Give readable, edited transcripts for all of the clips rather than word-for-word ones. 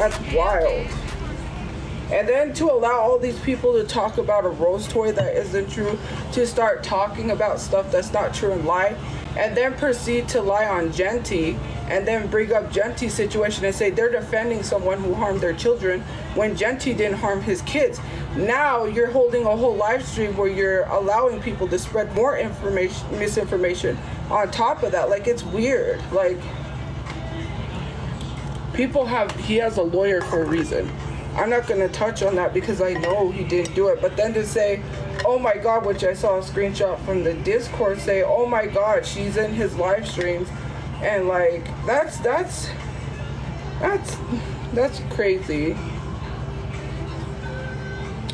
That's wild. And then to allow all these people to talk about a rose toy that isn't true, to start talking about stuff that's not true and lie, and then proceed to lie on Genty, and then bring up Genty's situation and say they're defending someone who harmed their children when Genty didn't harm his kids. Now you're holding a whole live stream where you're allowing people to spread more information, misinformation on top of that. Like, it's weird. Like, he has a lawyer for a reason. I'm not going to touch on that because I know he didn't do it. But then to say, oh my God, which I saw a screenshot from the Discord say, oh my God, she's in his live streams. And like, that's crazy.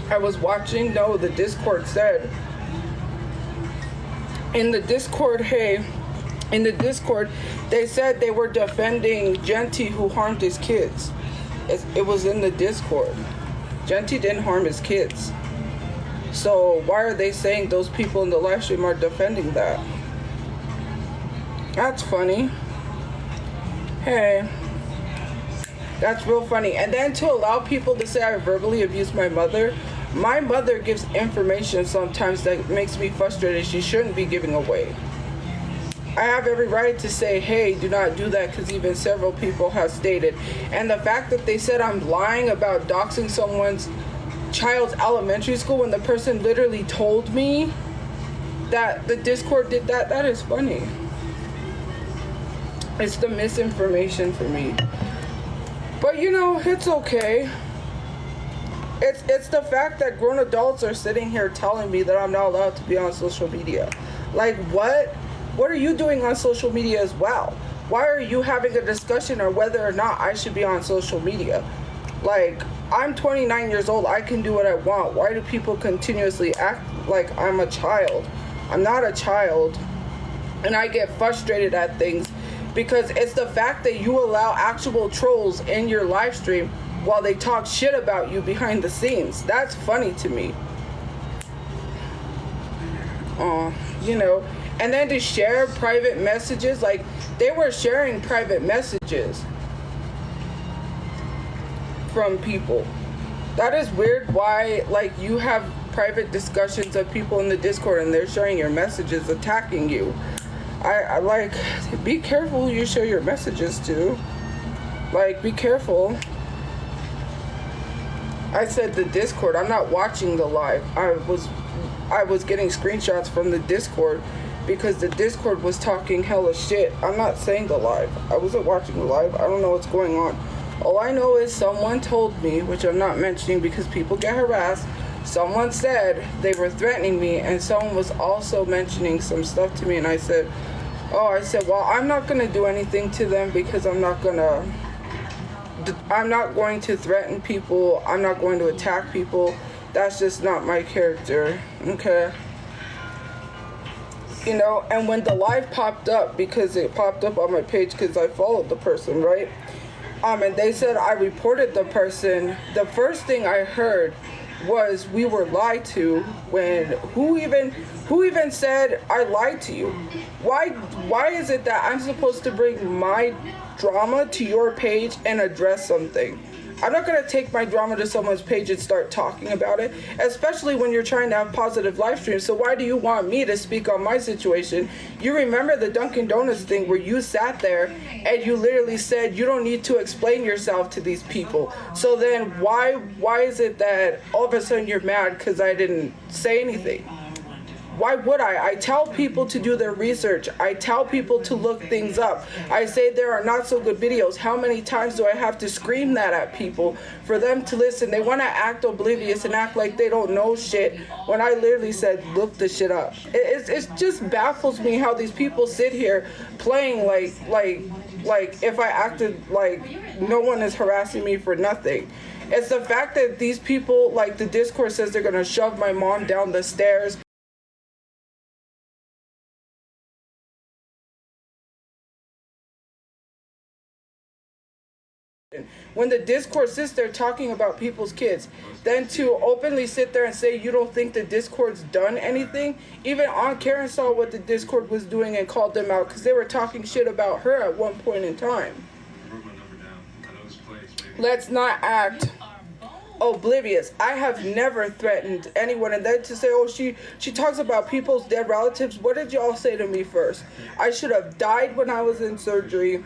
I was watching, the Discord said, in the Discord, they said they were defending Genty who harmed his kids. It was in the Discord. Genty didn't harm his kids. So why are they saying those people in the live stream are defending that? That's funny. Hey. That's real funny. And then to allow people to say I verbally abused my mother gives information sometimes that makes me frustrated she shouldn't be giving away. I have every right to say, hey, do not do that, because even several people have stated. And the fact that they said I'm lying about doxing someone's child's elementary school when the person literally told me that the Discord did that, that is funny. It's the misinformation for me. But it's okay. It's the fact that grown adults are sitting here telling me that I'm not allowed to be on social media. Like, what? What are you doing on social media as well? Why are you having a discussion on whether or not I should be on social media? Like, I'm 29 years old. I can do what I want. Why do people continuously act like I'm a child? I'm not a child. And I get frustrated at things because it's the fact that you allow actual trolls in your live stream while they talk shit about you behind the scenes. That's funny to me. And then to share private messages, like they were sharing private messages from people. That is weird. Why, like, you have private discussions of people in the Discord and they're sharing your messages attacking you. I like, be careful who you share your messages to. Like, be careful. I said the Discord. I'm not watching the live. I was getting screenshots from the Discord because the Discord was talking hella shit. I'm not saying the live. I wasn't watching the live. I don't know what's going on. All I know is someone told me, which I'm not mentioning because people get harassed, someone said they were threatening me, and someone was also mentioning some stuff to me, and I said, well, I'm not going to do anything to them because I'm not going to threaten people. I'm not going to attack people. That's just not my character, okay? And when the live popped up, because it popped up on my page because I followed the person, right? And they said I reported the person. The first thing I heard was we were lied to. When who even said I lied to you? Why is it that I'm supposed to bring my drama to your page and address something? I'm not going to take my drama to someone's page and start talking about it, especially when you're trying to have positive live streams. So why do you want me to speak on my situation? You remember the Dunkin' Donuts thing where you sat there and you literally said you don't need to explain yourself to these people. So then why is it that all of a sudden you're mad because I didn't say anything? Why would I? I tell people to do their research. I tell people to look things up. I say there are not so good videos. How many times do I have to scream that at people for them to listen? They want to act oblivious and act like they don't know shit when I literally said, look the shit up. It just baffles me how these people sit here playing like if I acted like no one is harassing me for nothing. It's the fact that these people, like the Discord says they're going to shove my mom down the stairs. When the Discord sits there talking about people's kids, then to openly sit there and say you don't think the Discord's done anything. Even Aunt Karen saw what the Discord was doing and called them out because they were talking shit about her at one point in time. let's not act oblivious. I have never threatened anyone. And then to say, oh, she talks about people's dead relatives. What did y'all say to me first? I should have died when I was in surgery.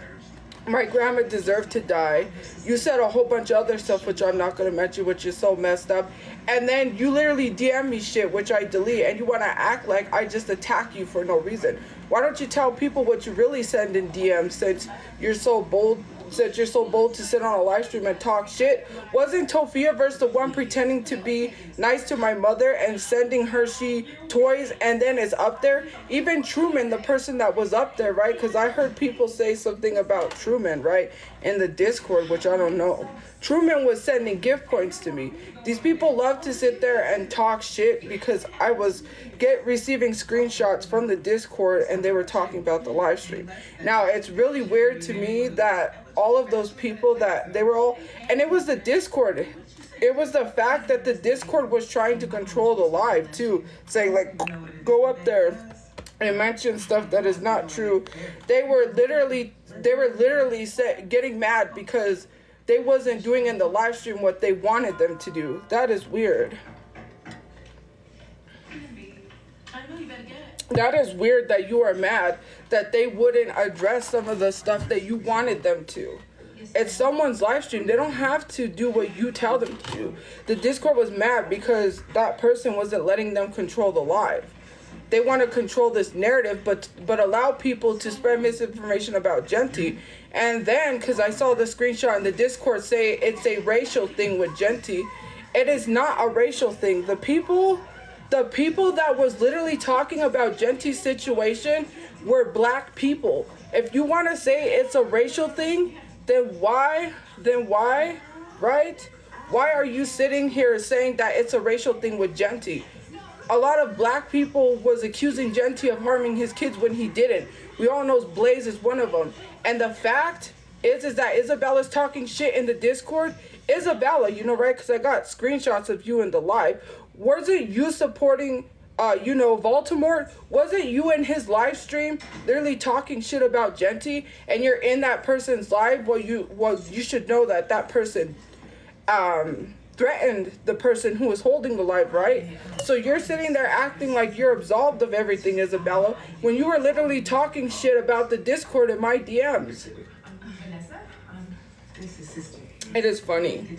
My grandma deserved to die. You said a whole bunch of other stuff, which I'm not going to mention, which is so messed up. And then you literally DM me shit, which I delete, and you want to act like I just attack you for no reason. Why don't you tell people what you really send in DMs, since you're so bold to sit on a live stream and talk shit? Wasn't Tophiachu the one pretending to be nice to my mother and sending her toys, and then it's up there? Even Truman, the person that was up there, right? Because I heard people say something about Truman, right, in the Discord, which I don't know. Truman was sending gift points to me. These people love to sit there and talk shit because I was receiving screenshots from the Discord and they were talking about the live stream. Now, it's really weird to me that all of those people that they were all, and it was the Discord. It was the fact that the Discord was trying to control the live too, saying like, go up there and mention stuff that is not true. They were literally getting mad because they wasn't doing in the live stream what they wanted them to do. That is weird. That is weird that you are mad that they wouldn't address some of the stuff that you wanted them to. It's someone's live stream. They don't have to do what you tell them to do. The Discord was mad because that person wasn't letting them control the live. They want to control this narrative, but allow people to spread misinformation about Genty. And then, because I saw the screenshot in the Discord say it's a racial thing with Genty, it is not a racial thing. The people that was literally talking about Genty's situation were black people. If you want to say it's a racial thing, then why, right? Why are you sitting here saying that it's a racial thing with Genty? A lot of black people was accusing Genty of harming his kids when he didn't. We all know Blaze is one of them. And the fact is that Isabella's talking shit in the Discord. Isabella, you know, right? Because I got screenshots of you in the live. Wasn't you supporting, Baltimore? Wasn't you in his live stream literally talking shit about Genty? And you're in that person's live? Well, you should know that person, threatened the person who was holding the live, right? So you're sitting there acting like you're absolved of everything, Isabella, when you were literally talking shit about the Discord in my DMs. It is funny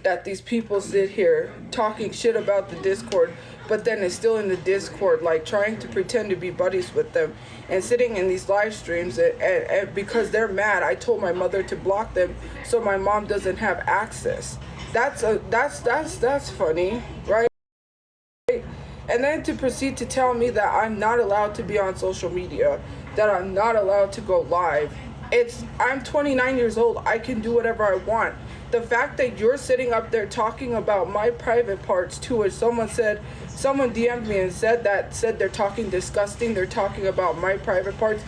that these people sit here talking shit about the Discord, but then is still in the Discord, like trying to pretend to be buddies with them and sitting in these live streams. And because they're mad, I told my mother to block them so my mom doesn't have access. That's funny, right? And then to proceed to tell me that I'm not allowed to be on social media, that I'm not allowed to go live. I'm 29 years old. I can do whatever I want. The fact that you're sitting up there talking about my private parts too, as someone DM'd me and said they're talking disgusting. They're talking about my private parts.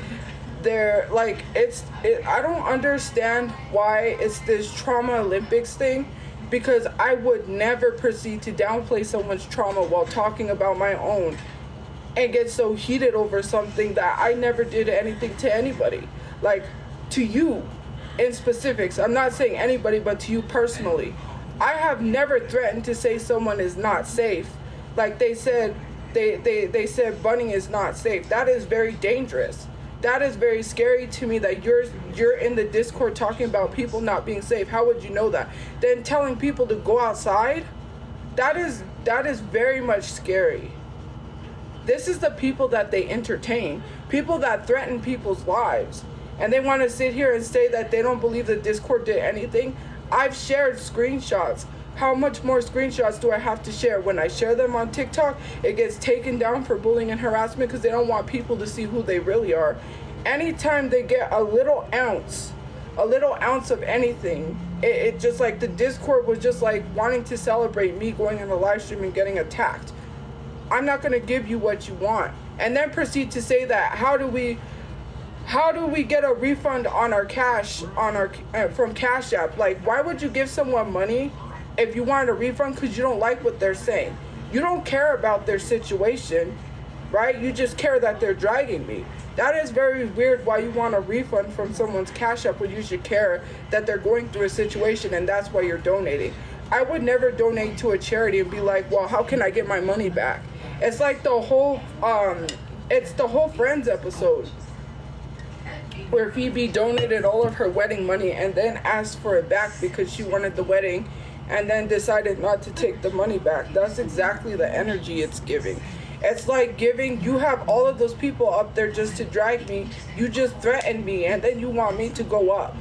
They're like, I don't understand why it's this trauma Olympics thing. Because I would never proceed to downplay someone's trauma while talking about my own and get so heated over something that I never did anything to anybody. Like, to you in specifics. I'm not saying anybody, but to you personally. I have never threatened to say someone is not safe. Like they said Bunny is not safe. That is very dangerous. That is very scary to me that you're in the Discord talking about people not being safe. How would you know that? Then telling people to go outside, that is very much scary. This is the people that they entertain, people that threaten people's lives. And they want to sit here and say that they don't believe that Discord did anything. I've shared screenshots. How much more screenshots do I have to share? When I share them on TikTok, it gets taken down for bullying and harassment because they don't want people to see who they really are. Anytime they get a little ounce of anything, it just like the Discord was just like wanting to celebrate me going in the live stream and getting attacked. I'm not going to give you what you want. And then proceed to say that how do we get a refund on our cash from Cash App? Like, why would you give someone money if you wanted a refund because you don't like what they're saying? You don't care about their situation, right? You just care that they're dragging me. That is very weird why you want a refund from someone's Cash App when you should care that they're going through a situation and that's why you're donating. I would never donate to a charity and be like, well, how can I get my money back? It's like the whole Friends episode where Phoebe donated all of her wedding money and then asked for it back because she wanted the wedding and then decided not to take the money back. That's exactly the energy it's giving. It's like giving, you have all of those people up there just to drag me. You just threatened me and then you want me to go up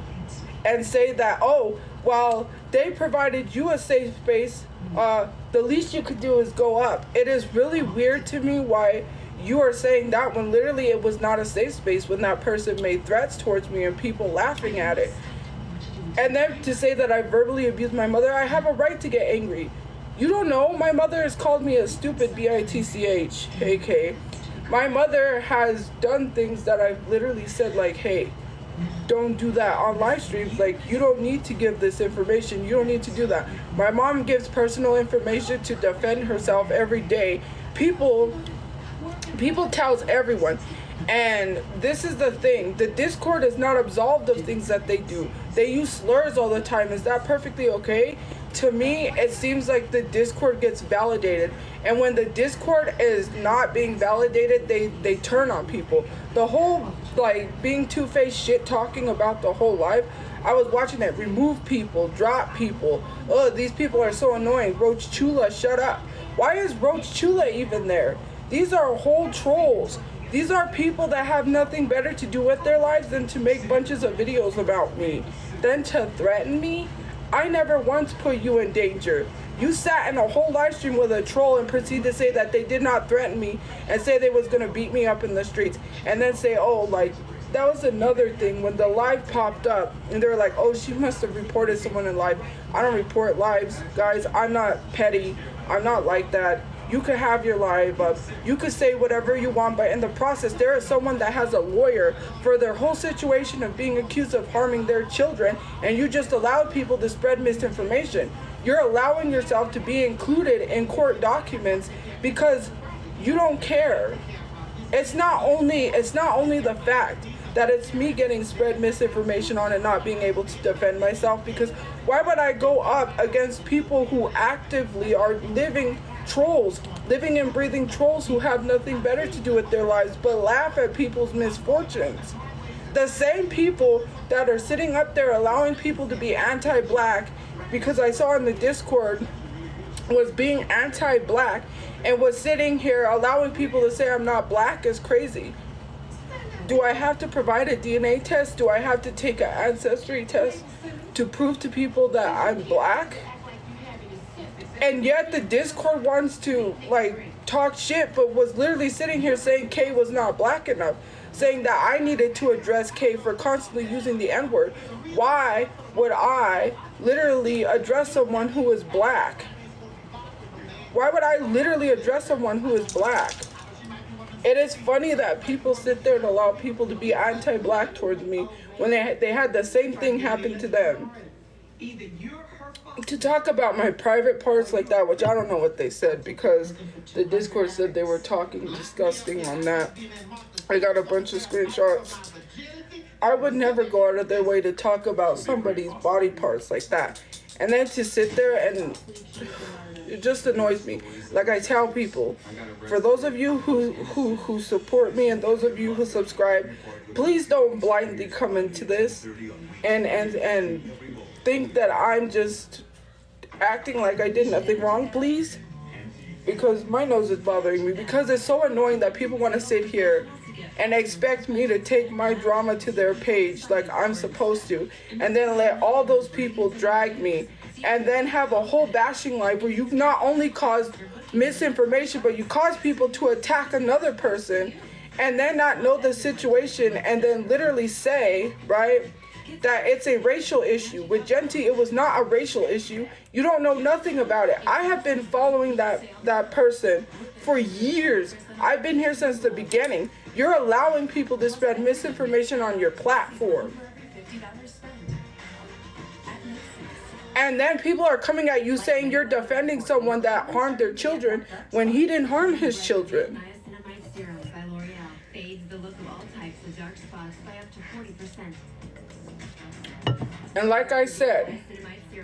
and say that, oh, well, they provided you a safe space. The least you could do is go up. It is really weird to me why you are saying that when literally it was not a safe space when that person made threats towards me and people laughing at it. And then to say that I verbally abused my mother, I have a right to get angry. You don't know, my mother has called me a stupid bitch, AK. My mother has done things that I've literally said like, hey, don't do that on live streams. Like, you don't need to give this information. You don't need to do that. My mom gives personal information to defend herself every day. People tells everyone. And this is the thing. The Discord is not absolved of things that they do. They use slurs all the time. Is that perfectly okay? To me, it seems like the Discord gets validated. And when the Discord is not being validated, they turn on people. The whole, like, being two-faced shit talking about the whole life, I was watching it. Remove people, drop people. Oh, these people are so annoying. Roach Chula, shut up. Why is Roach Chula even there? These are whole trolls. These are people that have nothing better to do with their lives than to make bunches of videos about me, than to threaten me. I never once put you in danger. You sat in a whole live stream with a troll and proceed to say that they did not threaten me and say they was gonna beat me up in the streets, and then say, oh, like, that was another thing when the live popped up and they were like, oh, she must have reported someone in live. I don't report lives, guys. I'm not petty. I'm not like that. You could have your live up. You could say whatever you want, but in the process, there is someone that has a lawyer for their whole situation of being accused of harming their children, and you just allowed people to spread misinformation. You're allowing yourself to be included in court documents because you don't care. It's not only the fact that it's me getting spread misinformation on and not being able to defend myself, because why would I go up against people who actively are living and breathing trolls who have nothing better to do with their lives but laugh at people's misfortunes? The same people that are sitting up there allowing people to be anti-black, because I saw in the Discord was being anti-black and was sitting here allowing people to say I'm not black, is crazy. Do I have to provide a DNA test? Do I have to take an ancestry test to prove to people that I'm black? And yet the Discord wants to, like, talk shit, but was literally sitting here saying Kay was not black enough, saying that I needed to address Kay for constantly using the N-word. Why would I literally address someone who is black? Why would I literally address someone who is black? It is funny that people sit there and allow people to be anti-black towards me when they had the same thing happen to them. To talk about my private parts like that, which I don't know what they said, because the Discord said they were talking disgusting on that. I got a bunch of screenshots. I would never go out of their way to talk about somebody's body parts like that. And then to sit there and it just annoys me. Like I tell people, for those of you who support me and those of you who subscribe, please don't blindly come into this and think that I'm just acting like I did nothing wrong, please. Because my nose is bothering me. Because it's so annoying that people want to sit here and expect me to take my drama to their page like I'm supposed to, and then let all those people drag me, and then have a whole bashing life where you've not only caused misinformation, but you cause people to attack another person, and then not know the situation, and then literally say, right, that it's a racial issue. With Genty, it was not a racial issue. You don't know nothing about it. I have been following that person for years. I've been here since the beginning. You're allowing people to spread misinformation on your platform. And then people are coming at you saying you're defending someone that harmed their children when he didn't harm his children. And like I said,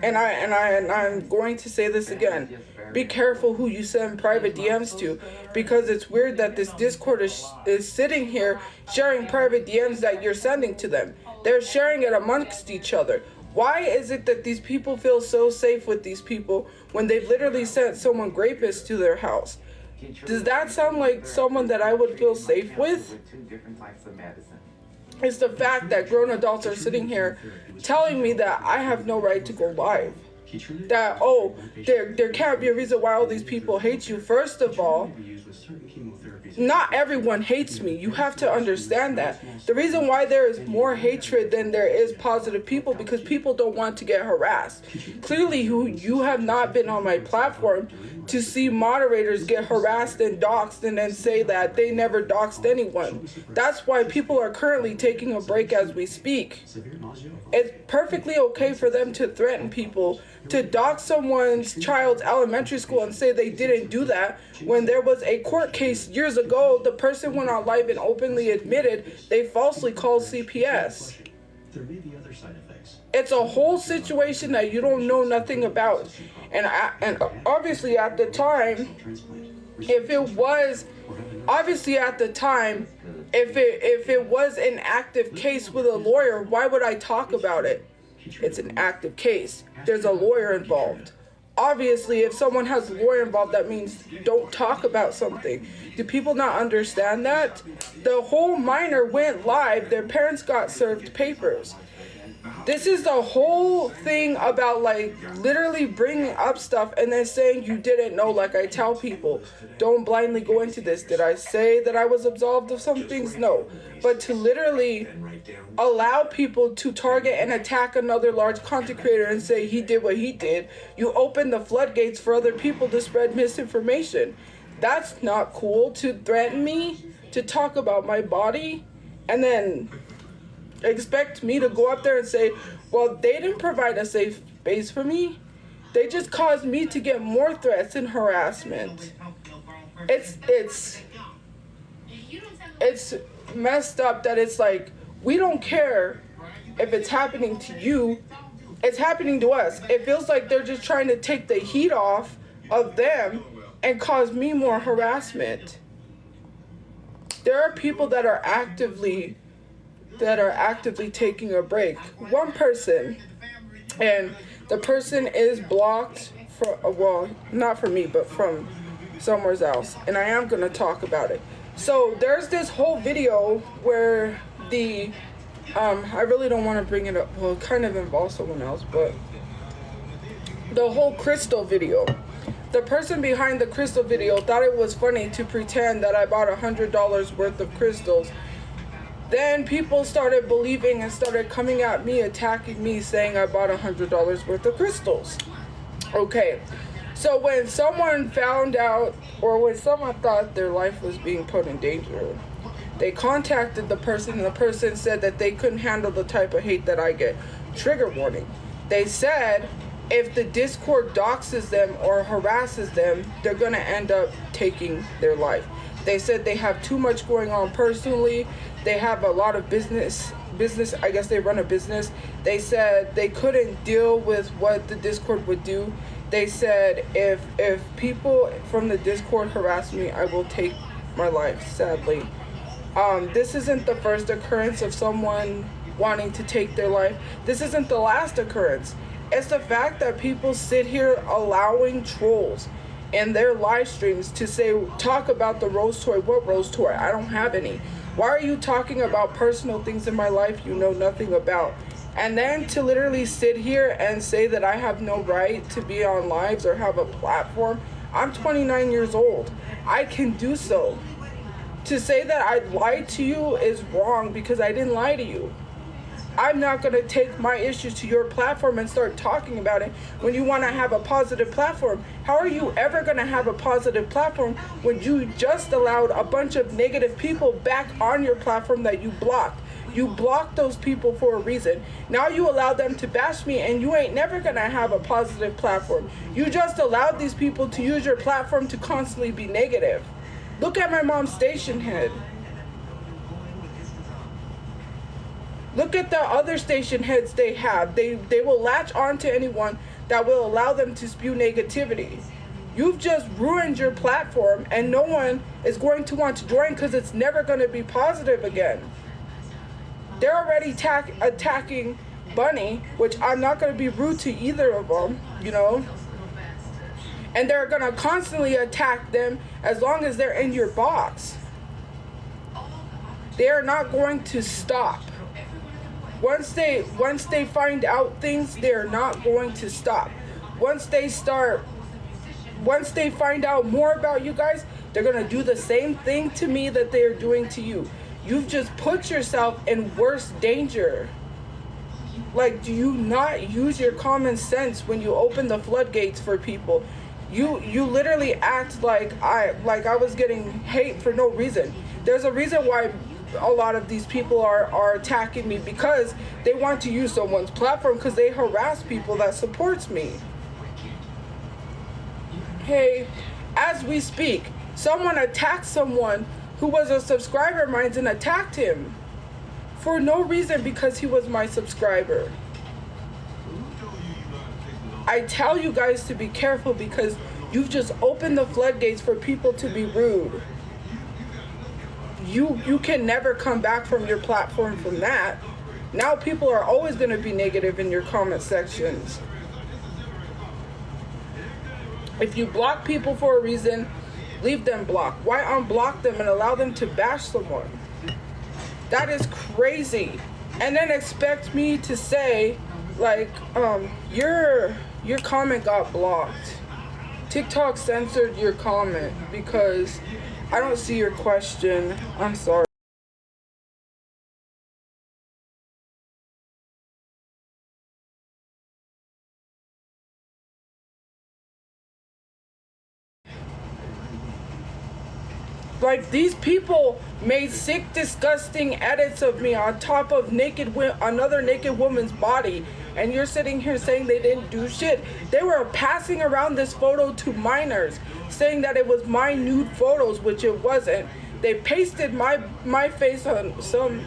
and I'm going to say this again, be careful who you send private DMs to, because it's weird that this Discord is sitting here sharing private DMs that you're sending to them. They're sharing it amongst each other. Why is it that these people feel so safe with these people when they've literally sent someone rapists to their house? Does that sound like someone that I would feel safe with? It's the fact that grown adults are sitting here telling me that I have no right to go live. That, oh, there can't be a reason why all these people hate you. First of all, not everyone hates me. You have to understand that. The reason why there is more hatred than there is positive people, because people don't want to get harassed. Clearly, you have not been on my platform to see moderators get harassed and doxxed and then say that they never doxed anyone. That's why people are currently taking a break as we speak. It's perfectly okay for them to threaten people, to dox someone's child's elementary school and say they didn't do that. When there was a court case years ago, the person went on live and openly admitted they falsely called CPS. There may be other side effects. It's a whole situation that you don't know nothing about. And obviously at the time, if it was an active case with a lawyer, why would I talk about it? It's an active case. There's a lawyer involved. Obviously, if someone has a lawyer involved, that means don't talk about something. Do people not understand that? The whole minor went live. Their parents got served papers. This is the whole thing about, like, literally bringing up stuff and then saying you didn't know. Like I tell people, don't blindly go into this. Did I say that I was absolved of some things? No. But to literally allow people to target and attack another large content creator and say he did what he did, you open the floodgates for other people to spread misinformation. That's not cool. To threaten me, to talk about my body, and then expect me to go up there and say, well, they didn't provide a safe space for me. They just caused me to get more threats and harassment. It's messed up that it's like, we don't care if it's happening to you, it's happening to us. It feels like they're just trying to take the heat off of them and cause me more harassment. There are people that are actively taking a break. One person, and the person is blocked for, well, not for me, but from somewhere else, and I am going to talk about it. So there's this whole video where I really don't want to bring it up, well, it kind of involves someone else, but the whole crystal video. The person behind the crystal video thought it was funny to pretend that I bought $100 worth of crystals. Then people started believing and started coming at me, attacking me, saying I bought $100 worth of crystals. Okay, so when someone found out, or when someone thought their life was being put in danger, they contacted the person, and the person said that they couldn't handle the type of hate that I get. Trigger warning. They said if the Discord doxes them or harasses them, they're going to end up taking their life. They said they have too much going on personally. They have a lot of business, I guess they run a business. They said they couldn't deal with what the Discord would do. They said if people from the Discord harass me, I will take my life, sadly. This isn't the first occurrence of someone wanting to take their life. This isn't the last occurrence. It's the fact that people sit here allowing trolls in their live streams to talk about the rose toy. What rose toy? I don't have any. Why are you talking about personal things in my life you know nothing about? And then to literally sit here and say that I have no right to be on lives or have a platform. I'm 29 years old. I can do so. To say that I lied to you is wrong, because I didn't lie to you. I'm not going to take my issues to your platform and start talking about it when you want to have a positive platform. How are you ever going to have a positive platform when you just allowed a bunch of negative people back on your platform that you blocked? You blocked those people for a reason. Now you allow them to bash me, and you ain't never going to have a positive platform. You just allowed these people to use your platform to constantly be negative. Look at my mom's station head. Look at the other station heads they have. They will latch on to anyone that will allow them to spew negativity. You've just ruined your platform, and no one is going to want to join because it's never going to be positive again. They're already attacking Bunny, which I'm not going to be rude to either of them, you know. And they're going to constantly attack them as long as they're in your box. They are not going to stop. Once they find out things, they're not going to stop. Once they find out more about you guys, they're going to do the same thing to me that they are doing to you. You've just put yourself in worse danger. Like, do you not use your common sense when you open the floodgates for people? You literally act like I was getting hate for no reason. There's a reason why a lot of these people are attacking me, because they want to use someone's platform, because they harass people that supports me. Hey, as we speak, someone attacked someone who was a subscriber of mine and attacked him for no reason because he was my subscriber. I tell you guys to be careful because you've just opened the floodgates for people to be rude. You can never come back from your platform from that. Now people are always going to be negative in your comment sections. If you block people for a reason, leave them blocked. Why unblock them and allow them to bash someone? That is crazy. And then expect me to say, like, your comment got blocked. TikTok censored your comment because I don't see your question. I'm sorry. Like, these people made sick, disgusting edits of me on top of another naked woman's body, and you're sitting here saying they didn't do shit. They were passing around this photo to minors, saying that it was my nude photos, which it wasn't. They pasted my face on some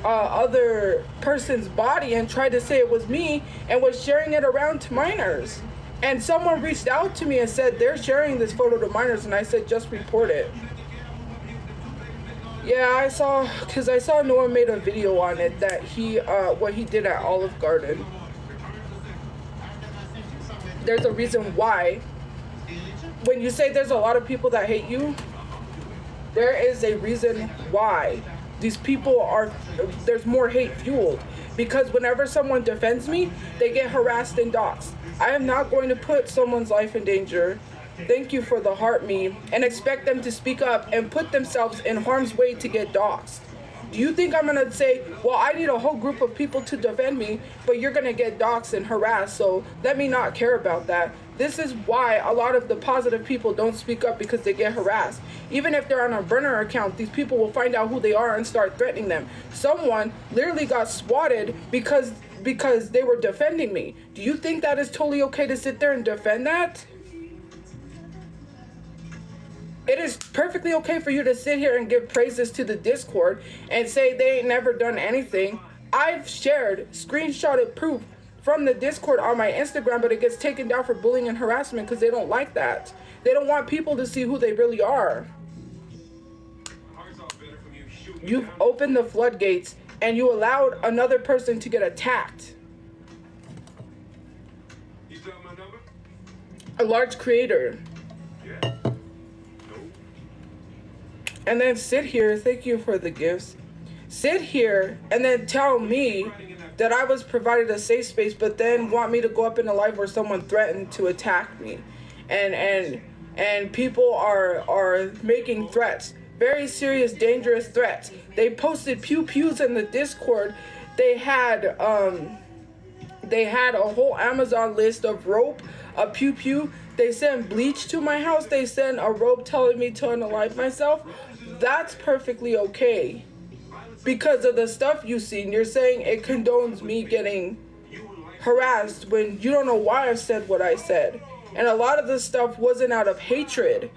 other person's body and tried to say it was me, and was sharing it around to minors. And someone reached out to me and said they're sharing this photo to minors, and I said just report it. Yeah, I saw Noah made a video on it, that what he did at Olive Garden. There's a reason why. When you say there's a lot of people that hate you, there is a reason why. These people there's more hate fueled. Because whenever someone defends me, they get harassed and doxxed. I am not going to put someone's life in danger. Thank you for the heart me, and expect them to speak up and put themselves in harm's way to get doxxed. Do you think I'm gonna say, well, I need a whole group of people to defend me, but you're gonna get doxxed and harassed, so let me not care about that? This is why a lot of the positive people don't speak up, because they get harassed. Even if they're on a burner account, these people will find out who they are and start threatening them. Someone literally got swatted because they were defending me. Do you think that is totally okay to sit there and defend that? It is perfectly okay for you to sit here and give praises to the Discord and say they ain't never done anything. I've shared screenshotted proof from the Discord on my Instagram, but it gets taken down for bullying and harassment because they don't like that. They don't want people to see who they really are. You've opened the floodgates and you allowed another person to get attacked. A large creator. And then sit here, thank you for the gifts, sit here and then tell me that I was provided a safe space, but then want me to go up in a live where someone threatened to attack me. And people are making threats, very serious, dangerous threats. They posted pew-pews in the Discord. They had a whole Amazon list of rope, a pew-pew. They sent bleach to my house. They sent a rope telling me to unalive myself. That's perfectly okay because of the stuff you've seen. You're saying it condones me getting harassed when you don't know why I said what I said. And a lot of the stuff wasn't out of hatred.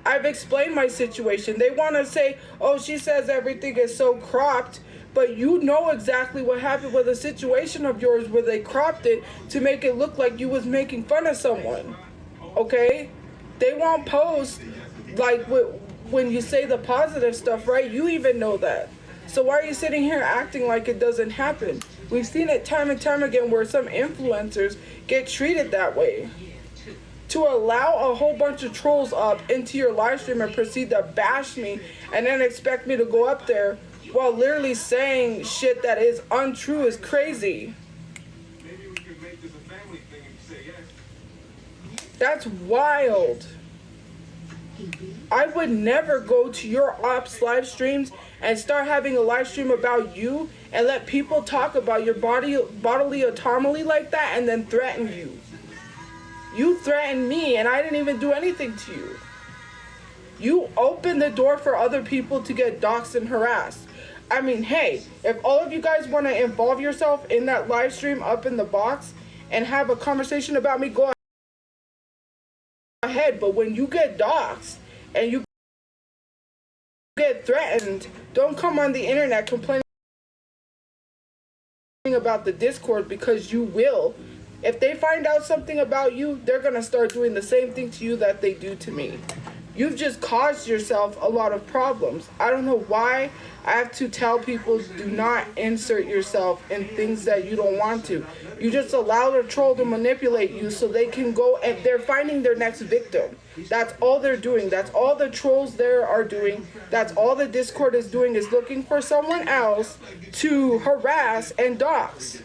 I've explained my situation. They want to say, oh, she says everything is so cropped, But you know exactly what happened with a situation of yours where they cropped it to make it look like you was making fun of someone. Okay? They won't post like when you say the positive stuff, right? You even know that. So why are you sitting here acting like it doesn't happen? We've seen it time and time again where some influencers get treated that way. To allow a whole bunch of trolls up into your live stream and proceed to bash me and then expect me to go up there while literally saying shit that is untrue is crazy. That's wild. I would never go to your ops live streams and start having a live stream about you and let people talk about your bodily autonomy like that and then threaten you. You threatened me and I didn't even do anything to you. You opened the door for other people to get doxxed and harassed. I mean, hey, if all of you guys want to involve yourself in that live stream up in the box and have a conversation about me, go ahead. But when you get doxxed and you get threatened, don't come on the internet complaining about the Discord, because you will. If they find out something about you, they're going to start doing the same thing to you that they do to me. You've just caused yourself a lot of problems. I don't know why I have to tell people do not insert yourself in things that you don't want to. You just allow the troll to manipulate you so they can go and they're finding their next victim. That's all they're doing. That's all the trolls there are doing. That's all the Discord is doing, is looking for someone else to harass and dox.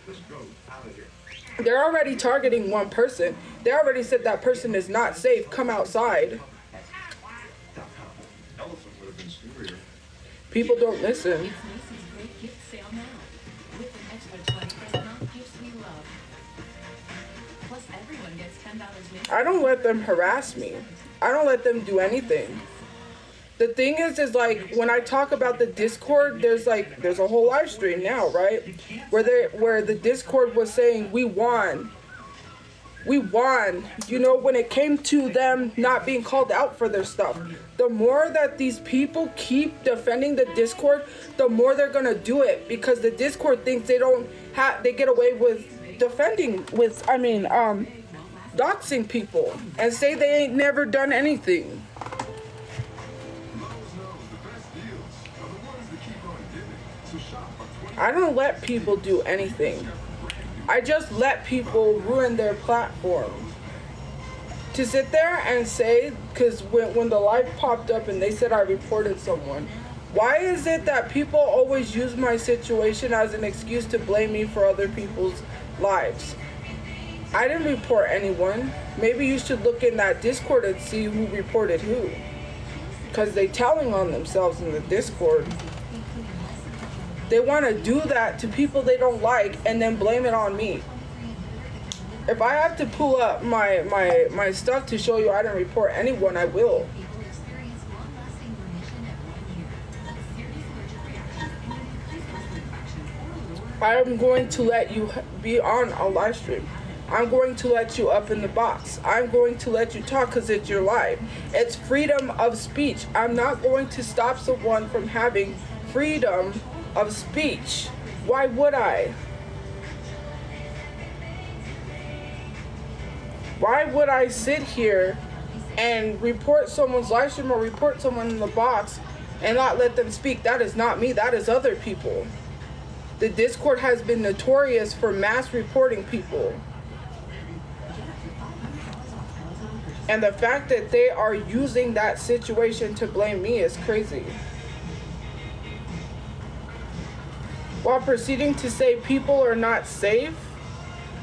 They're already targeting one person. They already said that person is not safe. Come outside. People don't listen. I don't let them harass me. I don't let them do anything. The thing is like when I talk about the Discord, there's a whole live stream now, right? Where the Discord was saying we won. We won. You know, when it came to them not being called out for their stuff, the more that these people keep defending the Discord, the more they're gonna do it, because the Discord thinks they get away with doxing people and say they ain't never done anything. I don't let people do anything. I just let people ruin their platform. To sit there and say, because when the live popped up and they said I reported someone, why is it that people always use my situation as an excuse to blame me for other people's lives? I didn't report anyone. Maybe you should look in that Discord and see who reported who, because they telling on themselves in the Discord. They want to do that to people they don't like and then blame it on me. If I have to pull up my stuff to show you I didn't report anyone, I will. I'm going to let you be on a live stream. I'm going to let you up in the box. I'm going to let you talk because it's your live. It's freedom of speech. I'm not going to stop someone from having freedom of speech. Why would I? Why would I sit here and report someone's live stream or report someone in the box and not let them speak? That is not me. That is other people. The Discord has been notorious for mass reporting people. And the fact that they are using that situation to blame me is crazy. While proceeding to say people are not safe,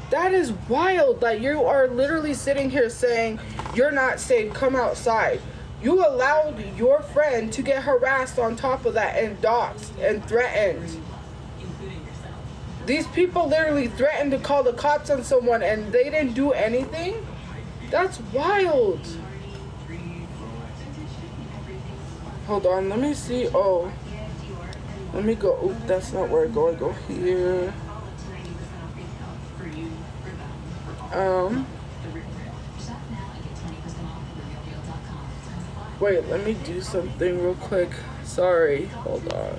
that is wild. Like, you are literally sitting here saying you're not safe, come outside. You allowed your friend to get harassed on top of that and doxxed and threatened. These people literally threatened to call the cops on someone and they didn't do anything? That's wild. Hold on, let me see. Oh, let me go. Oop, that's not where I go. I go here. Wait, let me do something real quick. Sorry, hold on.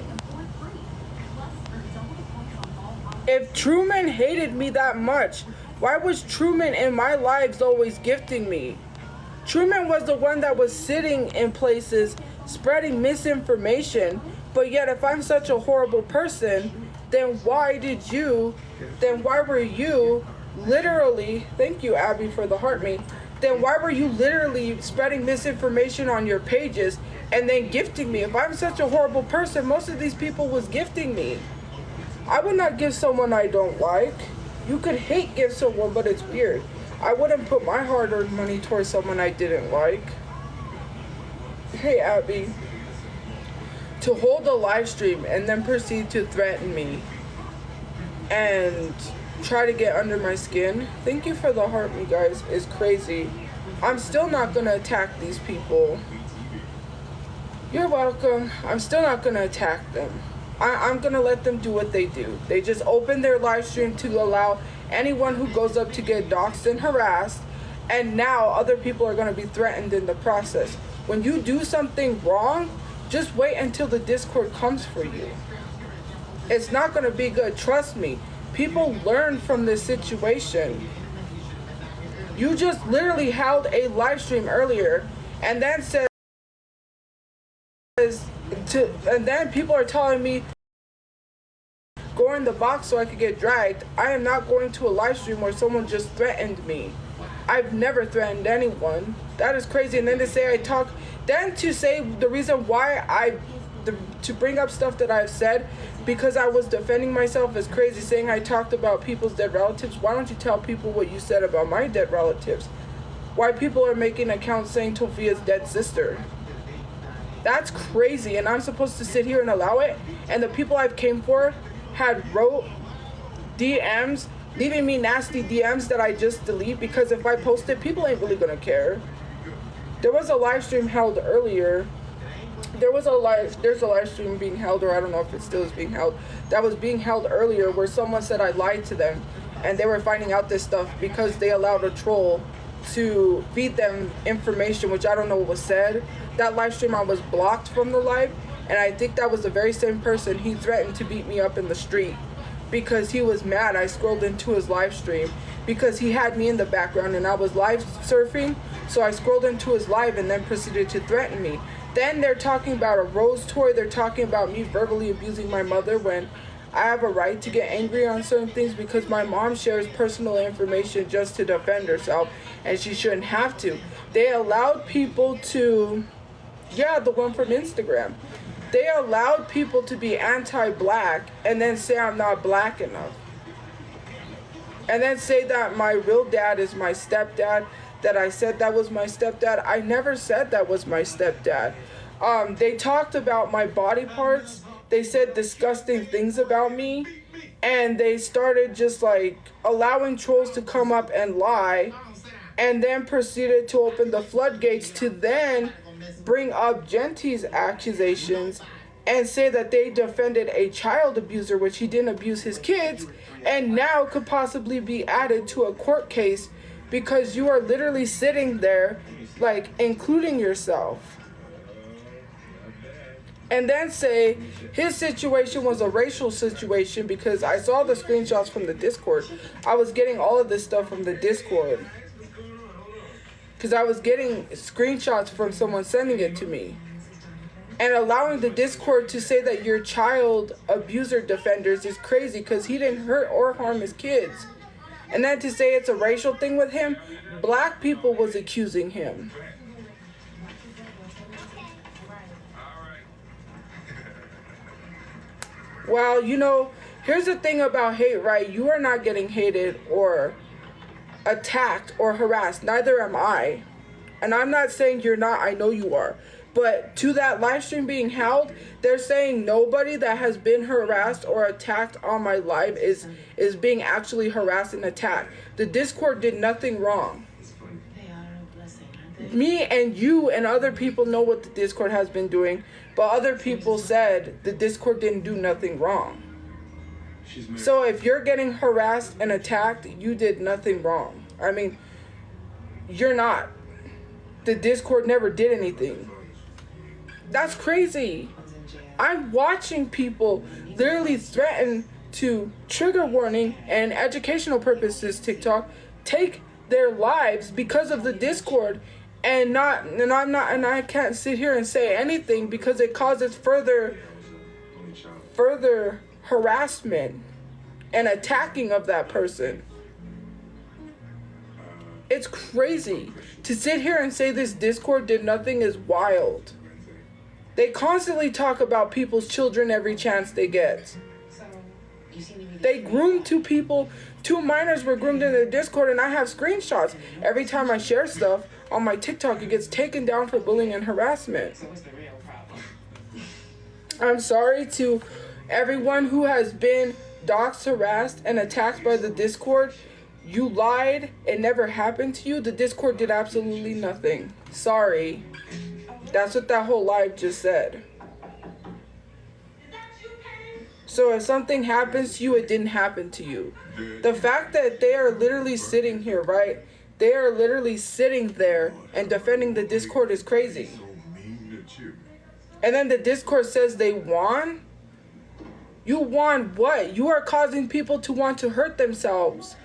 If Truman hated me that much, why was Truman in my lives always gifting me? Truman was the one that was sitting in places spreading misinformation, but yet if I'm such a horrible person, then why were you literally, thank you Abby for the heart me, then why were you literally spreading misinformation on your pages and then gifting me? If I'm such a horrible person, most of these people was gifting me. I would not give someone I don't like. You could hate give someone, but it's weird. I wouldn't put my hard-earned money towards someone I didn't like. Hey, Abby. To hold a live stream and then proceed to threaten me and try to get under my skin. Thank you for the heart, you guys. It's crazy. I'm still not going to attack these people. You're welcome. I'm still not going to attack them. I'm going to let them do what they do. They just open their live stream to allow anyone who goes up to get doxxed and harassed, and now other people are going to be threatened in the process. When you do something wrong, just wait until the Discord comes for you. It's not going to be good. Trust me. People learn from this situation. You just literally held a live stream earlier and then and then people are telling me go in the box so I could get dragged. I am not going to a live stream where someone just threatened me. I've never threatened anyone. That is crazy. And then to say to say the reason why to bring up stuff that I've said because I was defending myself is crazy. Saying I talked about people's dead relatives. Why don't you tell people what you said about my dead relatives? Why people are making accounts saying Tophia's dead sister? That's crazy, and I'm supposed to sit here and allow it? And the people I've came for wrote DMs, leaving me nasty DMs that I just delete because if I post it, people ain't really gonna care. There was a live stream held earlier. There's a live stream being held, or I don't know if it still is being held, that was being held earlier where someone said I lied to them, and they were finding out this stuff because they allowed a troll to feed them information, which I don't know what was said. That live stream I was blocked from the live, and I think that was the very same person. He threatened to beat me up in the street because he was mad. I scrolled into his live stream because he had me in the background and I was live surfing, so I scrolled into his live and then proceeded to threaten me. Then they're talking about a rose toy. They're talking about me verbally abusing my mother when I have a right to get angry on certain things because my mom shares personal information just to defend herself, and she shouldn't have to. They allowed people to, the one from Instagram. They allowed people to be anti-black and then say I'm not black enough. And then say that my real dad is my stepdad, that I said that was my stepdad. I never said that was my stepdad. They talked about my body parts. They said disgusting things about me, and they started just like allowing trolls to come up and lie, and then proceeded to open the floodgates to then bring up Genti's accusations and say that they defended a child abuser, which he didn't abuse his kids, and now could possibly be added to a court case because you are literally sitting there like including yourself. And then say his situation was a racial situation because I saw the screenshots from the Discord. I was getting all of this stuff from the Discord because I was getting screenshots from someone sending it to me. And allowing the Discord to say that you're child abuser defenders is crazy because he didn't hurt or harm his kids. And then to say it's a racial thing with him, black people was accusing him. Well, here's the thing about hate, right? You are not getting hated or attacked or harassed. Neither am I. And I'm not saying you're not. I know you are. But to that live stream being held, they're saying nobody that has been harassed or attacked on my live is being actually harassed and attacked. The Discord did nothing wrong. Me and you and other people know what the Discord has been doing, but other people said the Discord didn't do nothing wrong. So if you're getting harassed and attacked, you did nothing wrong. I mean, you're not. The Discord never did anything. That's crazy. I'm watching people literally threaten to trigger warning and educational purposes, TikTok, take their lives because of the Discord, and I can't sit here and say anything because it causes further harassment and attacking of that person. It's crazy. To sit here and say this Discord did nothing is wild. They constantly talk about people's children every chance they get. They groomed 2 people. 2 minors were groomed in their Discord, and I have screenshots. Every time I share stuff on my TikTok, it gets taken down for bullying and harassment. I'm sorry to everyone who has been doxxed, harassed, and attacked by the Discord. You lied. It never happened to you. The Discord did absolutely nothing. Sorry. That's what that whole live just said. So if something happens to you, it didn't happen to you. The fact that they are literally sitting here, right? They are literally sitting there and defending the Discord is crazy. And then the Discord says they won? You won what? You are causing people to want to hurt themselves.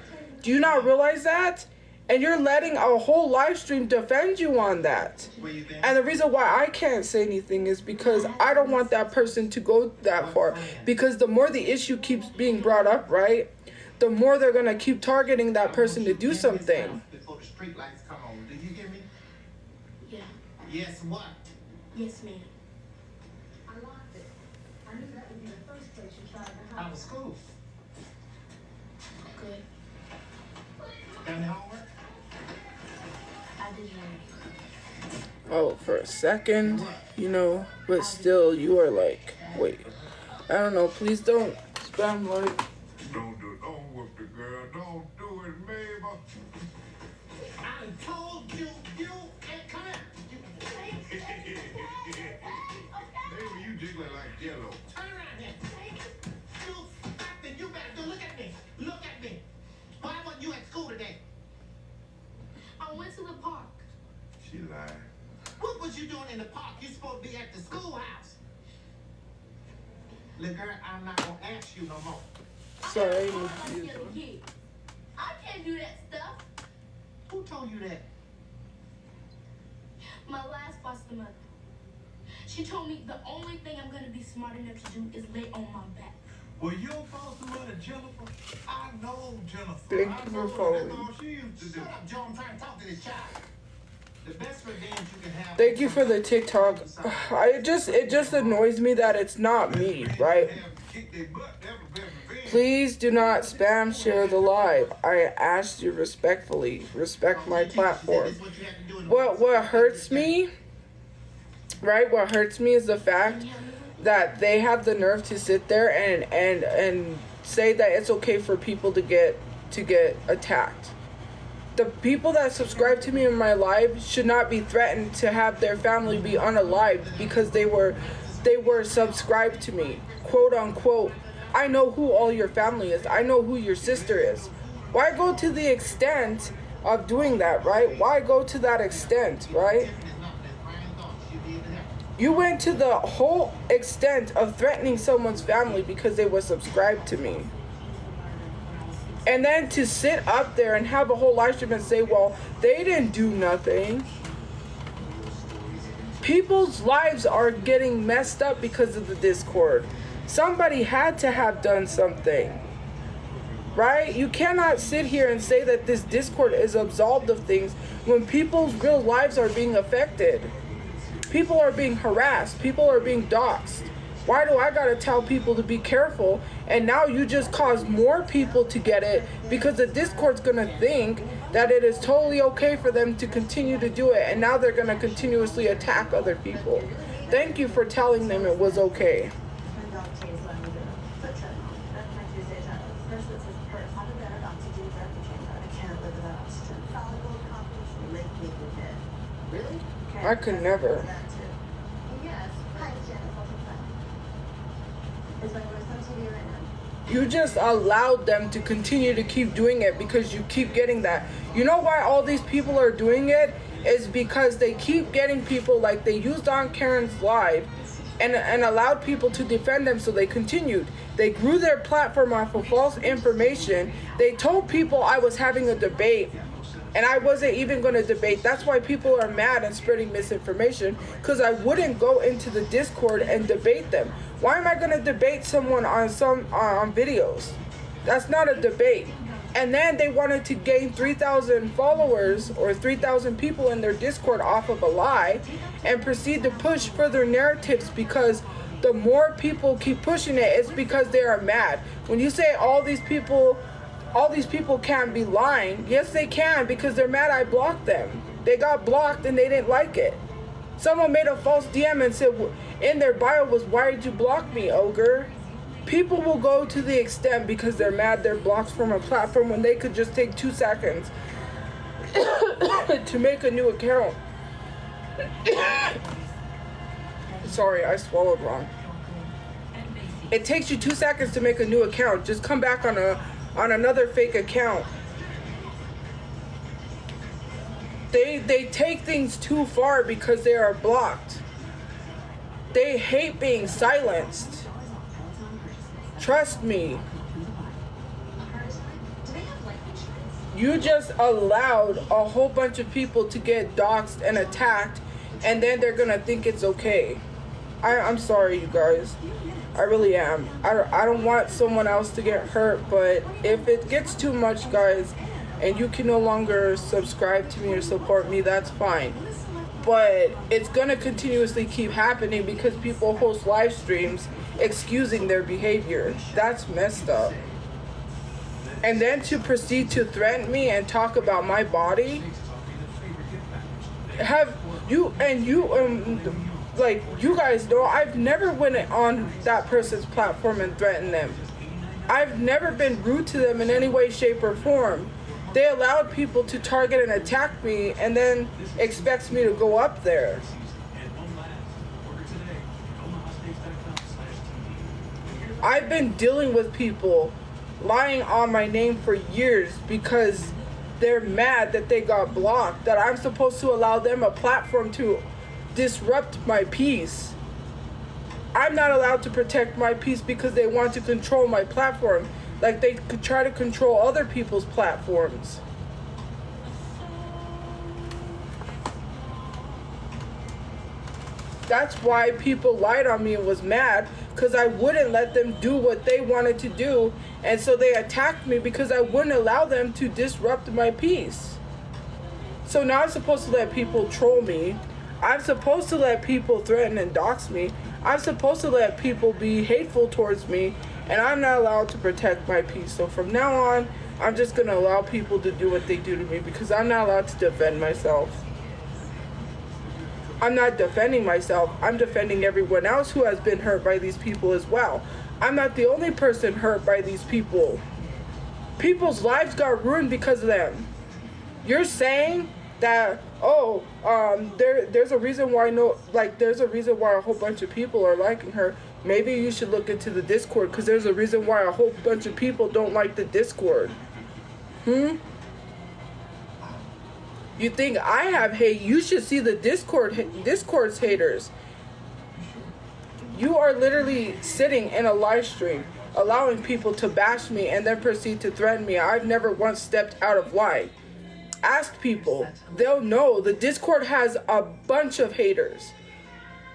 Do you not realize that? And you're letting a whole live stream defend you on that. And the reason why I can't say anything is because I don't want that person to go that far. Because the more the issue keeps being brought up, right, the more they're going to keep targeting that person to do something. Before the street lights come on. Do you hear me? Yeah. Yes, what? Yes, ma'am. I locked it. I knew that would be the first place you tried to How hide. was school? Good. Done the homework? I did learn. Oh, for a second, you know, but still, you are like, wait, I don't know, please don't spam like. Don't do it. Don't whoop the girl. Don't do it, Mabel. I told you, and come here. Mabel, you jiggling like jello. Turn around here. You stop it. You better do. Look at me. Look at me. Why weren't you at school today? I went to the park. She lied. What was you doing in the park? You supposed to be at the schoolhouse. Look, girl, I'm not gonna ask you no more. Sorry, I'm not scared of kids. I can't do that stuff. Who told you that? My last foster mother. She told me the only thing I'm gonna be smart enough to do is lay on my back. Well, your foster mother, Jennifer, I know Jennifer. Thank I you know for her. That's following. all she used to do. Shut up, Joe. I'm trying to talk to this child. The best revenge you can have. Thank you for the TikTok. It just annoys me that it's not me, right? Kick their butt. That would be revenge. Please do not spam share the live. I asked you respectfully. Respect my platform. What hurts me, right? What hurts me is the fact that they have the nerve to sit there and say that it's okay for people to get attacked. The people that subscribe to me in my live should not be threatened to have their family be unalived because they were subscribed to me, quote unquote. I know who all your family is. I know who your sister is. Why go to the extent of doing that, right? Why go to that extent, right? You went to the whole extent of threatening someone's family because they were subscribed to me. And then to sit up there and have a whole live stream and say, well, they didn't do nothing. People's lives are getting messed up because of the Discord. Somebody had to have done something. Right? You cannot sit here and say that this Discord is absolved of things when people's real lives are being affected. People are being harassed. People are being doxxed. Why do I gotta tell people to be careful? And now you just cause more people to get it because the Discord's gonna think that it is totally okay for them to continue to do it. And now they're gonna continuously attack other people. Thank you for telling them it was okay. I could never. You just allowed them to continue to keep doing it because you keep getting that. You know why all these people are doing it? Is because they keep getting people like they used on Karen's live and allowed people to defend them, so they continued. They grew their platform off of false information. They told people I was having a debate, and I wasn't even going to debate. That's why people are mad and spreading misinformation, because I wouldn't go into the Discord and debate them. Why am I going to debate someone on videos? That's not a debate. And then they wanted to gain 3,000 followers or 3,000 people in their Discord off of a lie, and proceed to push further narratives, because the more people keep pushing it, it's because they are mad. When you say all these people can't be lying, yes they can, because they're mad I blocked them. They got blocked and they didn't like it. Someone made a false DM and said in their bio was, "Why did you block me, ogre?" People will go to the extent because they're mad they're blocked from a platform when they could just take 2 seconds to make a new account. Sorry, I swallowed wrong. It takes you 2 seconds to make a new account. Just come back on another fake account. They take things too far because they are blocked. They hate being silenced. Trust me. You just allowed a whole bunch of people to get doxxed and attacked, and then they're gonna think it's okay. I'm sorry, you guys. I really am. I don't want someone else to get hurt, but if it gets too much, guys, and you can no longer subscribe to me or support me, that's fine. But it's gonna continuously keep happening because people host live streams excusing their behavior. That's messed up. And then to proceed to threaten me and talk about my body. Have you like, you guys know I've never went on that person's platform and threatened them. I've never been rude to them in any way, shape, or form. They allowed people to target and attack me and then expects me to go up there. I've been dealing with people lying on my name for years because they're mad that they got blocked, that I'm supposed to allow them a platform to disrupt my peace. I'm not allowed to protect my peace because they want to control my platform, like they could try to control other people's platforms. That's why people lied on me and was mad, because I wouldn't let them do what they wanted to do, and so they attacked me because I wouldn't allow them to disrupt my peace. So now I'm supposed to let people troll me. I'm supposed to let people threaten and dox me. I'm supposed to let people be hateful towards me, and I'm not allowed to protect my peace. So from now on, I'm just going to allow people to do what they do to me because I'm not allowed to defend myself. I'm not defending myself. I'm defending everyone else who has been hurt by these people as well. I'm not the only person hurt by these people. People's lives got ruined because of them. You're saying that, there's a reason why there's a reason why a whole bunch of people are liking her. Maybe you should look into the Discord, because there's a reason why a whole bunch of people don't like the Discord. You think I have hate? You should see the Discord's haters. You are literally sitting in a live stream, allowing people to bash me and then proceed to threaten me. I've never once stepped out of line. Ask people. They'll know. The Discord has a bunch of haters.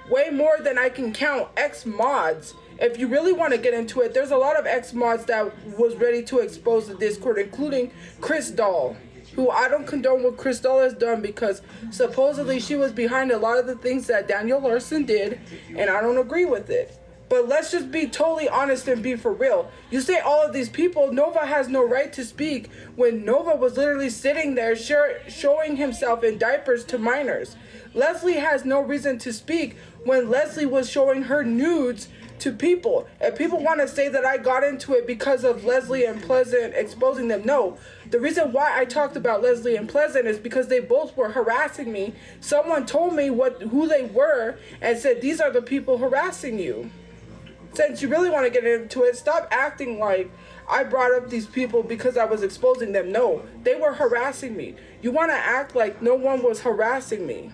Way more than I can count. Ex-mods. If you really want to get into it, there's a lot of ex-mods that was ready to expose the Discord, including Chris Doll, who I don't condone what Chris Doll has done, because supposedly she was behind a lot of the things that Daniel Larson did, and I don't agree with it. But let's just be totally honest and be for real. You say all of these people, Nova has no right to speak, when Nova was literally sitting there showing himself in diapers to minors. Leslie has no reason to speak when Leslie was showing her nudes to people. And people want to say that I got into it because of Leslie and Pleasant exposing them. No, the reason why I talked about Leslie and Pleasant is because they both were harassing me. Someone told me who they were and said, these are the people harassing you. Since you really want to get into it, stop acting like I brought up these people because I was exposing them. No, they were harassing me. You want to act like no one was harassing me.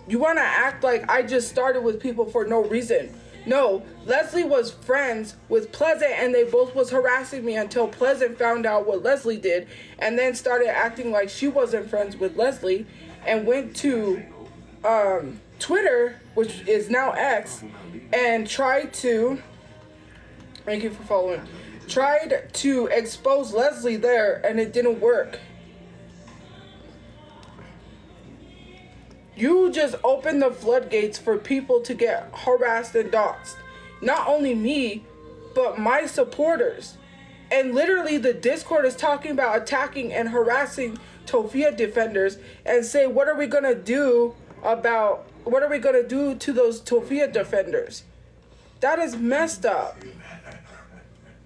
You want to act like I just started with people for no reason. No, Leslie was friends with Pleasant and they both was harassing me until Pleasant found out what Leslie did and then started acting like she wasn't friends with Leslie and went to Twitter, which is now X, and tried to, thank you for following, tried to expose Leslie there and it didn't work. You just opened the floodgates for people to get harassed and doxxed. Not only me, but my supporters. And literally the Discord is talking about attacking and harassing Tophia defenders and say, what are we going to do to those Tophia defenders? That is messed up.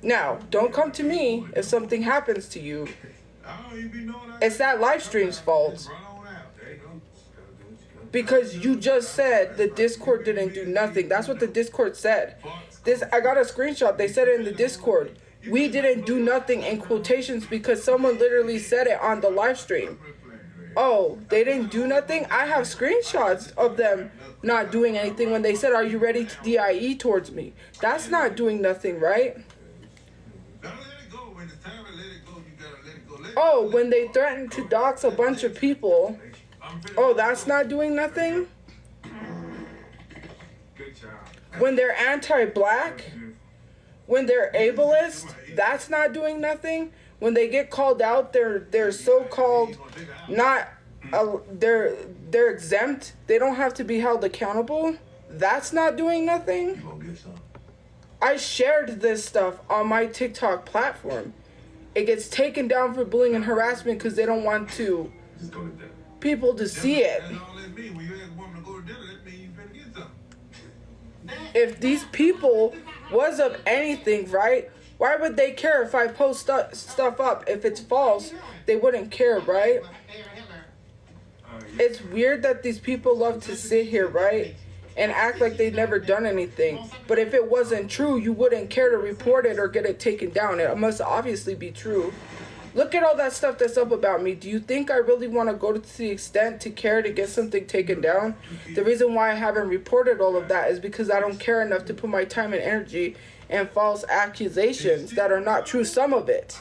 Now, don't come to me if something happens to you. It's that live stream's fault. Because you just said the Discord didn't do nothing. That's what the Discord said. I got a screenshot. They said it in the Discord. We didn't do nothing in quotations because someone literally said it on the live stream. Oh, they didn't do nothing? I have screenshots of them not doing anything when they said, are you ready to DIE towards me? That's not doing nothing, right? Oh, when they threatened to dox a bunch of people. Oh, that's not doing nothing? When they're anti-black? When they're ableist? That's not doing nothing? When they get called out, they're so-called not, they're exempt. They don't have to be held accountable. That's not doing nothing? I shared this stuff on my TikTok platform. It gets taken down for bullying and harassment because they don't want people to see it. If these people was of anything, right? Why would they care if I post stuff up? If it's false, they wouldn't care, right? It's weird that these people love to sit here, right? And act like they've never done anything. But if it wasn't true, you wouldn't care to report it or get it taken down. It must obviously be true. Look at all that stuff that's up about me. Do you think I really want to go to the extent to care to get something taken down? The reason why I haven't reported all of that is because I don't care enough to put my time and energy and false accusations that are not true, some of it.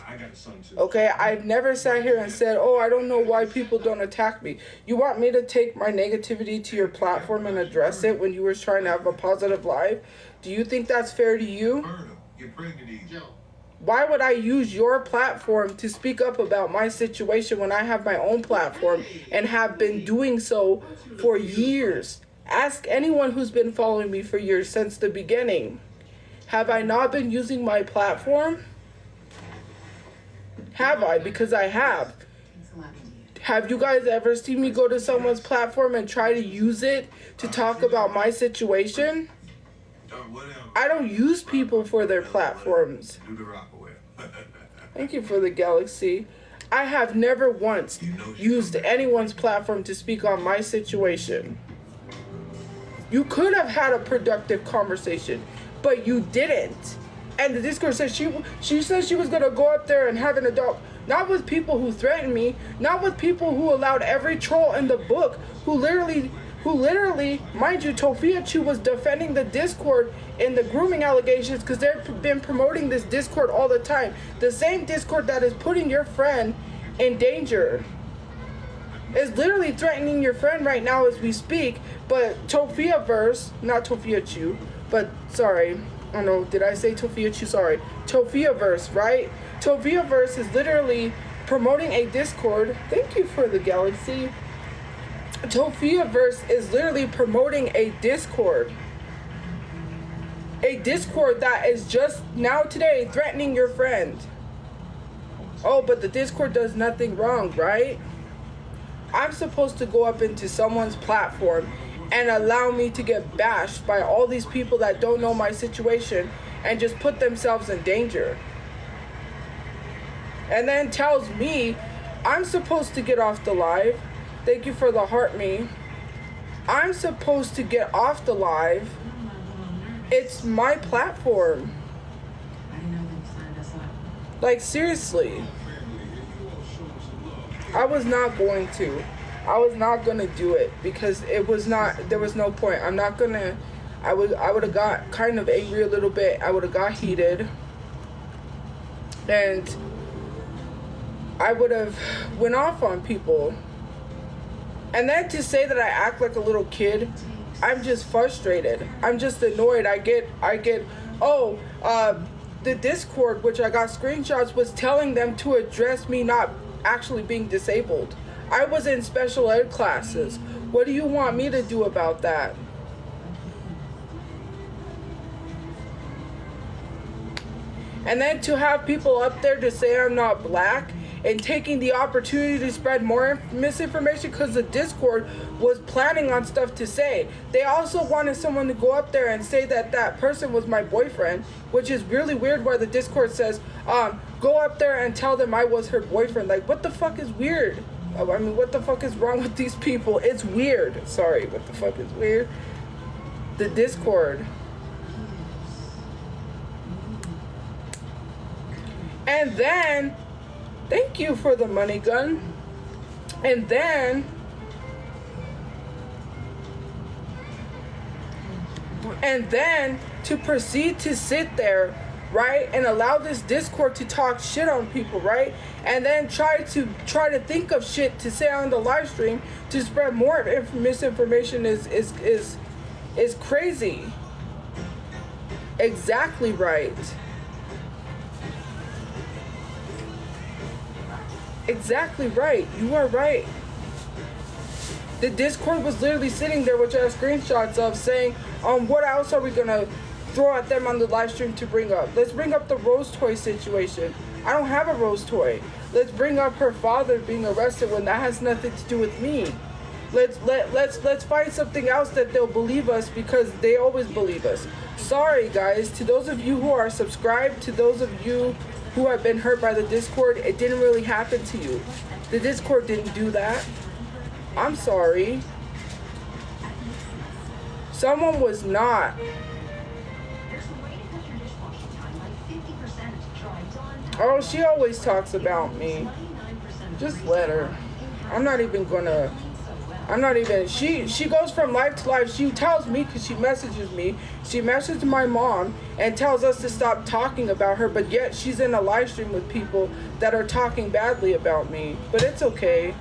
Okay, I've never sat here and said, oh, I don't know why people don't attack me. You want me to take my negativity to your platform and address it when you were trying to have a positive life? Do you think that's fair to you? Why would I use your platform to speak up about my situation when I have my own platform and have been doing so for years? Ask anyone who's been following me for years since the beginning. Have I not been using my platform? Have I? Because I have. Have you guys ever seen me go to someone's platform and try to use it to talk about my situation? I don't use people for their platforms. Thank you for the galaxy. I have never once used anyone's platform to speak on my situation. You could have had a productive conversation, but you didn't. And the Discord said she said she was going to go up there and have an adult, not with people who threatened me, not with people who allowed every troll in the book, who literally, mind you, Tophiachu was defending the Discord in the grooming allegations because they've been promoting this Discord all the time. The same Discord that is putting your friend in danger is literally threatening your friend right now as we speak. But Tophiaverse, not Tophiachu, but sorry, I don't know, did I say Tophiachu? Sorry. Tophiaverse, right? Tophiaverse is literally promoting a Discord. Thank you for the galaxy. Tophiaverse is literally promoting a Discord. A Discord that is just now today threatening your friend. Oh, but the Discord does nothing wrong, right? I'm supposed to go up into someone's platform and allow me to get bashed by all these people that don't know my situation and just put themselves in danger. And then tells me I'm supposed to get off the live. Thank you for the heart me. I'm supposed to get off the live. It's my platform. Like, seriously. I was not going to. I was not gonna do it because it was not. There was no point. I'm not gonna. I would have got kind of angry a little bit. I would have got heated, and I would have went off on people. And then to say that I act like a little kid, I'm just frustrated. I'm just annoyed. I get. The Discord, which I got screenshots, was telling them to address me not actually being disabled. I was in special ed classes. What do you want me to do about that? And then to have people up there to say I'm not black and taking the opportunity to spread more misinformation because the Discord was planning on stuff to say. They also wanted someone to go up there and say that that person was my boyfriend, which is really weird where the Discord says, go up there and tell them I was her boyfriend. Like, what the fuck is weird? I mean, what the fuck is wrong with these people? It's weird. Sorry, what the fuck is weird? The Discord. And then, thank you for the money gun. And then to proceed to sit there, right, and allow this Discord to talk shit on people, right, and then try to think of shit to say on the live stream to spread more misinformation is crazy. Exactly right. Exactly right. You are right. The Discord was literally sitting there, which I have screenshots of, saying, what else are we gonna throw at them on the live stream to bring up? Let's bring up the Rose toy situation. I don't have a Rose toy. Let's bring up her father being arrested when that has nothing to do with me. Let's find something else that they'll believe us because they always believe us. Sorry guys, to those of you who are subscribed, to those of you who have been hurt by the Discord, it didn't really happen to you. The Discord didn't do that. I'm sorry. Someone was not. Oh, she always talks about me. Just let her. She goes from live to live. She tells me, because she messages me, she messaged my mom and tells us to stop talking about her, but yet she's in a live stream with people that are talking badly about me. But it's okay.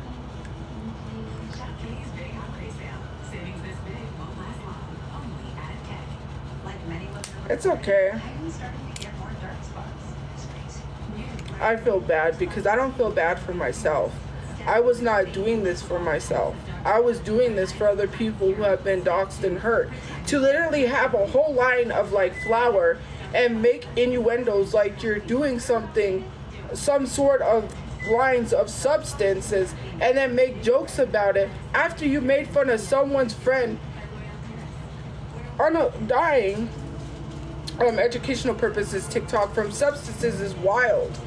It's okay. I feel bad because I don't feel bad for myself. I was not doing this for myself. I was doing this for other people who have been doxxed and hurt. To literally have a whole line of like flour and make innuendos like you're doing something, some sort of lines of substances, and then make jokes about it after you made fun of someone's friend dying. Educational purposes, TikTok from substances is wild.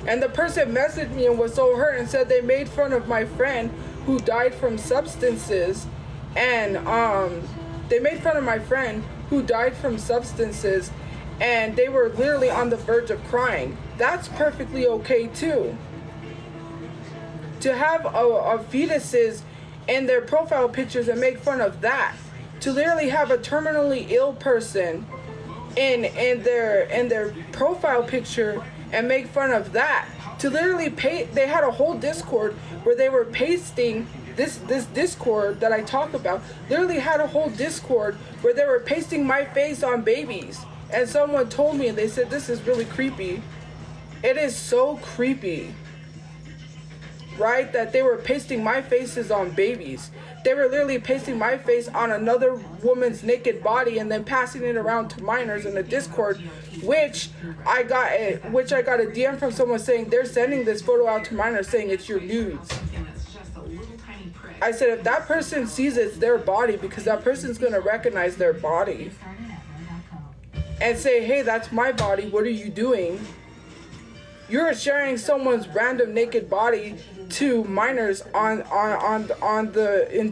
And the person messaged me and was so hurt and said they made fun of my friend who died from substances. And they made fun of my friend who died from substances, and they were literally on the verge of crying. That's perfectly okay too. To have fetuses in their profile pictures and make fun of that. To literally have a terminally ill person in their profile picture and make fun of that. To literally they had a whole Discord where they were pasting this Discord that I talk about, literally had a whole Discord where they were pasting my face on babies. And someone told me, and they said, this is really creepy. It is so creepy, right? That they were pasting my faces on babies. They were literally pasting my face on another woman's naked body and then passing it around to minors in the Discord, which I got a DM from someone saying they're sending this photo out to minors saying it's your nudes. I said, if that person sees it's their body, because that person's going to recognize their body and say, hey, that's my body, what are you doing? You're sharing someone's random naked body to minors in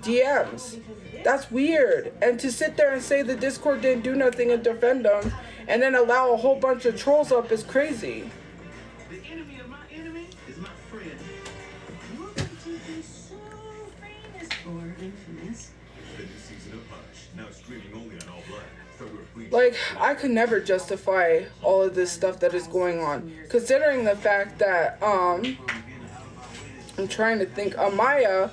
DMs. That's weird. And to sit there and say the Discord didn't do nothing and defend them, and then allow a whole bunch of trolls up is crazy. The enemy of my enemy is my friend. You're going to be so famous. infamous. The new season of Hush, now streaming only on All Black. February 3rd. Like, I could never justify all of this stuff that is going on, considering the fact that, I'm trying to think, Amaya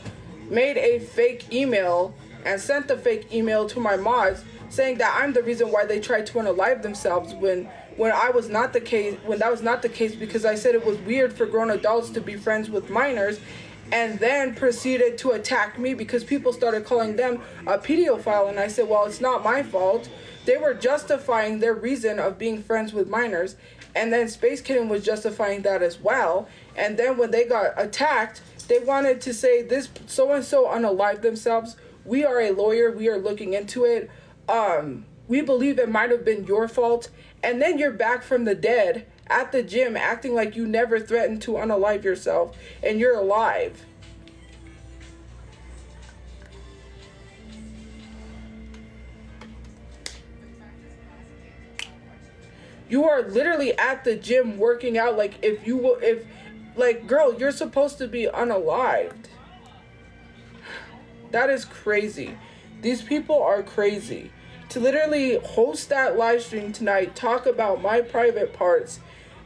made a fake email and sent the fake email to my mods saying that I'm the reason why they tried to unalive themselves when I was not the case, when that was not the case, because I said it was weird for grown adults to be friends with minors, and then proceeded to attack me because people started calling them a pedophile. And I said, well, it's not my fault. They were justifying their reason of being friends with minors, and then Space Kitten was justifying that as well. And then when they got attacked, they wanted to say this so-and-so unalived themselves. We are a lawyer. We are looking into it. We believe it might have been your fault. And then you're back from the dead at the gym acting like you never threatened to unalive yourself and you're alive. You are literally at the gym working out like like, girl, you're supposed to be unalived. That is crazy. These people are crazy. To literally host that live stream tonight, talk about my private parts,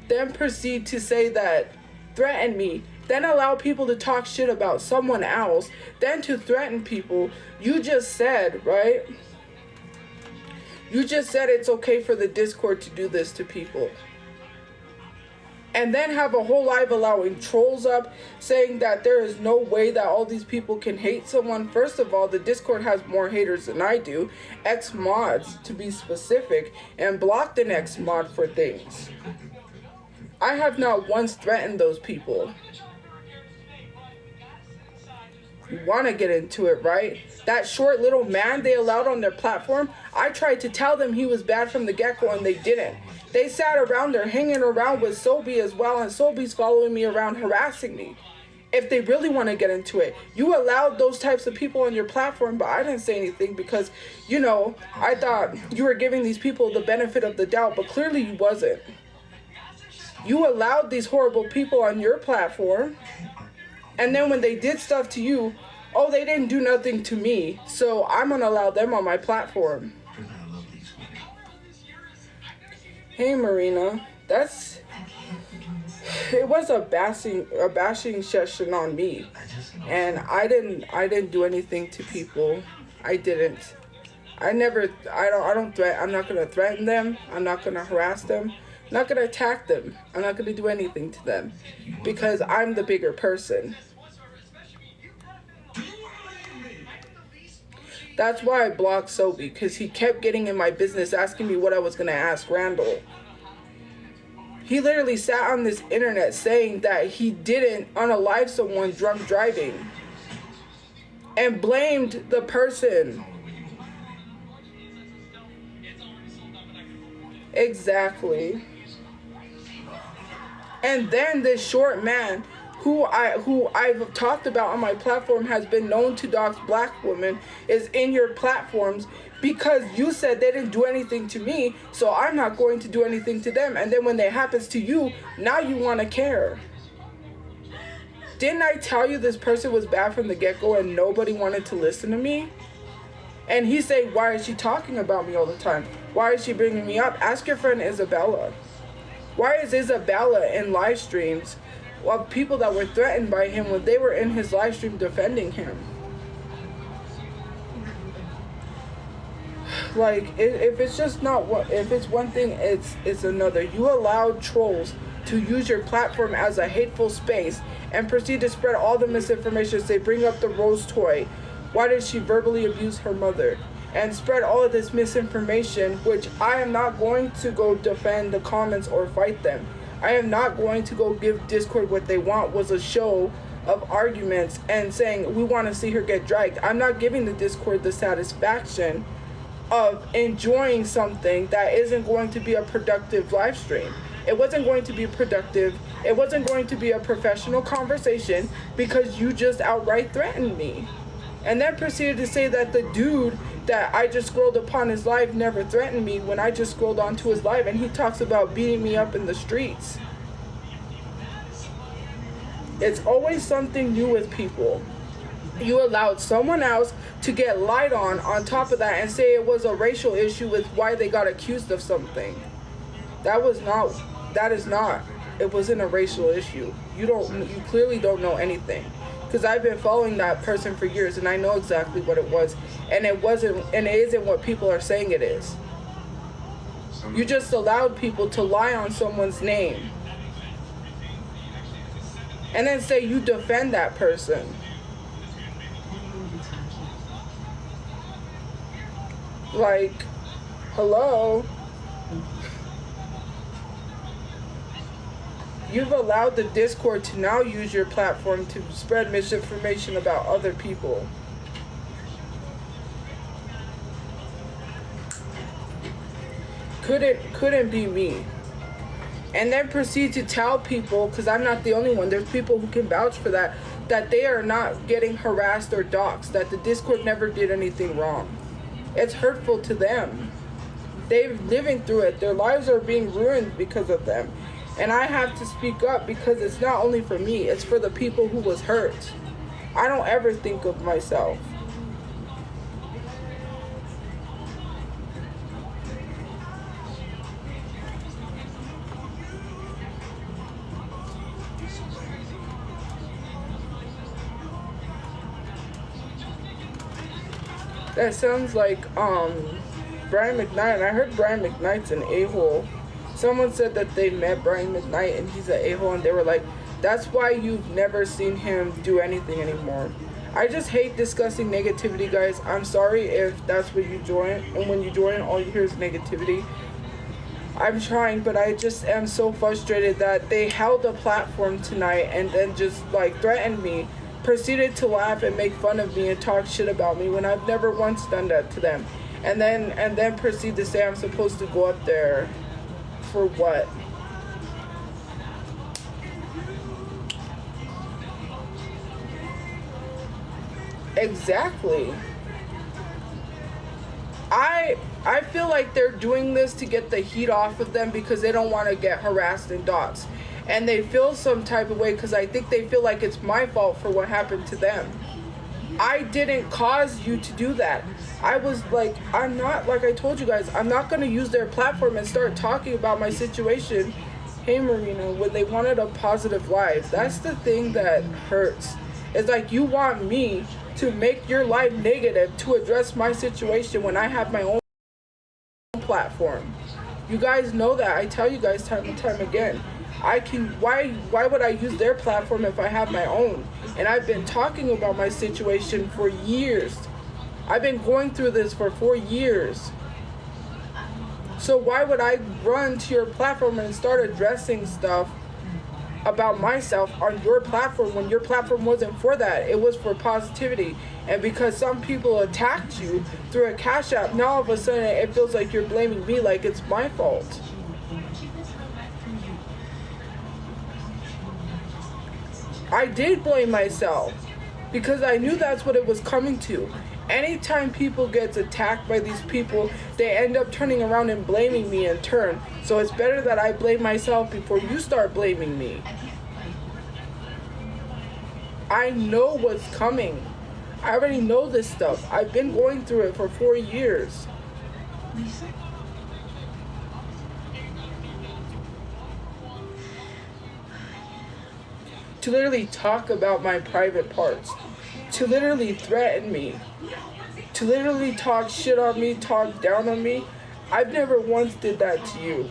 then proceed to say that, threaten me, then allow people to talk shit about someone else, then to threaten people. You just said, right? You just said it's okay for the Discord to do this to people. And then have a whole live allowing trolls up, saying that there is no way that all these people can hate someone. First of all, the Discord has more haters than I do. Ex-mods, to be specific, and blocked an ex-mod for things. I have not once threatened those people. You want to get into it, right? That short little man they allowed on their platform, I tried to tell them he was bad from the get-go and they didn't. They sat around there hanging around with Sobi as well, and Sobi's following me around harassing me. If they really want to get into it, you allowed those types of people on your platform, but I didn't say anything because, you know, I thought you were giving these people the benefit of the doubt, but clearly you wasn't. You allowed these horrible people on your platform, and then when they did stuff to you, oh, they didn't do nothing to me, so I'm gonna allow them on my platform. Hey Marina, it was a bashing session on me, and I didn't do anything to people. I didn't. I'm not gonna threaten them. I'm not gonna harass them. I'm not gonna attack them. I'm not gonna do anything to them because I'm the bigger person. That's why I blocked Sobi, because he kept getting in my business asking me what I was going to ask Randall. He literally sat on this internet saying that he didn't unalive someone drunk driving and blamed the person. Exactly. And then this short man who I've talked about on my platform has been known to dox black women is in your platforms because you said they didn't do anything to me, so I'm not going to do anything to them. And then when it happens to you, now you want to care. Didn't I tell you this person was bad from the get-go and nobody wanted to listen to me? And he said, why is she talking about me all the time? Why is she bringing me up? Ask your friend Isabella. Why is Isabella in live streams of people that were threatened by him when they were in his live stream defending him? Like, if it's just not what, if it's one thing, it's another. You allowed trolls to use your platform as a hateful space and proceed to spread all the misinformation. Say, bring up the rose toy. Why did she verbally abuse her mother? And spread all of this misinformation, which I am not going to go defend the comments or fight them. I am not going to go give Discord what they want, was a show of arguments and saying we want to see her get dragged. I'm not giving the Discord the satisfaction of enjoying something that isn't going to be a productive live stream. It wasn't going to be productive. It wasn't going to be a professional conversation because you just outright threatened me. And then proceeded to say that the dude that I just scrolled upon his live never threatened me when I just scrolled onto his live, and he talks about beating me up in the streets. It's always something new with people. You allowed someone else to get light on top of that, and say it was a racial issue with why they got accused of something. That is not. It wasn't a racial issue. You clearly don't know anything. Because I've been following that person for years, and I know exactly what it was. And it isn't what people are saying it is. You just allowed people to lie on someone's name. And then say you defend that person. Like, hello? You've allowed the Discord to now use your platform to spread misinformation about other people. Couldn't be me. And then proceed to tell people, because I'm not the only one, there's people who can vouch for that they are not getting harassed or doxxed, that the Discord never did anything wrong. It's hurtful to them. They're living through it. Their lives are being ruined because of them. And I have to speak up because it's not only for me, it's for the people who was hurt. I don't ever think of myself. That sounds like Brian McKnight. I heard Brian McKnight's an a-hole. Someone said that they met Brian McKnight and he's an a-hole, and they were like, that's why you've never seen him do anything anymore. I just hate discussing negativity, guys. I'm sorry if that's what you join, and when you join, all you hear is negativity. I'm trying, but I just am so frustrated that they held a platform tonight and then just like threatened me, proceeded to laugh and make fun of me and talk shit about me when I've never once done that to them, and then proceed to say I'm supposed to go up there for what? Exactly. I feel like they're doing this to get the heat off of them because they don't want to get harassed and doxxed. And they feel some type of way because I think they feel like it's my fault for what happened to them. I didn't cause you to do that. I was like, I'm not, like I told you guys, I'm not going to use their platform and start talking about my situation. Hey, Marina, when they wanted a positive life, that's the thing that hurts. It's like you want me to make your life negative to address my situation when I have my own platform. You guys know that. I tell you guys time and time again. Why would I use their platform if I have my own? And I've been talking about my situation for years. I've been going through this for 4 years. So why would I run to your platform and start addressing stuff about myself on your platform when your platform wasn't for that? It was for positivity. And because some people attacked you through a Cash App, now all of a sudden it feels like you're blaming me like it's my fault. I did blame myself because I knew that's what it was coming to. Anytime people get attacked by these people, they end up turning around and blaming me in turn. So it's better that I blame myself before you start blaming me. I know what's coming. I already know this stuff. I've been going through it for 4 years. To literally talk about my private parts, to literally threaten me, to literally talk shit on me, talk down on me. I've never once did that to you.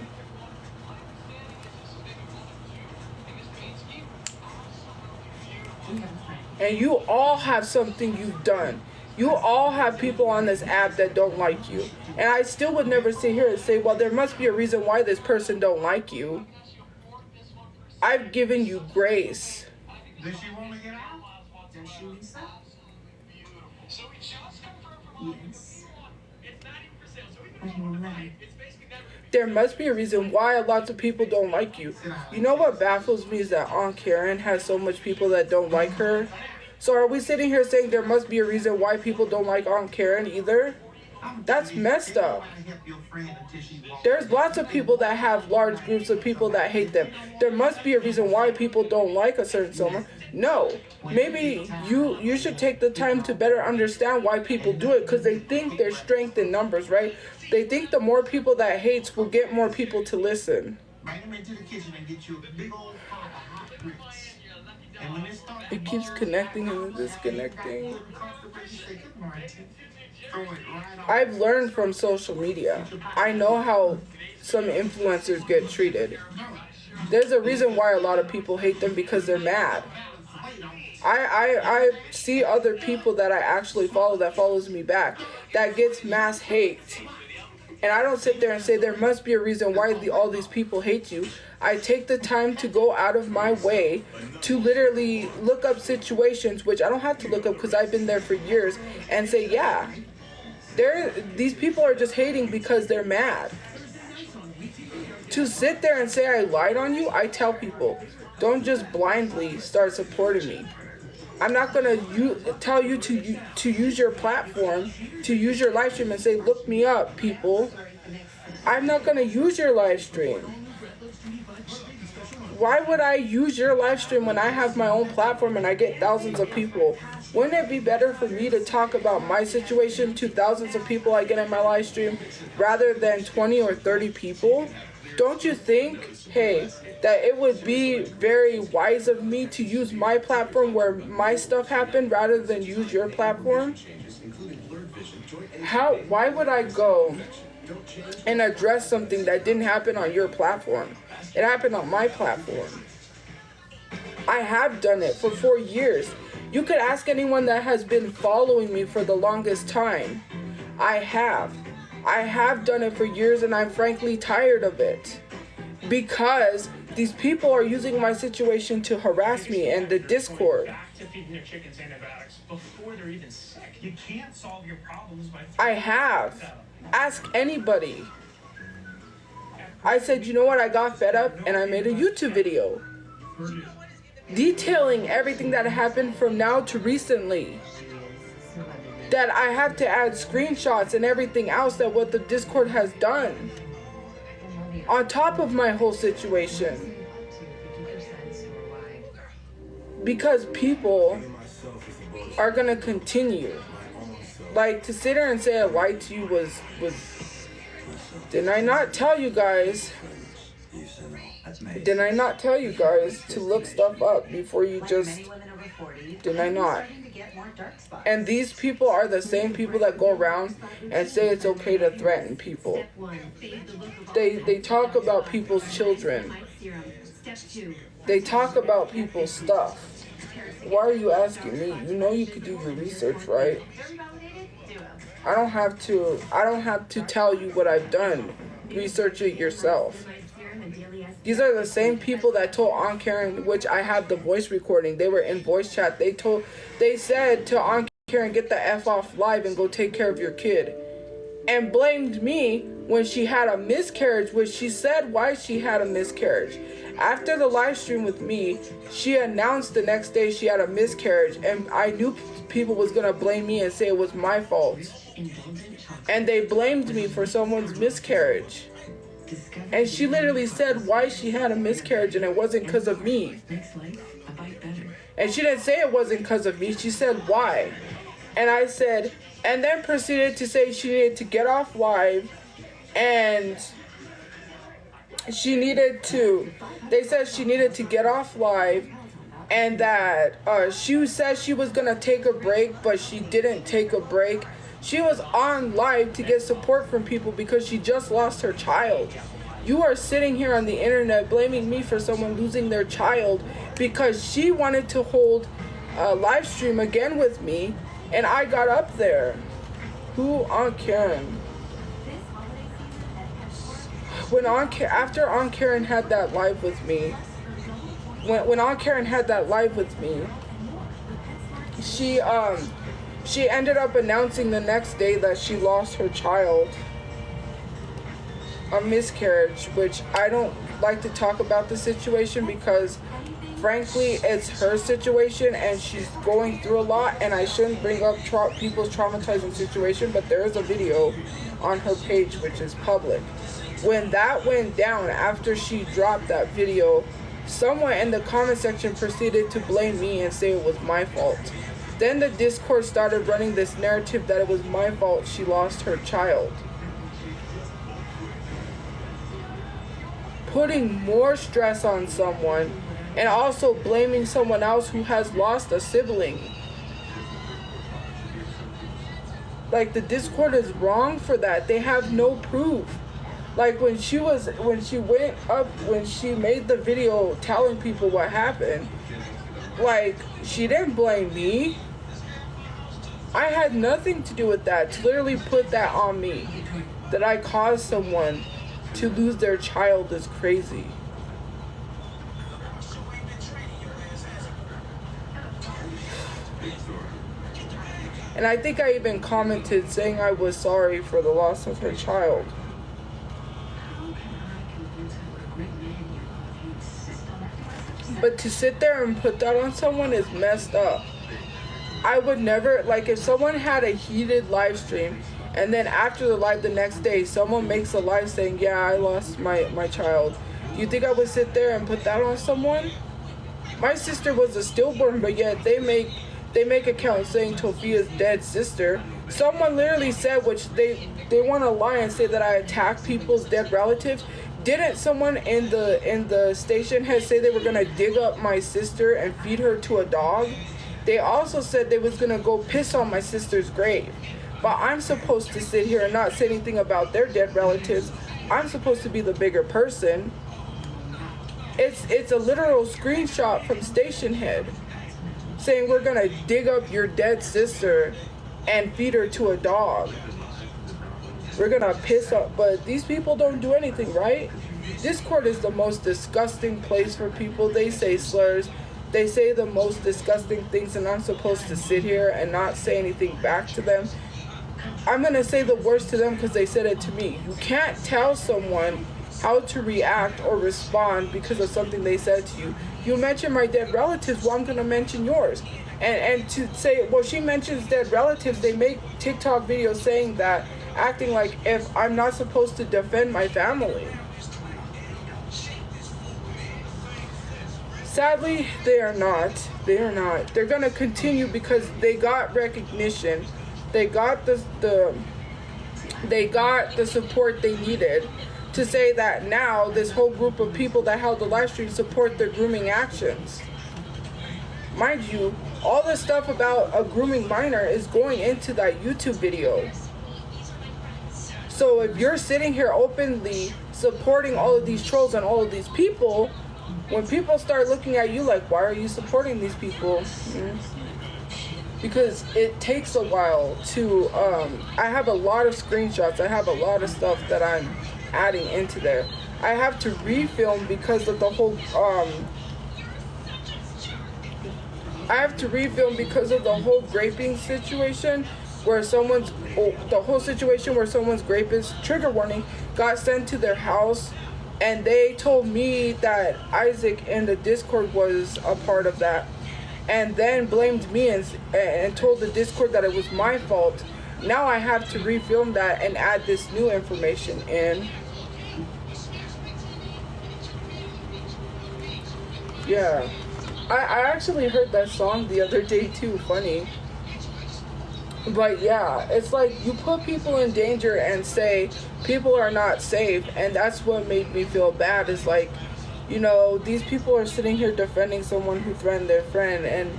And you all have something you've done. You all have people on this app that don't like you. And I still would never sit here and say, well, there must be a reason why this person don't like you. I've given you grace. Does she want to get out? Does she, Lisa? Yes. But he won't let her. There must be a reason why lots of people don't like you. You know what baffles me is that Aunt Karen has so much people that don't like her. So are we sitting here saying there must be a reason why people don't like Aunt Karen either? That's messed up. There's lots of people that have large groups of people that hate them. There must be a reason why people don't like a certain someone. No, maybe you should take the time to better understand why people do it, because they think there's strength in numbers, right? They think the more people that hates will get more people to listen. Bring them into the kitchen and get you a big old pot of hot grits. And when it starts It keeps boiling, connecting and disconnecting. you say, "Good morning." Throw it right on. I've learned from social media. I know how some influencers get treated. There's a reason why a lot of people hate them, because they're mad. I see other people that I actually follow that follows me back that gets mass hate. And I don't sit there and say there must be a reason why all these people hate you. I take the time to go out of my way to literally look up situations, which I don't have to look up because I've been there for years, and say, yeah, these people are just hating because they're mad. To sit there and say I lied on you, I tell people, don't just blindly start supporting me. I'm not going to tell you to use your platform, to use your live stream and say, look me up, people. I'm not going to use your live stream. Why would I use your live stream when I have my own platform and I get thousands of people? Wouldn't it be better for me to talk about my situation to thousands of people I get in my live stream rather than 20 or 30 people? Don't you think, hey, that it would be very wise of me to use my platform where my stuff happened rather than use your platform? Why would I go and address something that didn't happen on your platform? It happened on my platform. I have done it for 4 years. You could ask anyone that has been following me for the longest time. I have done it for years, and I'm frankly tired of it. Because these people are using my situation to harass me and the Discord. Back to feeding their chickens antibiotics before they're even sick. You can't solve your problems by I have. Ask anybody. I said, you know what, I got fed up and I made a YouTube video detailing everything that happened from now to recently. That I have to add screenshots and everything else that what the Discord has done. On top of my whole situation. Because people are gonna continue. Like, to sit there and say I lied to you was didn't I not tell you guys? Didn't I not tell you guys to look stuff up before you just... Didn't I not? And these people are the same people that go around and say it's okay to threaten people. They talk about people's children. They talk about people's stuff. Why are you asking me? You know you could do your research, right? I don't have to tell you what I've done. Research it yourself. These are the same people that told Aunt Karen, which I have the voice recording. They were in voice chat. They said to Aunt Karen, get the F off live and go take care of your kid. And blamed me when she had a miscarriage, which she said why she had a miscarriage. After the live stream with me, she announced the next day she had a miscarriage, and I knew people was going to blame me and say it was my fault. And they blamed me for someone's miscarriage. And she literally said why she had a miscarriage and it wasn't because of me. And she didn't say it wasn't because of me. She said why. And I said, and then proceeded to say she needed to get off live and they said she needed to get off live and that she said she was going to take a break, but she didn't take a break. She was on live to get support from people because she just lost her child. You are sitting here on the internet blaming me for someone losing their child because she wanted to hold a live stream again with me and I got up there. Who? Aunt Karen. After Aunt Karen had that live with me, when Aunt Karen had that live with me, she ended up announcing the next day that she lost her child, a miscarriage, which I don't like to talk about the situation because frankly it's her situation and she's going through a lot and I shouldn't bring up people's traumatizing situation, but there is a video on her page which is public. When that went down, after she dropped that video, Someone in the comment section proceeded to blame me and say it was my fault. Then the Discord started running this narrative that it was my fault she lost her child, putting more stress on someone and also blaming someone else who has lost a sibling. Like, the Discord is wrong for that. They have no proof. Like, when she made the video telling people what happened, like, she didn't blame me. I had nothing to do with that. To literally put that on me, that I caused someone to lose their child, is crazy. And I think I even commented saying I was sorry for the loss of her child. But to sit there and put that on someone is messed up. I would never, like, if someone had a heated live stream and then after the live the next day, someone makes a live saying, yeah, I lost my child. Do you think I would sit there and put that on someone? My sister was a stillborn, but yet they make accounts saying Tophia's dead sister. Someone literally said, which they want to lie and say that I attack people's dead relatives. Didn't someone in the station head say they were gonna dig up my sister and feed her to a dog? They also said they was gonna go piss on my sister's grave. But I'm supposed to sit here and not say anything about their dead relatives. I'm supposed to be the bigger person. It's a literal screenshot from station head saying we're gonna dig up your dead sister and feed her to a dog. We're gonna piss up, but these people don't do anything, right? Discord is the most disgusting place for people. They say slurs, they say the most disgusting things, and I'm supposed to sit here and not say anything back to them. I'm gonna say the worst to them because they said it to me. You can't tell someone how to react or respond because of something they said to you. You mention my dead relatives, well, I'm gonna mention yours. And to say, well, she mentions dead relatives, they make TikTok videos saying that, acting like if I'm not supposed to defend my family. Sadly, they are not. They are not. They're gonna continue because they got recognition. They got the support they needed to say that now this whole group of people that held the live stream support their grooming actions. Mind you, all the stuff about a grooming minor is going into that YouTube video. So if you're sitting here openly supporting all of these trolls and all of these people, when people start looking at you like, why are you supporting these people? Because it takes a while to, I have a lot of screenshots, I have a lot of stuff that I'm adding into there. I have to refilm because of the whole, graping situation where someone's grapist, trigger warning, got sent to their house, and they told me that Isaac in the Discord was a part of that, and then blamed me and told the Discord that it was my fault. Now I have to refilm that and add this new information in. Yeah. I actually heard that song the other day too, funny. But yeah, it's like you put people in danger and say people are not safe, and that's what made me feel bad. Is like, you know, these people are sitting here defending someone who threatened their friend, and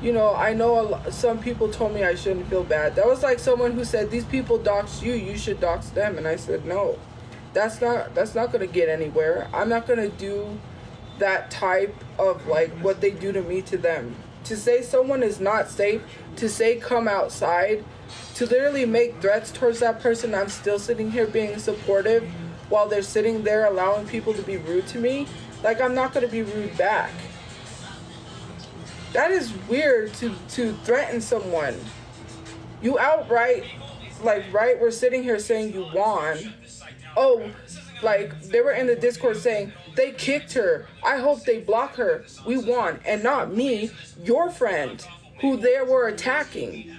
you know, I know some people told me I shouldn't feel bad. That was like someone who said these people doxed you, you should dox them, and I said no, that's not gonna get anywhere. I'm not gonna do that type of like what they do to me to them. To say someone is not safe, to say come outside, to literally make threats towards that person, I'm still sitting here being supportive while they're sitting there allowing people to be rude to me. Like, I'm not going to be rude back. That is weird to threaten someone. You outright, like, right, we're sitting here saying you won. Oh, like, they were in the Discord saying, they kicked her. I hope they block her. We won. And not me, your friend, who they were attacking.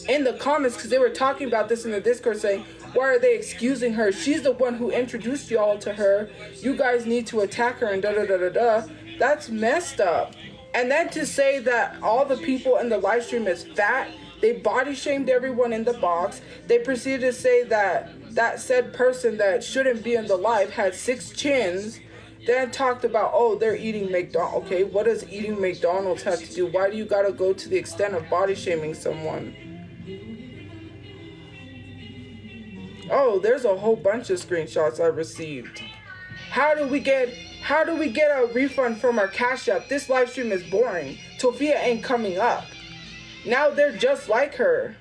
In the comments, because they were talking about this in the Discord saying, why are they excusing her? She's the one who introduced y'all to her. You guys need to attack her and da-da-da-da-da. That's messed up. And then to say that all the people in the live stream is fat, they body shamed everyone in the box. They proceeded to say that that said person that shouldn't be in the live had 6 chins. Then talked about, oh, they're eating McDonald's. Okay, what does eating McDonald's have to do? Why do you gotta go to the extent of body shaming someone? Oh, there's a whole bunch of screenshots I received. How do we get a refund from our Cash App? This live stream is boring. Tophia ain't coming up. Now they're just like her.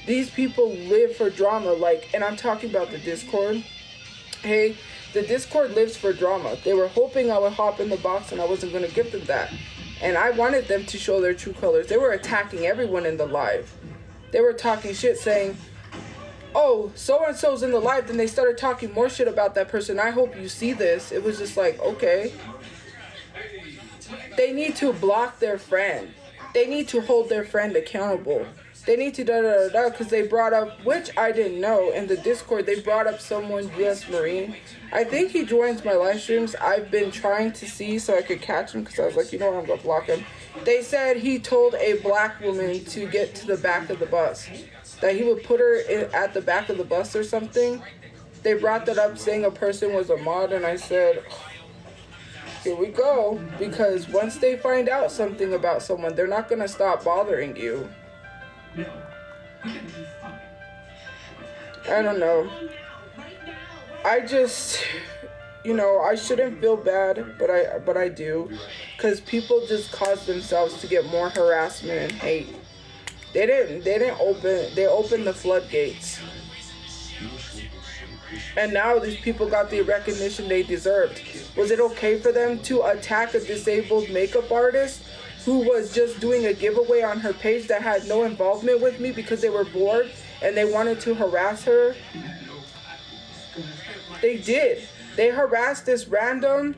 These people live for drama, like, and I'm talking about the Discord. Hey, the Discord lives for drama. They were hoping I would hop in the box and I wasn't going to give them that. And I wanted them to show their true colors. They were attacking everyone in the live. They were talking shit saying, oh, so-and-so's in the live. Then they started talking more shit about that person. I hope you see this. It was just like, okay. They need to block their friend. They need to hold their friend accountable. They need to da-da-da-da, because they brought up, which I didn't know, in the Discord, they brought up someone, U.S. Marine. I think he joins my live streams. I've been trying to see so I could catch him, because I was like, you know what, I'm going to block him. They said he told a black woman to get to the back of the bus, that he would put her at the back of the bus or something. They brought that up saying a person was a mod, and I said, here we go, because once they find out something about someone, they're not going to stop bothering you. I don't know. I just, you know, I shouldn't feel bad, but I do, because people just cause themselves to get more harassment and hate. They opened the floodgates. And now these people got the recognition they deserved. Was it okay for them to attack a disabled makeup artist who was just doing a giveaway on her page that had no involvement with me because they were bored and they wanted to harass her? They did. They harassed this random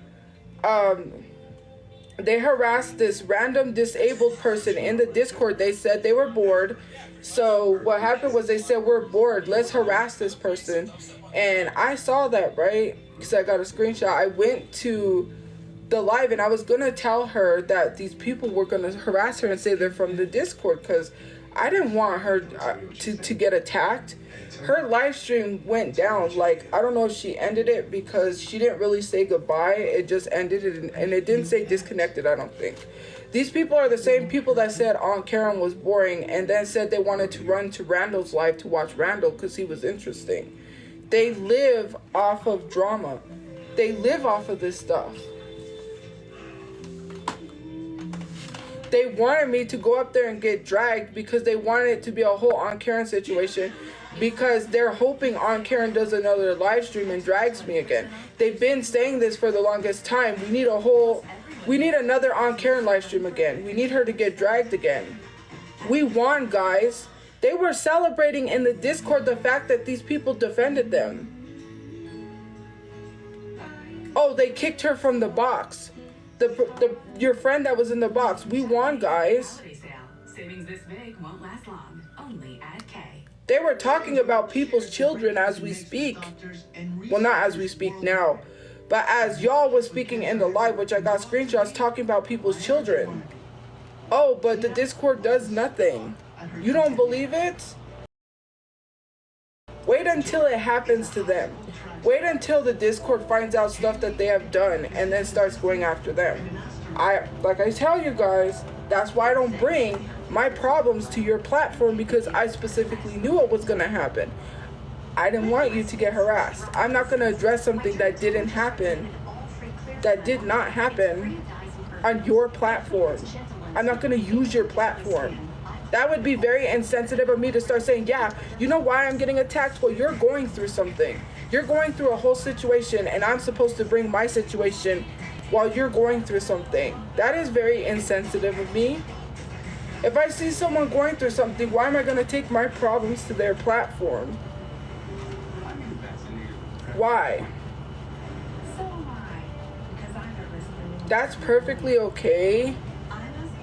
disabled person in the Discord. They said they were bored. So what happened was they said, we're bored, let's harass this person. And I saw that, right? Because I got a screenshot. I went to the live and I was gonna tell her that these people were gonna harass her and say they're from the Discord, because I didn't want her to get attacked. Her live stream went down. Like, I don't know if she ended it because she didn't really say goodbye. It just ended it, and it didn't say disconnected, I don't think. These people are the same people that said Aunt Karen was boring and then said they wanted to run to Randall's live to watch Randall because he was interesting. They live off of drama. They live off of this stuff. They wanted me to go up there and get dragged because they wanted it to be a whole Aunt Karen situation, because they're hoping Aunt Karen does another live stream and drags me again. They've been saying this for the longest time. We need another Aunt Karen live stream again. We need her to get dragged again. We won, guys. They were celebrating in the Discord the fact that these people defended them. Oh, they kicked her from the box. Your friend that was in the box. We won, guys. Savings this big won't last long. Only at K. They were talking about people's children as we speak. Well, not as we speak now, but as y'all was speaking in the live, which I got screenshots talking about people's children. Oh, but the Discord does nothing. You don't believe it? Wait until it happens to them. Wait until the Discord finds out stuff that they have done and then starts going after them. Like I tell you guys, that's why I don't bring my problems to your platform, because I specifically knew what was going to happen. I didn't want you to get harassed. I'm not going to address something that didn't happen, that did not happen on your platform. I'm not going to use your platform. That would be very insensitive of me to start saying, yeah, you know why I'm getting attacked? Well, you're going through something. You're going through a whole situation, and I'm supposed to bring my situation while you're going through something. That is very insensitive of me. If I see someone going through something, why am I going to take my problems to their platform? Why? That's perfectly okay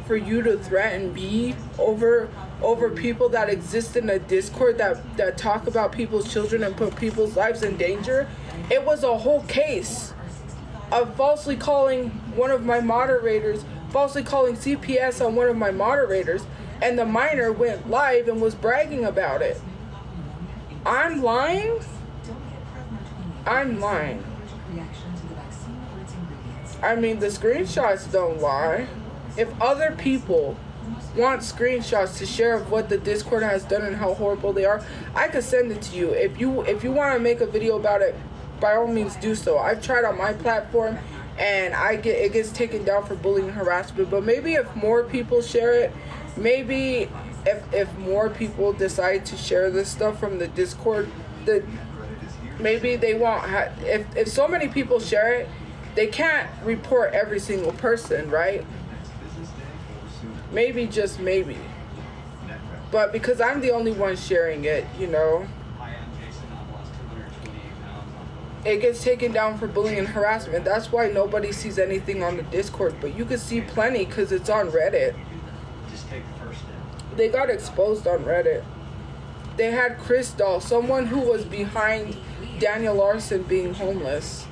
for you to threaten me over over people that exist in a Discord that talk about people's children and put people's lives in danger. It was a whole case of falsely calling one of my moderators, falsely calling CPS on one of my moderators, and the minor went live and was bragging about it. I'm lying? I'm lying. I mean, the screenshots don't lie. If other people want screenshots to share of what the Discord has done and how horrible they are, I could send it to you. If you want to make a video about it, by all means do so. I've tried on my platform and it gets taken down for bullying and harassment. But maybe if more people share it, maybe if more people decide to share this stuff from the Discord, maybe they won't if so many people share it, they can't report every single person, right? Maybe, just maybe. But because I'm the only one sharing it, you know, it gets taken down for bullying and harassment. That's why nobody sees anything on the Discord. But you can see plenty because it's on Reddit. They got exposed on Reddit. They had Crystal, someone who was behind Daniel Larson being homeless,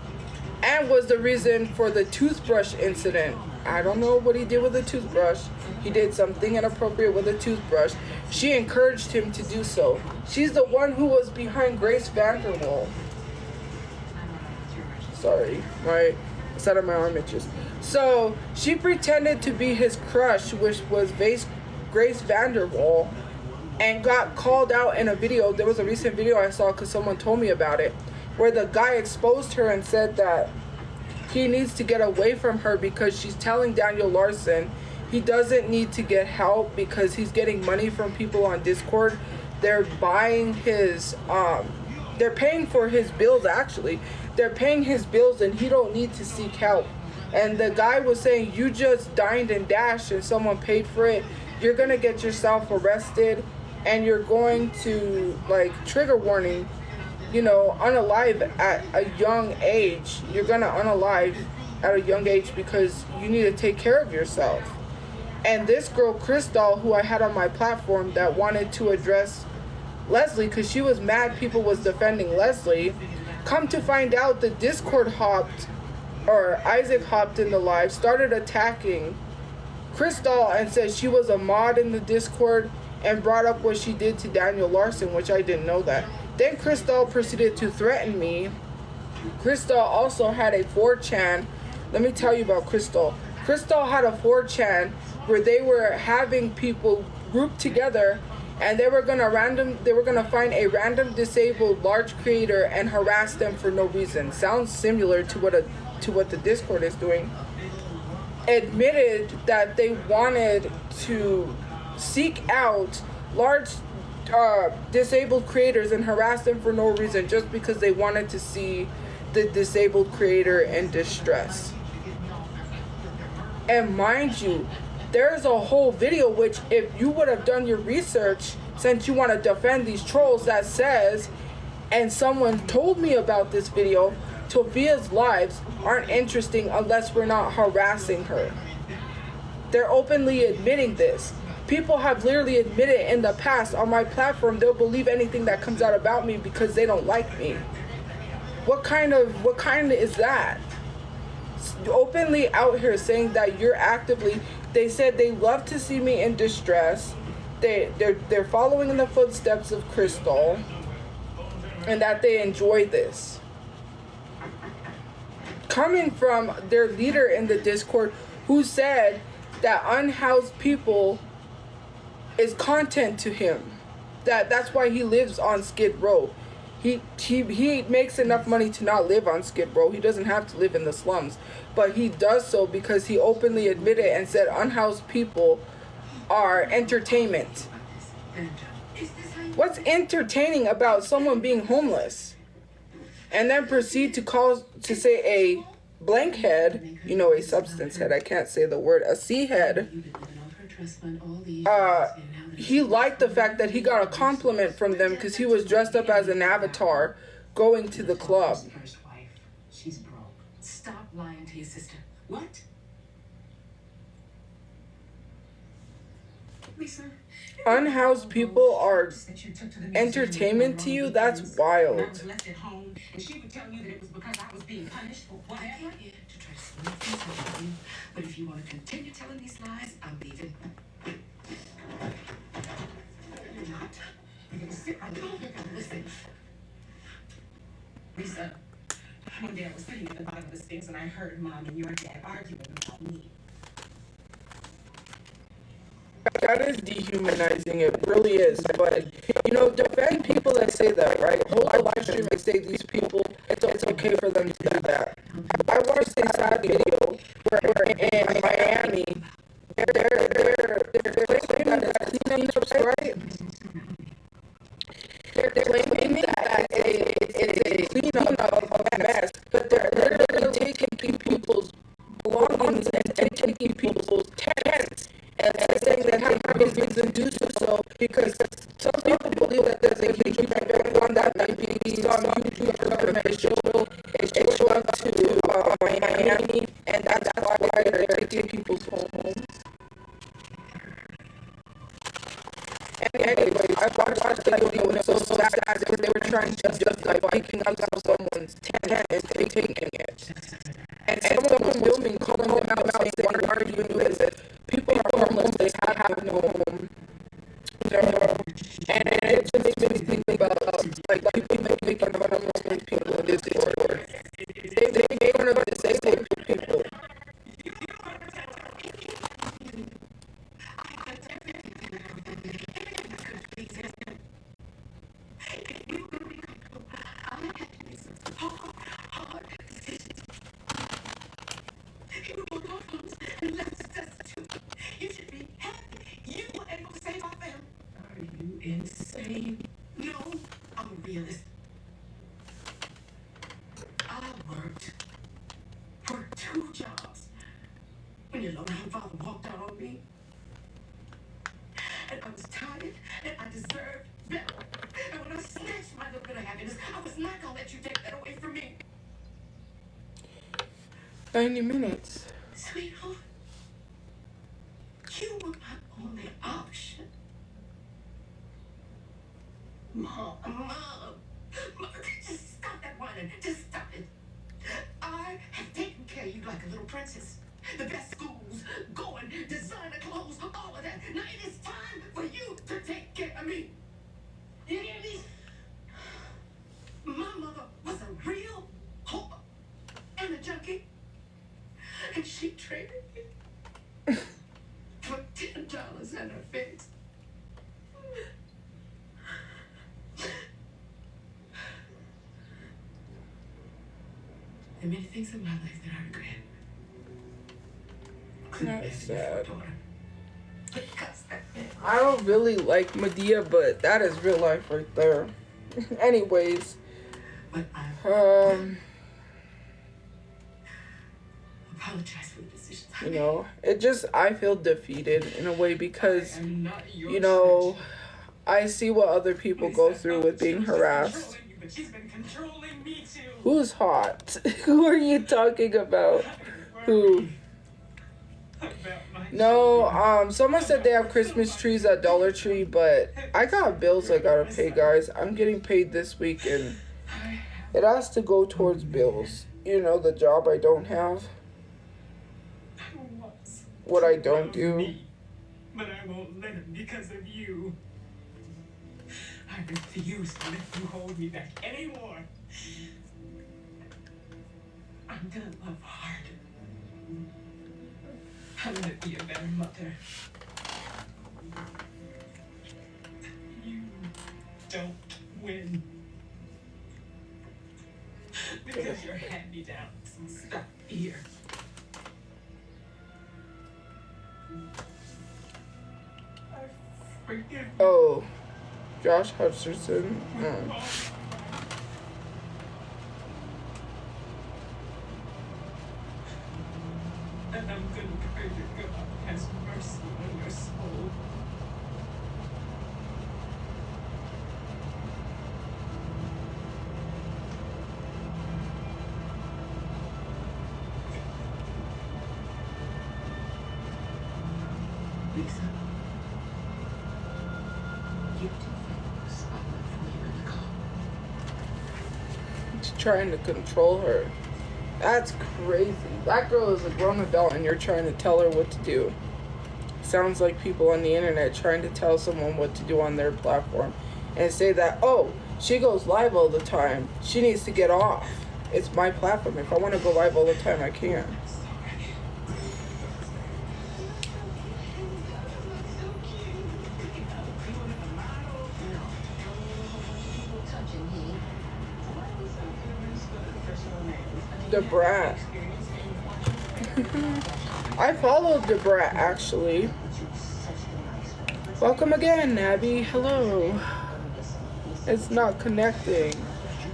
and was the reason for the toothbrush incident. I don't know what he did with the toothbrush. He did something inappropriate with a toothbrush. She encouraged him to do so. She's the one who was behind Grace Vanderwall. Sorry, my side of my arm itches. So she pretended to be his crush, which was Grace Vanderwall, and got called out in a video. There was a recent video I saw because someone told me about it, where the guy exposed her and said that he needs to get away from her because she's telling Daniel Larson he doesn't need to get help because he's getting money from people on Discord. They're buying his, they're paying for his bills actually. They're paying his bills and he don't need to seek help. And the guy was saying, you just dined and dashed and someone paid for it. You're gonna get yourself arrested and you're going to, like, trigger warning, you know, unalive at a young age. You're gonna unalive at a young age because you need to take care of yourself. And this girl, Crystal, who I had on my platform that wanted to address Leslie because she was mad people was defending Leslie, come to find out the Discord hopped, or Isaac hopped in the live, started attacking Crystal and said she was a mod in the Discord and brought up what she did to Daniel Larson, which I didn't know that. Then Crystal proceeded to threaten me. Crystal also had a 4chan. Let me tell you about Crystal. Crystal had a 4chan where they were having people grouped together and they were gonna find a random disabled large creator and harass them for no reason. Sounds similar to what the Discord is doing. Admitted that they wanted to seek out large disabled creators and harass them for no reason just because they wanted to see the disabled creator in distress. And mind you, there's a whole video which, if you would have done your research, since you want to defend these trolls, that says, and someone told me about this video, Tophia's lives aren't interesting unless we're not harassing her. They're openly admitting this. People have literally admitted in the past on my platform they'll believe anything that comes out about me because they don't like me. What kind of is that? Openly out here saying that you're actively, they said they love to see me in distress. They're following in the footsteps of Crystal and that they enjoy this. Coming from their leader in the Discord who said that unhoused people is content to him. That's why he lives on Skid Row. He makes enough money to not live on Skid Row. He doesn't have to live in the slums. But he does so because he openly admitted and said unhoused people are entertainment. What's entertaining about someone being homeless? And then proceed to say a blank head, you know, a substance head, I can't say the word, a C head. He liked the fact that he got a compliment from them because he was dressed up as an avatar going to the club. She's broke. Stop lying to your sister. What? Lisa, unhoused people are that you took to the museum entertainment to you? That's when I wild. was left at home, and she would tell you that it was because I was being punished for whatever to try to smooth things out with you. But if you want to continue telling these lies, I'm leaving. You're not. You're gonna sit right there and listen. Lisa, one day I was sitting at the bottom of the stairs and I heard Mom and your dad arguing about me. That is dehumanizing. It really is. But, you know, defend people that say that, right? Hold a live stream and say these people, it's okay for them to do that. I watched a sad video where in Miami, they're claiming that it's cleanups, right? They're claiming that it's a cleanup of a mess, but they're literally taking people's belongings and taking people's tents and saying they have reason to do so because some people believe that there's a huge effect on that maybe some YouTube government is showing to Miami, and that's why they're taking people's homes. Anyway, I watched the video and it was so sad because they were trying to justify picking up someone's tent and taking it. And someone was filming, calling them out, saying, why are you doing this? People are homeless, they have no home. You know? And it just makes me think about, like, people make fun of homeless people in Discord. They make fun of disabled people. You should be happy. You were able to save our family. Are you insane? No, I'm a realist. I worked 2 jobs when your low-down father walked out on me. And I was tired, and I deserved better. And when I snatched my little bit of happiness, I was not gonna let you take that away from me. 90 minutes. Sweetheart, you were my only option. Mom, just stop that whining. Just stop it. I have taken care of you like a little princess. The best schools, going, designer clothes, all of that. Now it is time for you to take care of me. You hear me? My mother was a real whore and a junkie. And she traded me for $10 in her face. There are many things in my life that I regret. That's sad. Because that man. I don't really like Medea, but that is real life right there. Anyways, But I apologize for the decisions I you made. know, I feel defeated in a way because, I am not your you know, I see what other people go through with being harassed. But she's been controlling me too. Who's hot? Who are you talking about? Who? No, someone said they have Christmas trees at Dollar Tree, but I got bills I gotta pay, guys. I'm getting paid this week, and it has to go towards bills. You know, the job I don't have, what I don't do. But I won't let him because of you. I refuse to let you hold me back anymore. I'm gonna love hard. I'm gonna be a better mother. You don't win. Because you're hand-me-downs. Stop here. I forgive you. Oh, Josh Hutcherson. And I'm gonna pray that God has mercy on your soul. Lisa, trying to control her. That's crazy. That girl is a grown adult and you're trying to tell her what to do. Sounds like people on the internet trying to tell someone what to do on their platform and say that, oh, she goes live all the time. She needs to get off. It's my platform. If I want to go live all the time, I can. The Brat. I followed the Brat actually. Welcome again, Abby. Hello. It's not connecting.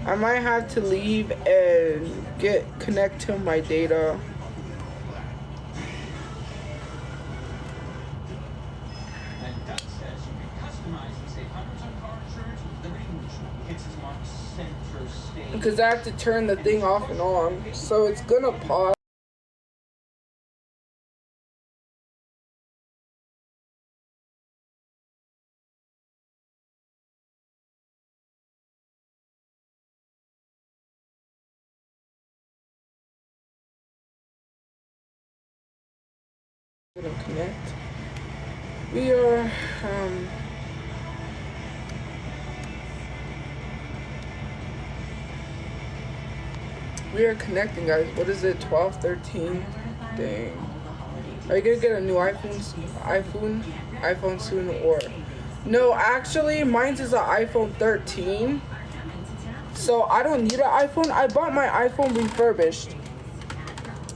I might have to leave and connect to my data. Because I have to turn the thing off and on, so it's gonna pause. Gonna connect. We are we are connecting, guys. What is it? 12, 13? Dang. Are you gonna get a new iPhone soon or? No, actually, mine's is an iPhone 13. So I don't need an iPhone. I bought my iPhone refurbished.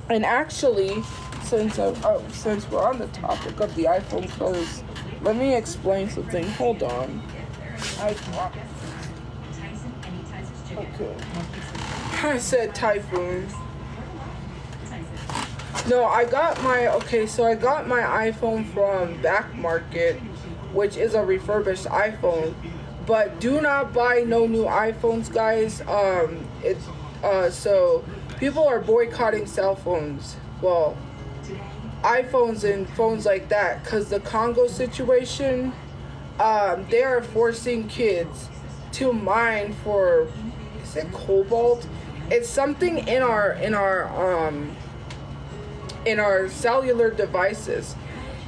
And actually, since we're on the topic of the iPhone clothes, let me explain something. Hold on. Okay. I said typhoon. No, I got my iPhone from Back Market, which is a refurbished iPhone. But do not buy no new iPhones, guys. So people are boycotting cell phones. Well, iPhones and phones like that, because the Congo situation, they are forcing kids to mine for, is it cobalt? It's something in our cellular devices,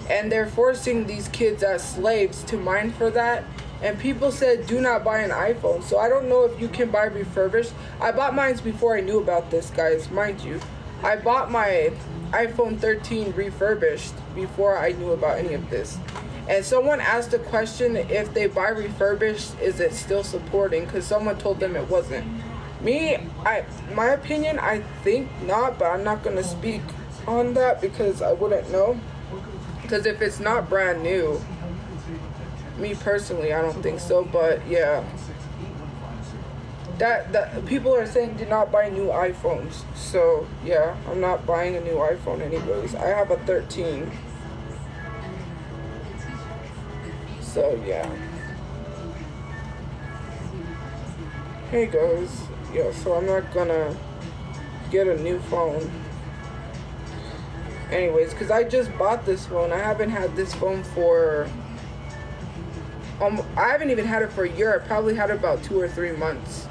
and they're forcing these kids as slaves to mine for that. And people said do not buy an iPhone. So I don't know if you can buy refurbished. I bought mine before I knew about this, guys, mind you. I bought my iPhone 13 refurbished before I knew about any of this. And someone asked the question, if they buy refurbished, is it still supporting? Because someone told them it wasn't. My opinion, I think not, but I'm not going to speak on that because I wouldn't know. Because if it's not brand new, me personally, I don't think so, but yeah. That people are saying do not buy new iPhones. So yeah, I'm not buying a new iPhone anyways. I have a 13. So yeah. Hey guys. Yeah, so I'm not gonna get a new phone. Anyways, because I just bought this phone. I haven't had this phone for I haven't even had it for a year. I probably had it about 2 or 3 months.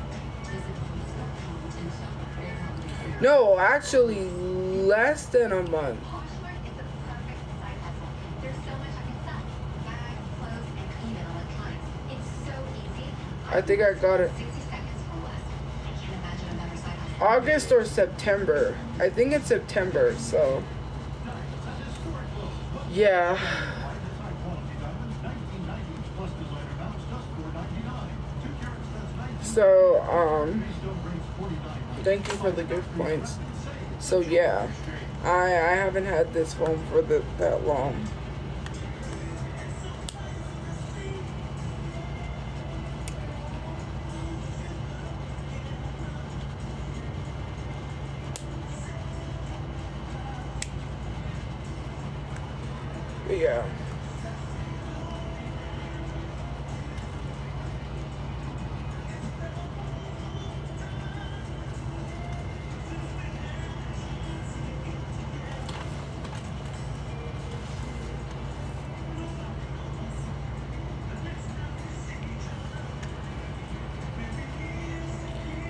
No, actually less than a month. I think I got it August or September. I think it's September, so yeah. So, thank you for the gift points. So yeah, I haven't had this phone for that long. But yeah.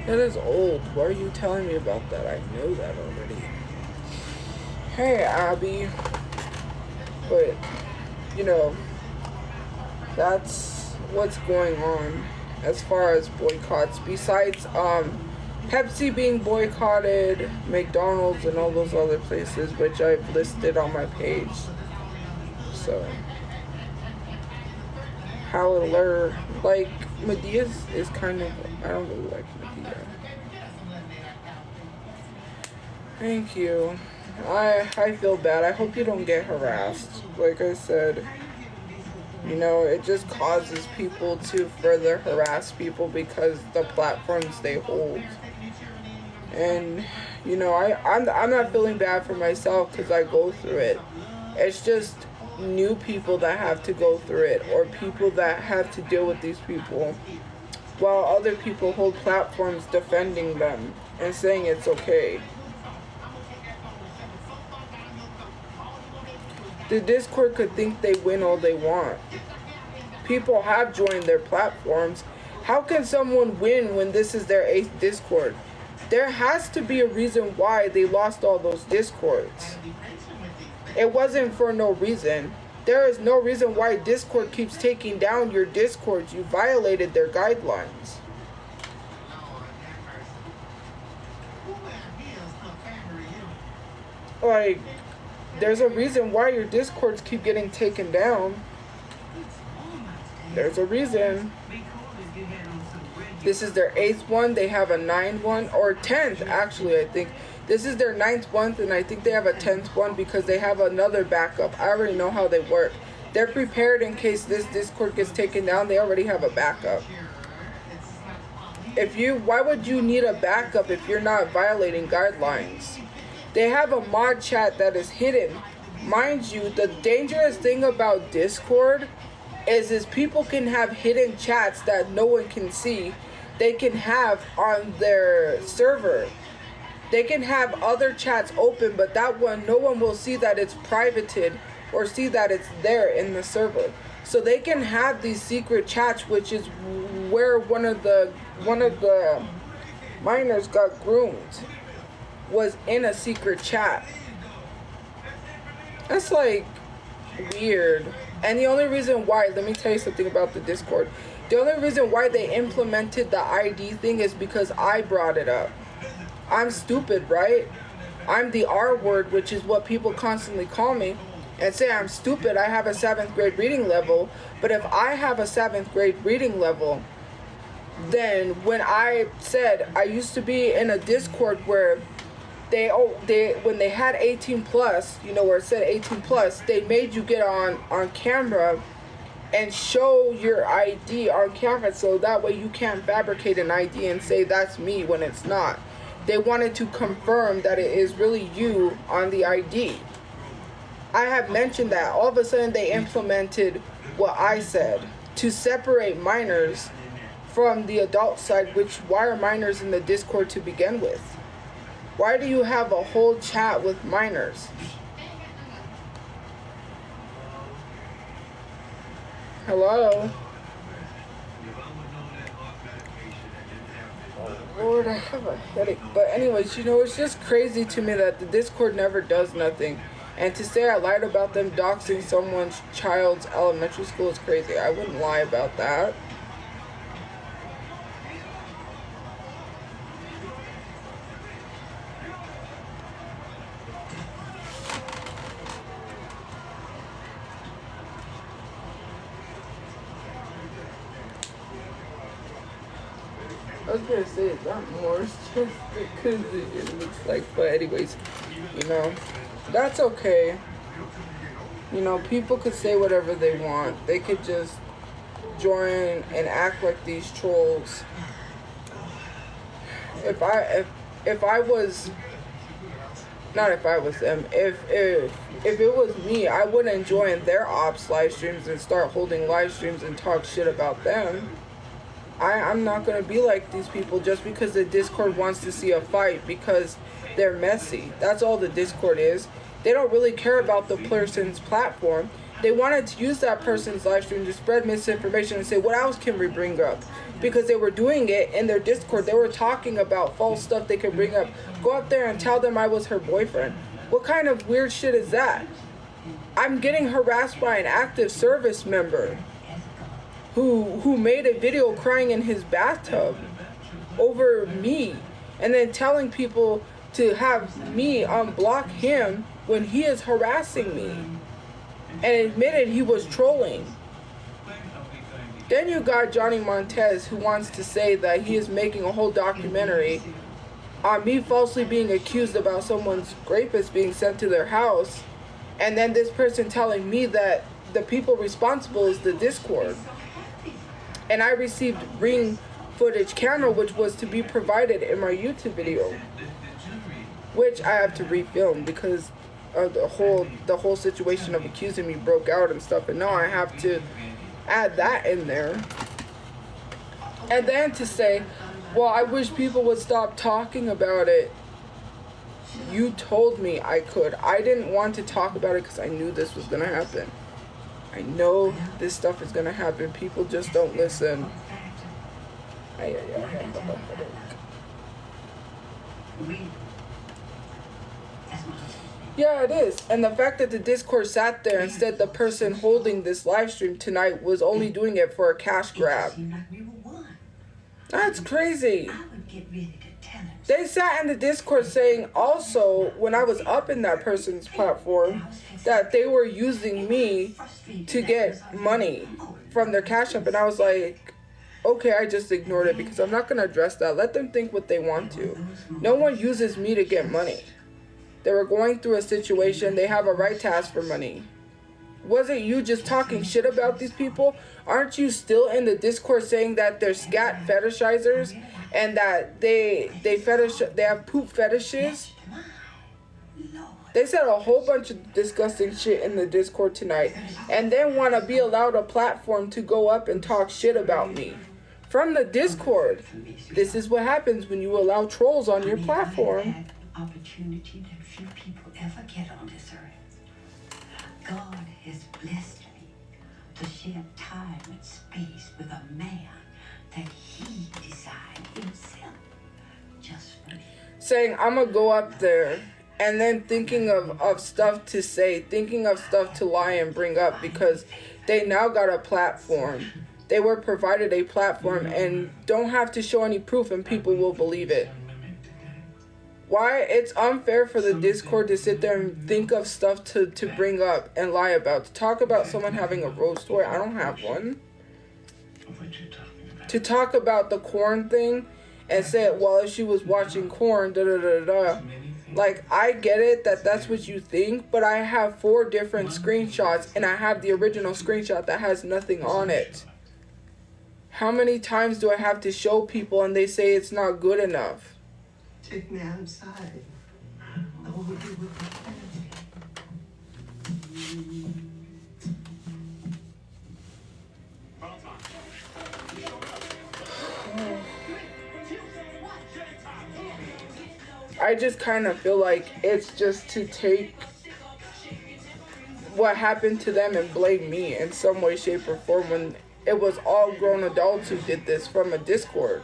That is old. Why are you telling me about that? I know that already. Hey, Abby. But, you know, that's what's going on as far as boycotts. Besides, Pepsi being boycotted, McDonald's, and all those other places, which I've listed on my page. So, however, like, Medea's is kind of, I don't really like Medea. Thank you. I feel bad. I hope you don't get harassed. Like I said, you know, it just causes people to further harass people because the platforms they hold. And, you know, I'm not feeling bad for myself because I go through it. It's just new people that have to go through it, or people that have to deal with these people, while other people hold platforms defending them and saying it's okay. The Discord could think they win all they want. People have joined their platforms. How can someone win when this is their 8th Discord? There has to be a reason why they lost all those Discords. It wasn't for no reason. There is no reason why Discord keeps taking down your Discords. You violated their guidelines. Like, there's a reason why your Discords keep getting taken down. There's a reason. This is their 8th one. They have a 9th one, or 10th actually, I think. This is their 9th one, and I think they have a 10th one because they have another backup. I already know how they work. They're prepared in case this Discord gets taken down. They already have a backup. Why would you need a backup if you're not violating guidelines? They have a mod chat that is hidden. Mind you, the dangerous thing about Discord is people can have hidden chats that no one can see. They can have on their server. They can have other chats open, but that one, no one will see that it's privated or see that it's there in the server. So they can have these secret chats, which is where one of the minors got groomed, was in a secret chat. That's like weird. And the only reason why, let me tell you something about the Discord. The only reason why they implemented the ID thing is because I brought it up. I'm stupid, right? I'm the R word, which is what people constantly call me, and say I'm stupid. I have a 7th grade reading level, but if I have a 7th grade reading level, then when I said I used to be in a Discord where when they had 18 plus, you know, where it said 18 plus, they made you get on camera and show your ID on camera, so that way you can't fabricate an ID and say that's me when it's not. They wanted to confirm that it is really you on the ID. I have mentioned that. All of a sudden they implemented what I said to separate minors from the adult side, which why are minors in the Discord to begin with? Why do you have a whole chat with minors? Hello? Oh Lord, I have a headache. But anyways, you know, it's just crazy to me that the Discord never does nothing. And to say I lied about them doxing someone's child's elementary school is crazy. I wouldn't lie about that. I was gonna say it's not more, it's just because it looks like, but anyways, you know, that's okay. You know, people could say whatever they want. They could just join and act like these trolls. If I was them, if it was me, I wouldn't join their ops live streams and start holding live streams and talk shit about them. I'm not going to be like these people just because the Discord wants to see a fight because they're messy. That's all the Discord is. They don't really care about the person's platform. They wanted to use that person's live stream to spread misinformation and say, what else can we bring up? because they were doing it in their Discord. They were talking about false stuff they could bring up. Go up there and tell them I was her boyfriend. What kind of weird shit is that? I'm getting harassed by an active service member who made a video crying in his bathtub over me, and then telling people to have me unblock him when he is harassing me, and admitted he was trolling. Then you got Johnny Montez, who wants to say that he is making a whole documentary on me falsely being accused about someone's rapist being sent to their house, and then this person telling me that the people responsible is the Discord. And I received Ring footage camera, which was to be provided in my YouTube video, which I have to refilm because of the whole situation of accusing me broke out and stuff, and now I have to add that in there. And then to say, well, I wish people would stop talking about it. You told me I could. I didn't want to talk about it because I knew this was gonna happen. I know this stuff is gonna happen. People just don't listen. Yeah, it is. And the fact that the Discord sat there and said the person holding this live stream tonight was only doing it for a cash grab. That's crazy. They sat in the Discord saying also, when I was up in that person's platform, that they were using me to get money from their Cash App. And I was like, okay, I just ignored it because I'm not going to address that. Let them think what they want to. No one uses me to get money. They were going through a situation. They have a right to ask for money. Wasn't you just talking shit about these people? Aren't you still in the Discord saying that they're scat fetishizers and that they have poop fetishes? They said a whole bunch of disgusting shit in the Discord tonight, and then want to be allowed a platform to go up and talk shit about me from the Discord. This is what happens when you allow trolls on your platform. Opportunity that few people ever get on this earth. God has blessed me to share time and space with a man that he designed himself just for me. Saying I'm gonna go up there and then thinking of stuff to say, thinking of stuff to lie and bring up because they now got a platform. They were provided a platform and don't have to show any proof and people will believe it. Why? It's unfair for the Discord to sit there and think of stuff to bring up and lie about. To talk about someone having a road story. I don't have one. To talk about the corn thing and say, well, if she was watching corn, da-da-da-da. Like, I get it that that's what you think, but I have 4 different screenshots and I have the original screenshot that has nothing on it. How many times do I have to show people and they say it's not good enough? Take me outside. I want to be with my family. I just kind of feel like it's just to take what happened to them and blame me in some way, shape, or form when it was all grown adults who did this from a Discord.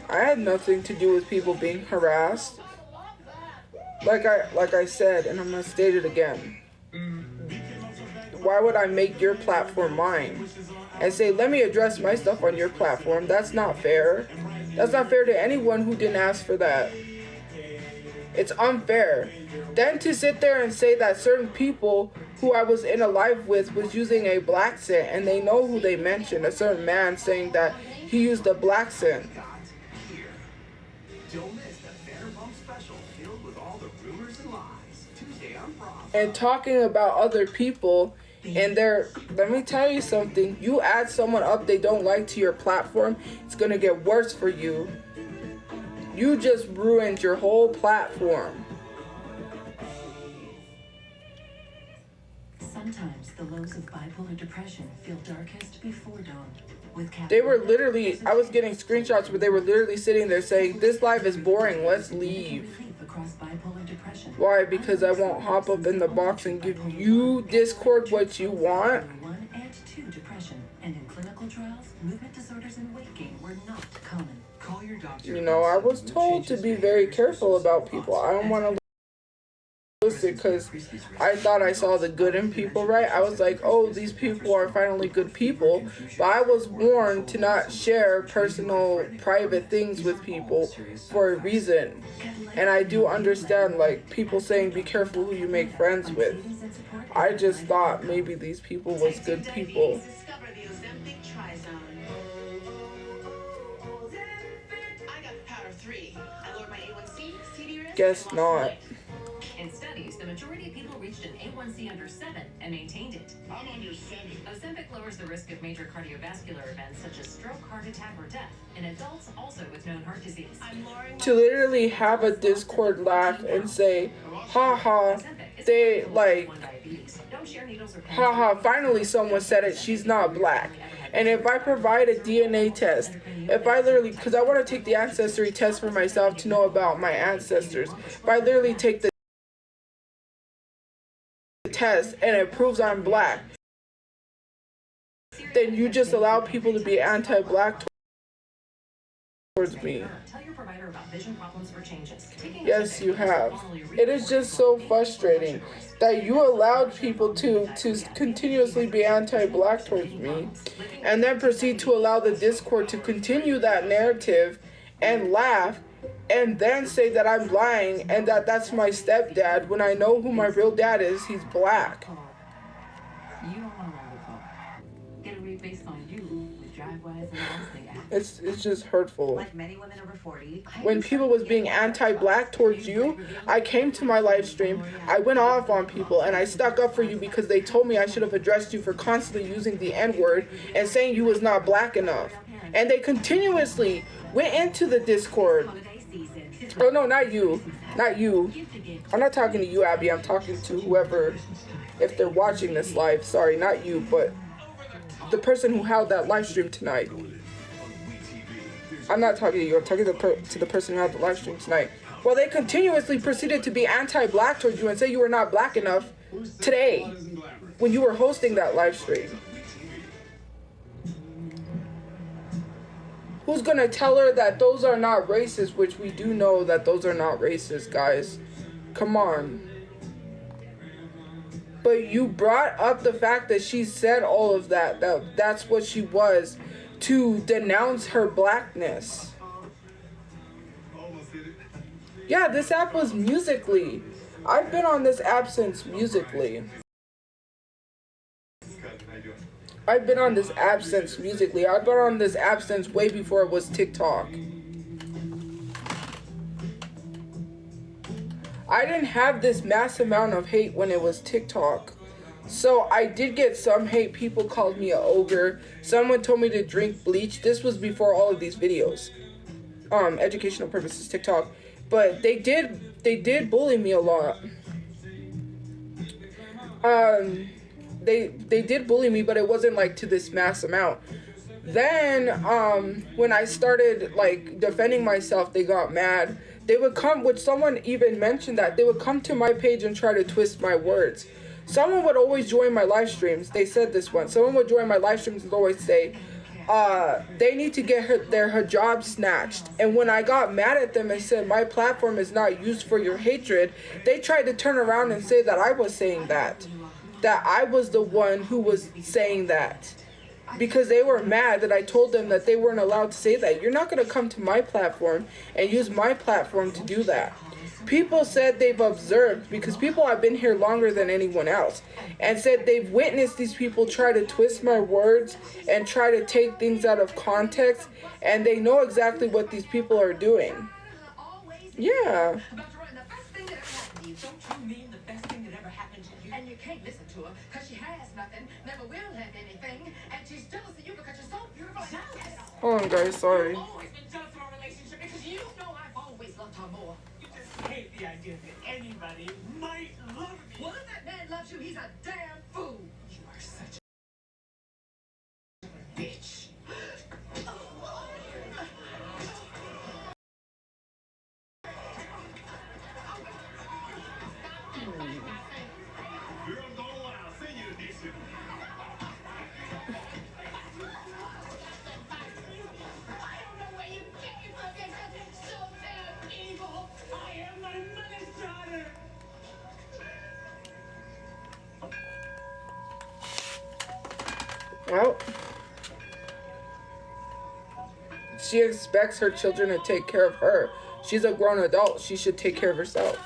I had nothing to do with people being harassed. Like I said, and I'm gonna state it again. Why would I make your platform mine and say, let me address my stuff on your platform? That's not fair. That's not fair to anyone who didn't ask for that. It's unfair. Then to sit there and say that certain people who I was in a live with was using a black scent, and they know who they mentioned, a certain man saying that he used a black scent. And talking about other people, and let me tell you something, you add someone up they don't like to your platform, it's gonna get worse for you. You just ruined your whole platform. Sometimes the lows of bipolar depression feel darkest before dawn. They were literally, I was getting screenshots where they were literally sitting there saying, this live is boring, let's leave. Why? Because I won't hop up in the box and give you Discord what you want. You know, I was told to be very careful about people. I don't want to listen because I thought I saw the good in people, right? I was like, oh, these people are finally good people. But I was warned to not share personal, private things with people for a reason. And I do understand, like, people saying be careful who you make friends with. I just thought maybe these people was good people. Discover the Ozempic Trizone. I got powder 3. I lowered my A1C, CD risk. Guess not. In studies, the majority of people reached an A1C under 7 and maintained it. I'm under 7. Ozempic lowers the risk of major cardiovascular events such as stroke, heart attack, or death in adults also with known heart disease. I'm lowering To literally have a Discord laugh and say, haha, they like, haha, finally someone said it, she's not black. And if I provide a DNA test, if I literally, because I want to take the ancestry test for myself to know about my ancestors, if I literally take the test and it proves I'm black, then you just allow people to be anti-black towards me. Tell your provider about vision problems or changes. Yes, you have. It is just so frustrating that you allowed people to continuously be anti-black towards me and then proceed to allow the Discord to continue that narrative and laugh and then say that I'm lying and that that's my stepdad when I know who my real dad is. He's black. You don't want to ride with them. Get a read based on you with DriveWise and Allstate app. It's just hurtful. Like many women over 40, When people was being anti-black towards you, I came to my live stream, I went off on people, and I stuck up for you because they told me I should have addressed you for constantly using the N-word and saying you was not black enough. And they continuously went into the Discord. Oh no, not you. Not you. I'm not talking to you, Abby. I'm talking to whoever, if they're watching this live. Sorry, not you, but the person who held that live stream tonight. I'm not talking to you. I'm talking to the person who had the live stream tonight. Well, they continuously proceeded to be anti-black towards you and say you were not black enough today when you were hosting that live stream. Who's gonna tell her that those are not racist, which we do know that those are not racist, guys? Come on. But you brought up the fact that she said all of that that's what she was, to denounce her blackness. Yeah, this app was Musically. I've been on this app since Musically. I've been on this app since Musically. I've been on this app since way before it was TikTok. I didn't have this mass amount of hate when it was TikTok. So I did get some hate. People called me an ogre. Someone told me to drink bleach. This was before all of these videos. Educational purposes, TikTok. But they did bully me a lot. They did bully me, but it wasn't like to this mass amount. Then when I started like defending myself, they got mad. They would come, which someone even mentioned that they would come to my page and try to twist my words. Someone would always join my live streams. They said this one. Someone would join my live streams and always say, they need to get their hijab snatched. And when I got mad at them and said my platform is not used for your hatred, they tried to turn around and say that I was saying that I was the one who was saying that. Because they were mad that I told them that they weren't allowed to say that. You're not going to come to my platform and use my platform to do that. People said they've observed, because people have been here longer than anyone else, and said they've witnessed these people try to twist my words and try to take things out of context, and they know exactly what these people are doing. Yeah. Don't you mean the best thing that ever happened to you? And you can't listen to her because she has nothing, never will have anything, and she's jealous of you because you're so beautiful. Hold on, guys. Sorry. I've always been jealous of our relationship because you know I've always loved her more. You just hate the idea that anybody might love you. Well, if that man loves you, he's a damn fool. You are such a Bitch. Girls don't allow. Sing you edition. I don't know where you came from. Well, she expects her children to take care of her. She's a grown adult. She should take care of herself.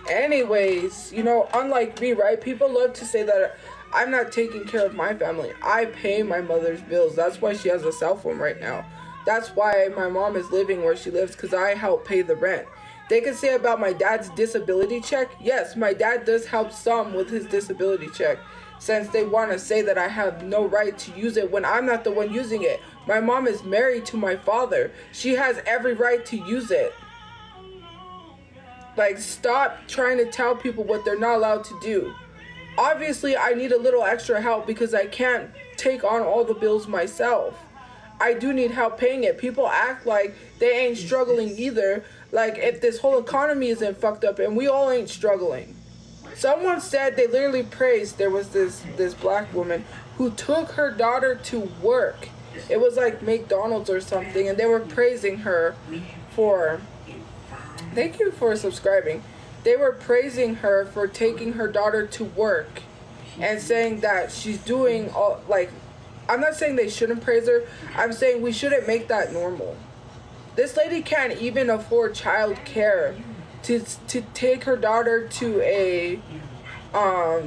Anyways, you know, unlike me, right? People love to say that I'm not taking care of my family. I pay my mother's bills. That's why she has a cell phone right now. That's why my mom is living where she lives, because I help pay the rent. They can say about my dad's disability check. Yes, my dad does help some with his disability check, since they want to say that I have no right to use it when I'm not the one using it. My mom is married to my father. She has every right to use it. Like, stop trying to tell people what they're not allowed to do. Obviously, I need a little extra help because I can't take on all the bills myself. I do need help paying it. People act like they ain't struggling either. Like, if this whole economy isn't fucked up and we all ain't struggling. Someone said, they literally praised, there was this black woman who took her daughter to work. It was like McDonald's or something, and they were praising her for... Thank you for subscribing. They were praising her for taking her daughter to work and saying that she's doing all, like, I'm not saying they shouldn't praise her. I'm saying we shouldn't make that normal. This lady can't even afford child care to take her daughter to a, a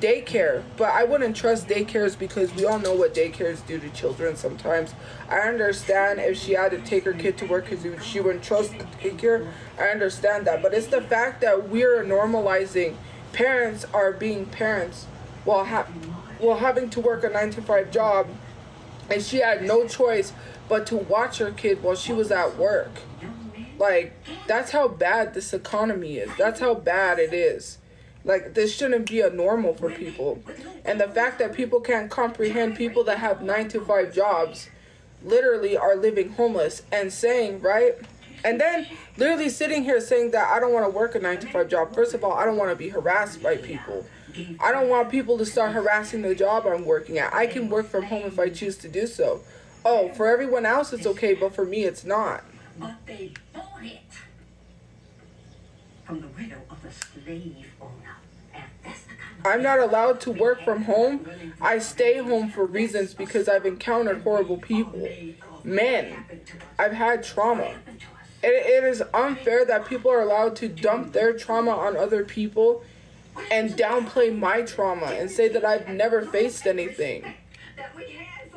daycare. But I wouldn't trust daycares because we all know what daycares do to children sometimes. I understand if she had to take her kid to work because she wouldn't trust the daycare. I understand that. But it's the fact that we're normalizing parents are being parents while having to work a 9-to-5 job. And she had no choice but to watch her kid while she was at work. Like, that's how bad this economy is. That's how bad it is. Like, this shouldn't be a normal for people. And the fact that people can't comprehend people that have 9-to-5 jobs literally are living homeless and saying, right? And then literally sitting here saying that I don't want to work a 9-to-5 job. First of all, I don't want to be harassed by people. I don't want people to start harassing the job I'm working at. I can work from home if I choose to do so. Oh, for everyone else it's okay, but for me it's not. But they bought it from the widow of a slave owner. And that's the kind of I'm not allowed to work from home. I stay home for reasons because I've encountered horrible people. Men. I've had trauma. It is unfair that people are allowed to dump their trauma on other people and downplay my trauma and say that I've never faced anything.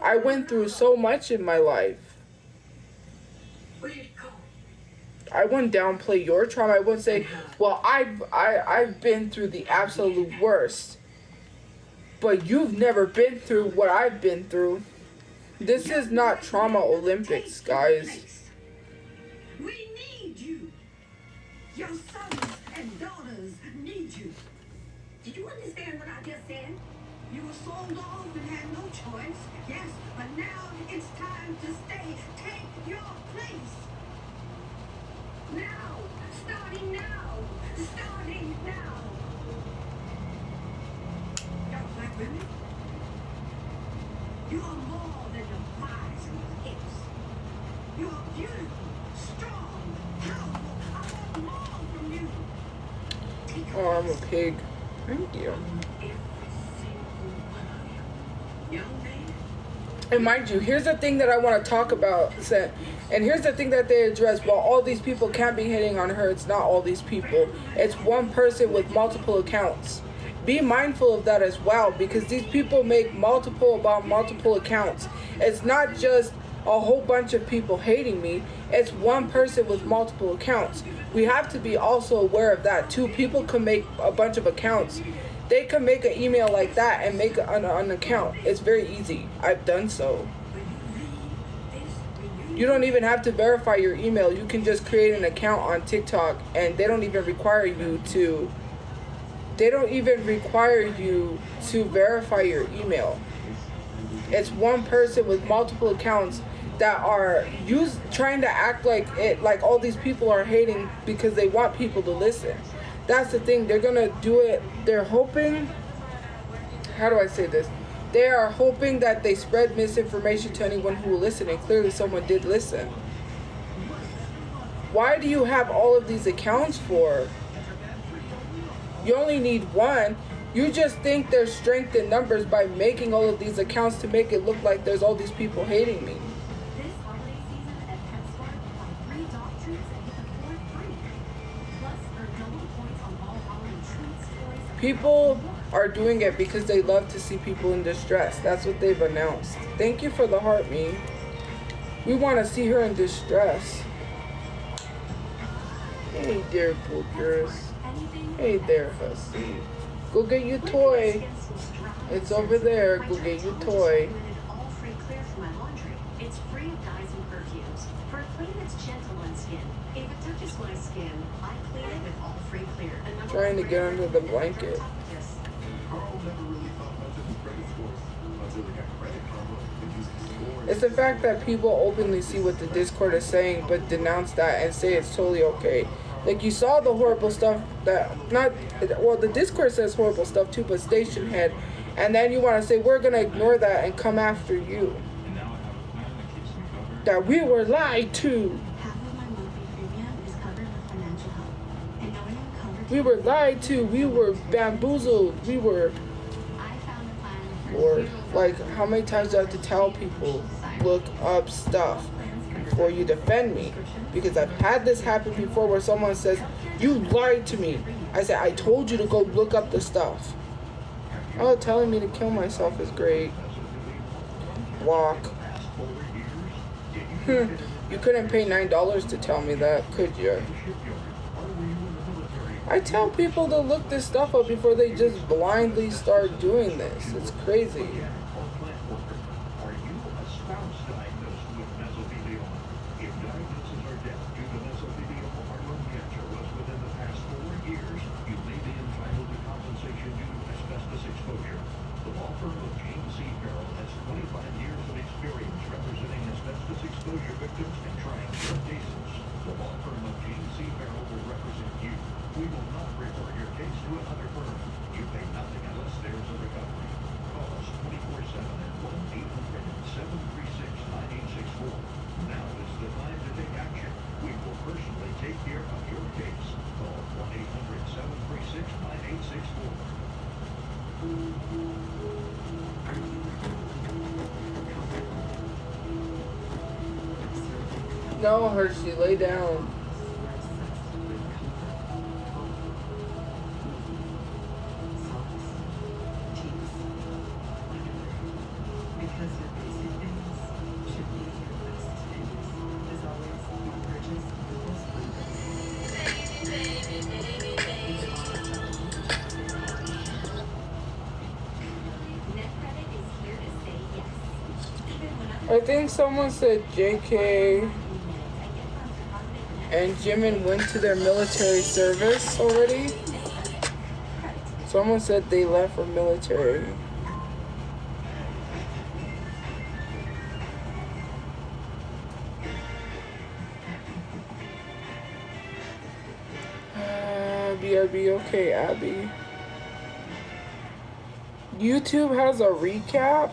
I went through so much in my life. I wouldn't downplay your trauma. I wouldn't say, well, I've been through the absolute worst. But you've never been through what I've been through. This is not trauma Olympics, guys. We need you. Your sons and daughters need you. Did you understand what I just said? You were sold off and had no choice. Yes, but now it's time to stay. Take your place. Now. Starting now. Starting now. Young black women, you are more than the thighs and the hips. You are beautiful, strong, powerful. I want more from you. Take Oh, I'm a pig. Thank you. And mind you, here's the thing that I want to talk about, and here's the thing that they address. While all these people can't be hitting on her, it's not all these people. It's one person with multiple accounts. Be mindful of that as well, because these people make multiple accounts. It's not just a whole bunch of people hating me. It's one person with multiple accounts. We have to be also aware of that too. People can make a bunch of accounts. They can make an email like that and make an account. It's very easy. I've done so. You don't even have to verify your email. You can just create an account on TikTok, and they don't even require you to verify your email. It's one person with multiple accounts that are trying to act like all these people are hating because they want people to listen. that's the thing. They're gonna do it. They're hoping. How do I say this? They are hoping that they spread misinformation to anyone who will listen, and clearly someone did listen. Why do you have all of these accounts for? You only need one. You just think there's strength in numbers by making all of these accounts to make it look like there's all these people hating me. This holiday season at PetSmart, buy 3 dog treats and get the 4th free. Plus, earn double points on all holiday treats, toys, People are doing it because they love to see people in distress. That's what they've announced. Thank you for the heart, me. We want to see her in distress. Hey there, Bookers. Hey there, hussy. Go get your toy. It's over there. Go get your toy. All free clear for my laundry. It's free of dyes and perfumes. For a clean that's gentle on skin. If it touches my skin, I clean it with all free clear. Trying to get under the blanket. Yes. Carl never really thought much of his credit scores until he got credit karma and used his scores. It's the fact that people openly see what the Discord is saying but denounce that and say it's totally okay. Like, you saw the horrible stuff that, the Discord says horrible stuff too, but Station Head. And then you want to say, we're going to ignore that and come after you. That we were lied to. Half of my monthly premium is covered with financial help. And knowing I'm covered, We were lied to. We were bamboozled. We were, I found a plan for or, zero like, how many times do I have to tell people, look up stuff before you defend me? Because I've had this happen before where someone says, you lied to me. I said, I told you to go look up the stuff. Oh, telling me to kill myself is great. Walk. You couldn't pay $9 to tell me that, could you? I tell people to look this stuff up before they just blindly start doing this. It's crazy. No, Hershey, lay down. Because your basic things should be your best things. As always, you purchase the most NetCredit is here to say yes. Even when I think someone said JK and Jimin went to their military service already. Someone said they left for military. BRB, okay, Abby. YouTube has a recap.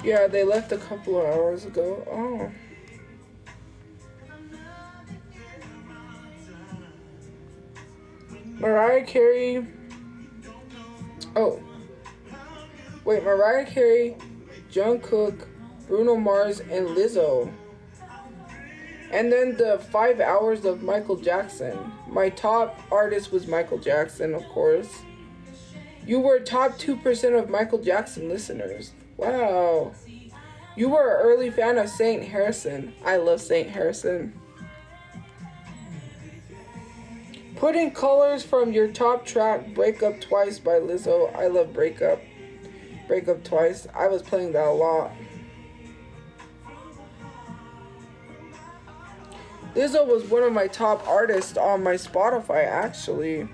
Yeah, they left a couple of hours ago. Oh. Mariah Carey. Oh. Wait, Mariah Carey, Jungkook, Bruno Mars, and Lizzo. And then the 5 hours of Michael Jackson. My top artist was Michael Jackson, of course. You were top 2% of Michael Jackson listeners. Wow. You were an early fan of Saint Harrison. I love Saint Harrison. Put in colors from your top track, Break Up Twice by Lizzo. I love Break Up. Break Up Twice. I was playing that a lot. Lizzo was one of my top artists on my Spotify, actually.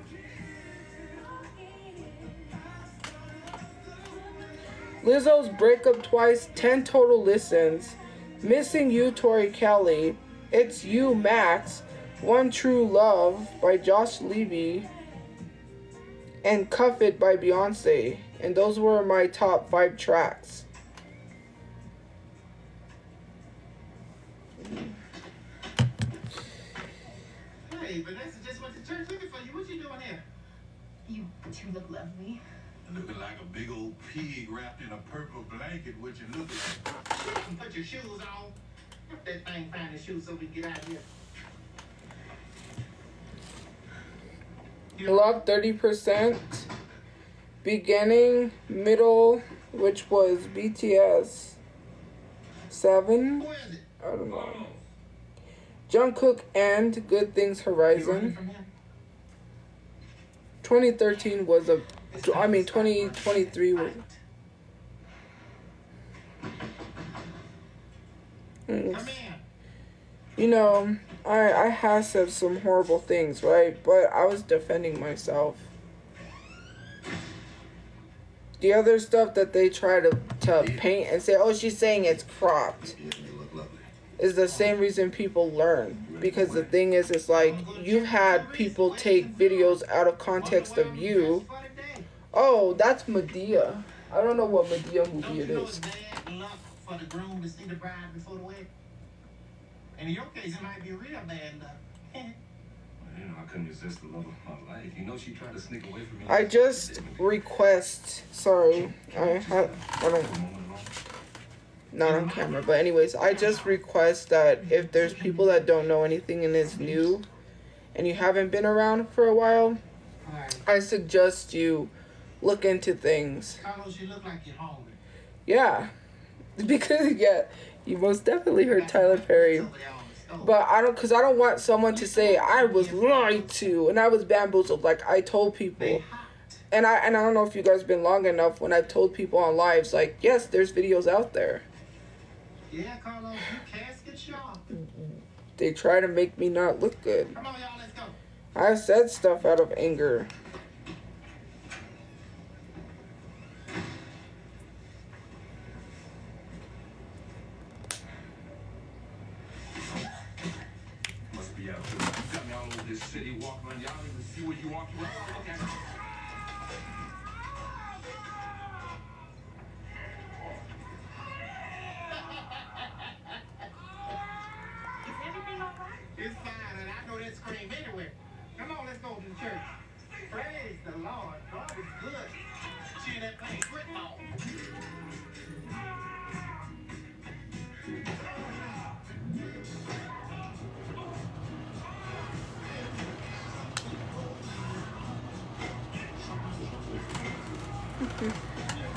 Lizzo's Breakup Twice, 10 total listens. Missing You, Tori Kelly. It's You, Max. One True Love by Josh Levy. And Cuff It by Beyonce. And those were my top 5 tracks. Hey, Vanessa just went to church looking for you. What you doing here? You two look lovely. Looking like a big old pig wrapped in a purple blanket. What you look like? You put your shoes on. Put that thing, find the shoes so we can get out of here. Love 30%. Beginning, middle, which was BTS 7. Who is it? I don't know. Jungkook and Good Things You running Horizon. from him? 2013 was a. I mean, 2023 was. Come in. You know, I have said some horrible things, right? But I was defending myself. The other stuff that they try to paint and say, oh, she's saying it's cropped, Yeah, you look lovely. is the same reason people learn. Because the thing is, it's like, you've had people take videos out of context of you. Oh, that's Medea. I don't know what Medea Don't movie you it know is. it's bad luck for the groom to see the bride before the wedding? And in your case, it might be real bad luck. You know, I couldn't resist the love of my life. You know, she tried to sneak away from me. I just request, sorry, I don't, not on camera, but anyways, I just request that if there's people that don't know anything and is new, and you haven't been around for a while, Alright. I suggest you look into things. Carlos, you look like you're hungry. Yeah, because, yeah, you most definitely heard Tyler Perry. Over there on the stove. But I don't want someone to say I was lied to and I was bamboozled. Like, I told They people. hot. And I don't know if you guys been long enough when I've told people on lives, like, yes, there's videos out there. Yeah, Carlos, you casket sharp. They try to make me not look good. Come on, y'all, let's go. I said stuff out of anger. Must be out here. You got me all over this city walking around. Y'all even see where you walking around. Look at me. Is everything all right? It's fine, and I know that scream anywhere. Come on, let's go to the church. Praise the Lord. God is good. See that thing, football.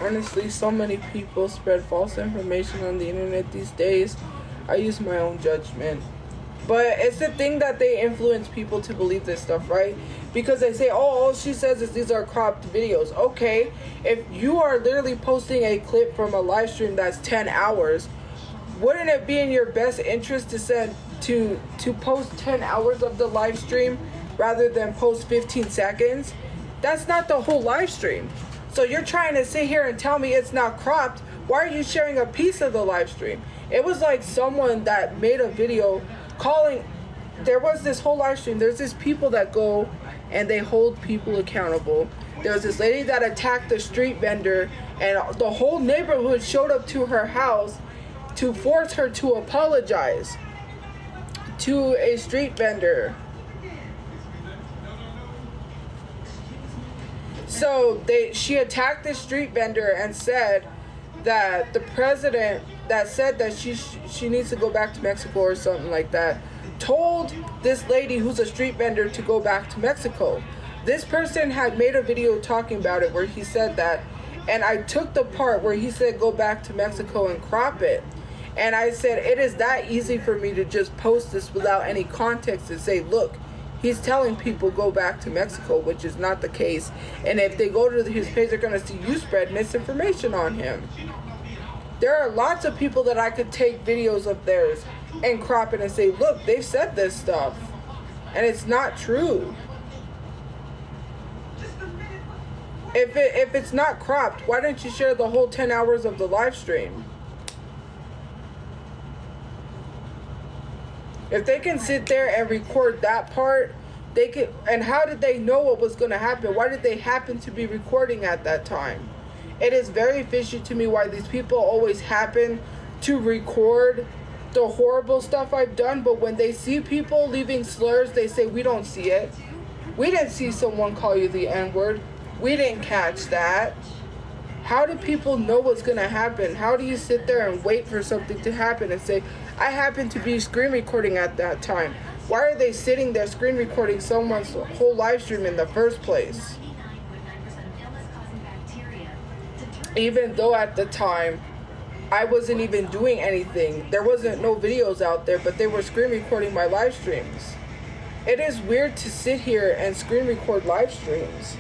Honestly, so many people spread false information on the internet these days. I use my own judgment. But it's the thing that they influence people to believe this stuff, right? Because they say, oh, all she says is these are cropped videos. Okay, if you are literally posting a clip from a live stream that's 10 hours, wouldn't it be in your best interest to post 10 hours of the live stream rather than post 15 seconds? That's not the whole live stream. So you're trying to sit here and tell me it's not cropped. Why are you sharing a piece of the live stream? It was like someone that made a video calling. There was this whole live stream. There's these people that go and they hold people accountable. There was this lady that attacked the street vendor, and the whole neighborhood showed up to her house to force her to apologize to a street vendor. So she attacked the street vendor and said that the president that said that she needs to go back to Mexico or something like that told this lady who's a street vendor to go back to Mexico. This person had made a video talking about it where he said that, and I took the part where he said go back to Mexico and crop it. And I said it is that easy for me to just post this without any context and say, look, he's telling people go back to Mexico, which is not the case. And if they go to his page, they're going to see you spread misinformation on him. There are lots of people that I could take videos of theirs and crop it and say, look, they've said this stuff and it's not true. If it's not cropped, why didn't you share the whole 10 hours of the live stream? If they can sit there and record that part, they can. And how did they know what was going to happen? Why did they happen to be recording at that time? It is very fishy to me why these people always happen to record the horrible stuff I've done, but when they see people leaving slurs, they say, we don't see it. We didn't see someone call you the N-word. We didn't catch that. How do people know what's going to happen? How do you sit there and wait for something to happen and say, I happened to be screen recording at that time? Why are they sitting there screen recording someone's whole live stream in the first place? Even though at the time, I wasn't even doing anything. There wasn't no videos out there, but they were screen recording my live streams. It is weird to sit here and screen record live streams.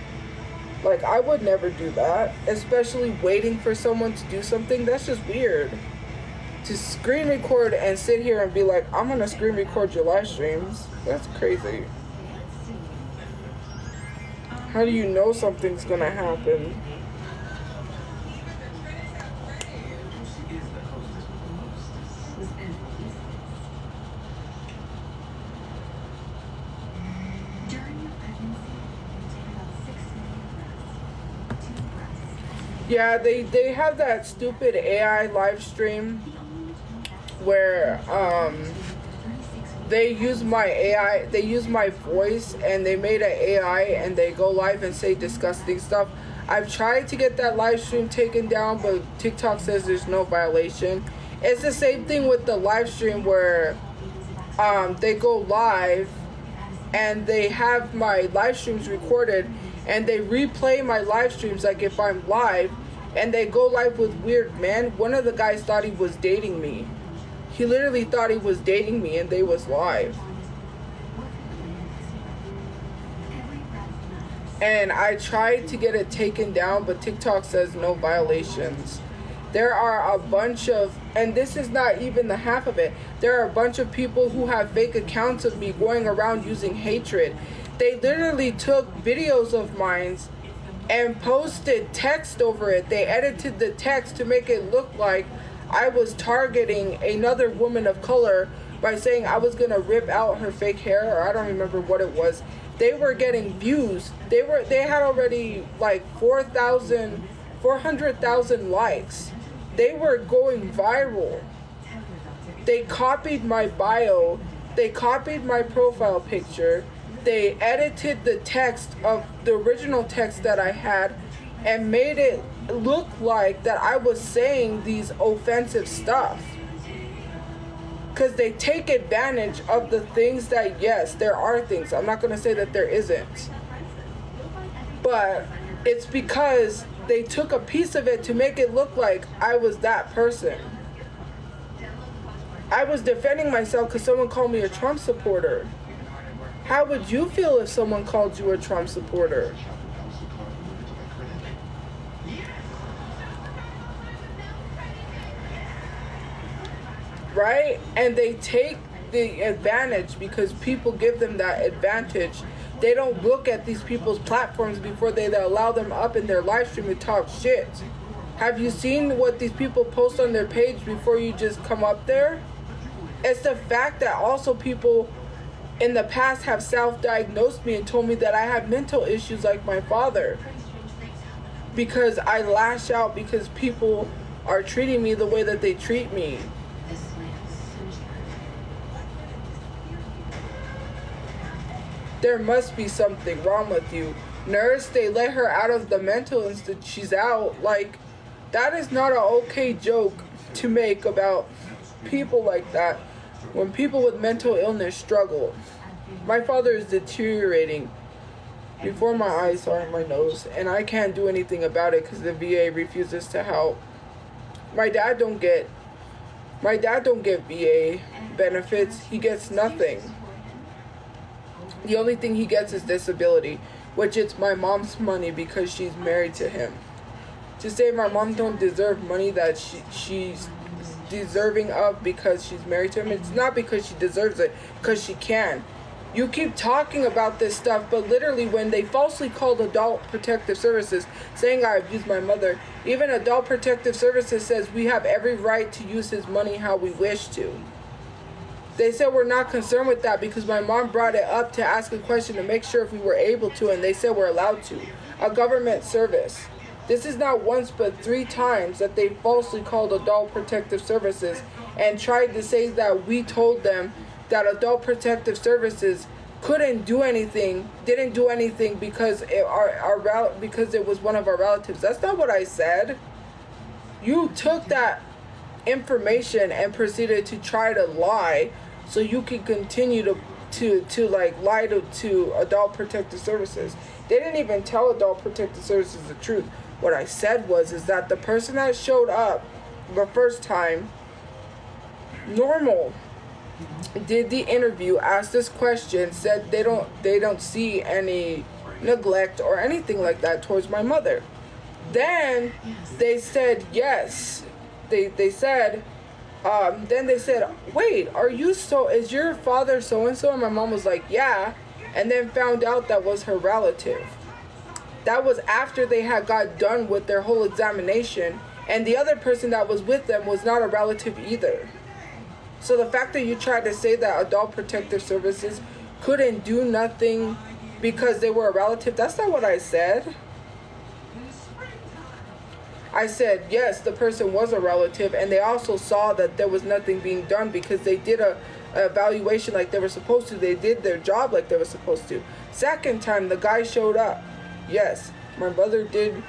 Like, I would never do that, especially waiting for someone to do something. That's just weird. To screen record and sit here and be like, I'm gonna screen record your live streams. That's crazy. How do you know something's gonna happen? Yeah, they have that stupid AI live stream where they use my AI, they use my voice, and they made an AI and they go live and say disgusting stuff. I've tried to get that live stream taken down, but TikTok says there's no violation. It's the same thing with the live stream where they go live and they have my live streams recorded and they replay my live streams like if I'm live, and they go live with weird men. One of the guys thought he was dating me. He literally thought he was dating me and they was live. And I tried to get it taken down, but TikTok says no violations. There are a bunch of, and this is not even the half of it, there are a bunch of people who have fake accounts of me going around using hatred. They literally took videos of mine and posted text over it. They edited the text to make it look like I was targeting another woman of color by saying I was gonna rip out her fake hair, or I don't remember what it was. They were getting views. They had already like 400,000 likes. They were going viral. They copied my bio. They copied my profile picture. They edited the text of the original text that I had and made it look like that I was saying these offensive stuff. Because they take advantage of the things that, yes, there are things. I'm not going to say that there isn't. But it's because they took a piece of it to make it look like I was that person. I was defending myself because someone called me a Trump supporter. How would you feel if someone called you a Trump supporter? Right? And they take the advantage because people give them that advantage. They don't look at these people's platforms before they allow them up in their live stream to talk shit. Have you seen what these people post on their page before you just come up there? It's the fact that also people in the past have self-diagnosed me and told me that I have mental issues like my father. Because I lash out because people are treating me the way that they treat me. There must be something wrong with you. Nurse, they let her out of the mental institute. She's out. Like, that is not an okay joke to make about people like that. When people with mental illness struggle. My father is deteriorating before my eyes are in my nose, and I can't do anything about it because the VA refuses to help. My dad don't get VA benefits. He gets nothing. The only thing he gets is disability, which it's my mom's money because she's married to him. To say my mom don't deserve money that she's deserving of because she's married to him. It's not because she deserves it, because she can. You keep talking about this stuff, but literally when they falsely called Adult Protective Services saying I abused my mother, even Adult Protective Services says we have every right to use his money how we wish to. They said we're not concerned with that because my mom brought it up to ask a question to make sure if we were able to, and they said we're allowed to. A government service. This is not once but 3 times that they falsely called Adult Protective Services and tried to say that we told them that Adult Protective Services didn't do anything because because it was one of our relatives. That's not what I said. You took that information and proceeded to try to lie so you could continue to lie to Adult Protective Services. They didn't even tell Adult Protective Services the truth. What I said is that the person that showed up the first time, normal, did the interview, asked this question, said they don't see any neglect or anything like that towards my mother. Then they said yes. They said then they said, wait, is your father so and so? And my mom was like, yeah, and then found out that was her relative. That was after they had got done with their whole examination, and the other person that was with them was not a relative either. So the fact that you tried to say that Adult Protective Services couldn't do nothing because they were a relative, that's not what I said. I said, yes, the person was a relative, and they also saw that there was nothing being done because they did a evaluation like they were supposed to. They did their job like they were supposed to. Second time, the guy showed up. Yes, my brother did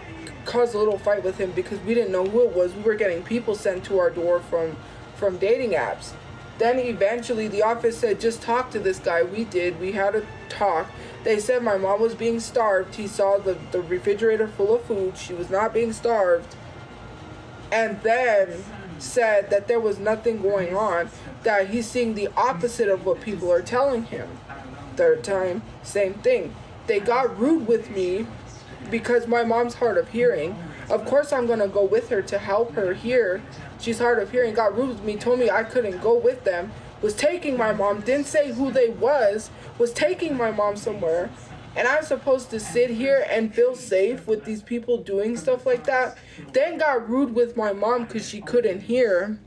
cause a little fight with him because we didn't know who it was. We were getting people sent to our door from dating apps. Then eventually the office said, just talk to this guy. We did. We had a talk. They said my mom was being starved. He saw the refrigerator full of food. She was not being starved. And then said that there was nothing going on, that he's seeing the opposite of what people are telling him. Third time, same thing. They got rude with me because my mom's hard of hearing. Of course I'm going to go with her to help her hear. She's hard of hearing. Got rude with me, told me I couldn't go with them. Was taking my mom, didn't say who they was taking my mom somewhere. And I'm supposed to sit here and feel safe with these people doing stuff like that. Then got rude with my mom because she couldn't hear.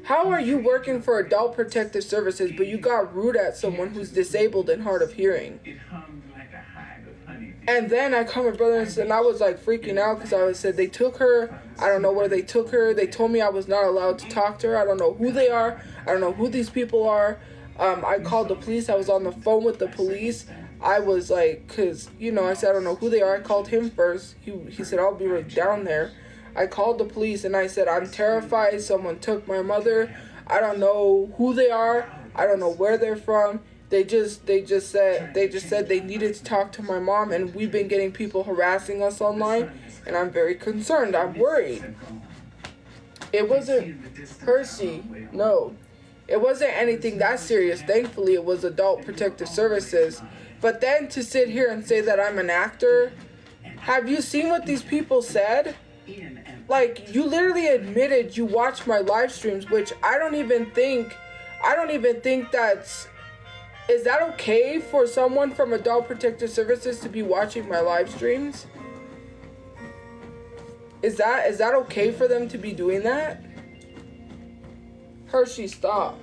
How are you working for Adult Protective Services, but you got rude at someone who's disabled and hard of hearing? And then I called my brother and I was like freaking out because I said they took her. I don't know where they took her. They told me I was not allowed to talk to her. I don't know who they are. I don't know who these people are. I called the police. I was on the phone with the police. I was like, because, I said I don't know who they are. I called him first. He said, I'll be right down there. I called the police and I said, I'm terrified. Someone took my mother. I don't know who they are. I don't know where they're from. They just said they needed to talk to my mom, and we've been getting people harassing us online, and I'm very concerned. I'm worried. It wasn't Hershey. No. It wasn't anything that serious. Thankfully, it was Adult Protective Services. But then to sit here and say that I'm an actor, have you seen what these people said? Like, you literally admitted you watched my live streams, which I don't even think that's... Is that okay for someone from Adult Protective Services to be watching my live streams? Is that okay for them to be doing that? Hershey, stop.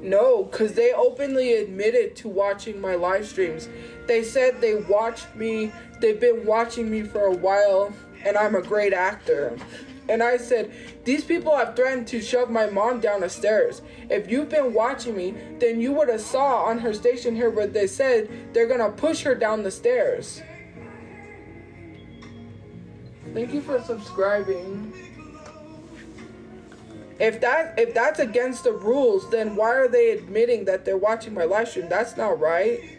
No, because they openly admitted to watching my live streams. They said they watched me, they've been watching me for a while, and I'm a great actor. And I said, these people have threatened to shove my mom down the stairs. If you've been watching me, then you would have saw on her station here where they said they're going to push her down the stairs. Thank you for subscribing. If that's against the rules, then why are they admitting that they're watching my live stream? That's not right.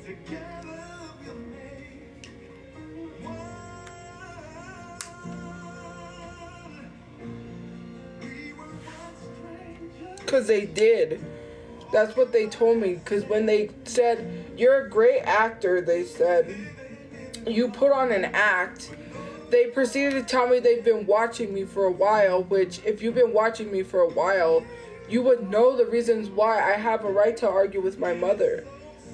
Together we'll make one. We were once strangers. Because they did. That's what they told me. Because when they said, you're a great actor, they said, you put on an act. They proceeded to tell me they've been watching me for a while, which if you've been watching me for a while, you would know the reasons why I have a right to argue with my mother.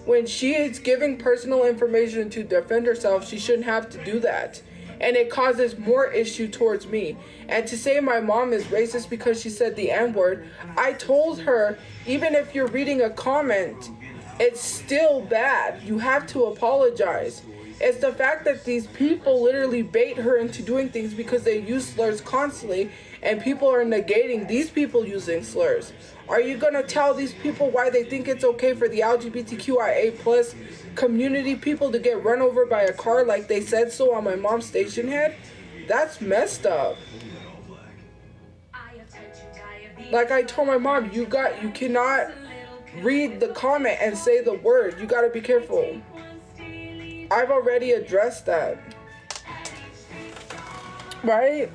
When she is giving personal information to defend herself, she shouldn't have to do that. And it causes more issue towards me. And to say my mom is racist because she said the N-word, I told her, even if you're reading a comment, it's still bad. You have to apologize. It's the fact that these people literally bait her into doing things because they use slurs constantly, and people are negating these people using slurs. Are you going to tell these people why they think it's okay for the LGBTQIA plus community people to get run over by a car like they said so on my mom's station head? That's messed up. Like I told my mom, you cannot read the comment and say the word. You got to be careful. I've already addressed that. Right?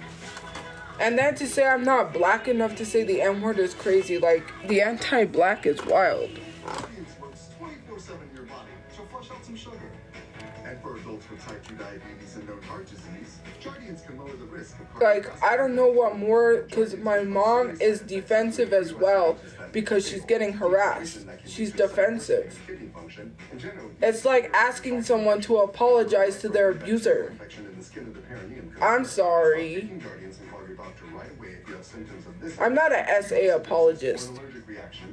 And then to say I'm not black enough to say the N-word is crazy. Like, the anti-black is wild. Science works 24/7 in your body, so flush out some sugar. And for adults with type 2 diabetes and known heart disease, Jardians can lower the risk of Like, I don't know what more, because my mom is defensive as well because she's getting harassed. She's defensive. It's like asking someone to apologize to their abuser. I'm sorry. I'm not an SA apologist.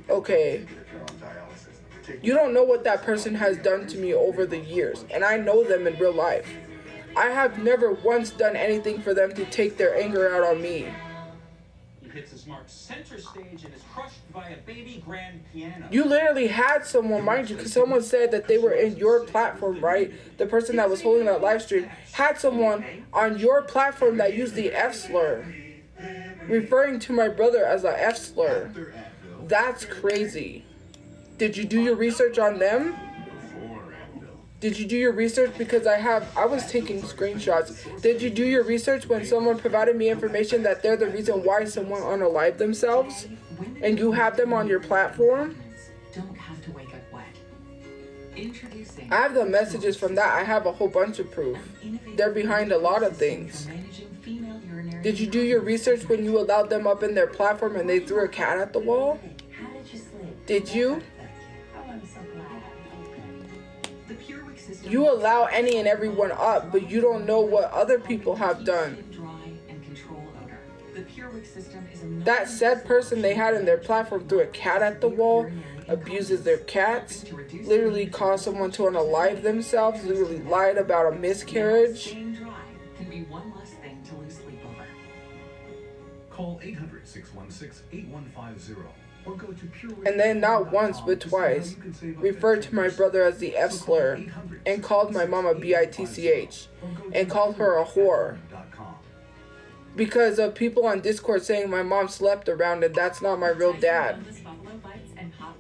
Okay. You don't know what that person has done to me over the years, and I know them in real life. I have never once done anything for them to take their anger out on me. He hits his mark center stage and is crushed by a baby grand piano. You literally had someone, mind you, because someone said that they were in your platform, right? The person that was holding that live stream had someone on your platform that used the F slur, referring to my brother as a F slur. That's crazy. Did you do your research on them? Did you do your research? Because I was taking screenshots. Did you do your research when someone provided me information that they're the reason why someone unalived themselves? And you have them on your platform? Don't have to wake up wet. Introducing I have the messages from that. I have a whole bunch of proof. They're behind a lot of things. Did you do your research when you allowed them up in their platform and they threw a cat at the wall? How did you sleep? Did you? Oh, I'm so glad. the PureWick system. You allow any and everyone up, but you don't know what other people have done. Dry and control odor. The PureWick system is a That said person they had in their platform threw a cat at the wall, abuses their cats, literally caused someone to unalive themselves, literally lied about a miscarriage. Staying dry can be one less thing to lose sleep over. Call 800-616-8150 or go to PureWick. And then not once but twice referred to my brother as the F slur and called my mom a bitch and called her a whore because of people on Discord saying my mom slept around and that's not my real dad.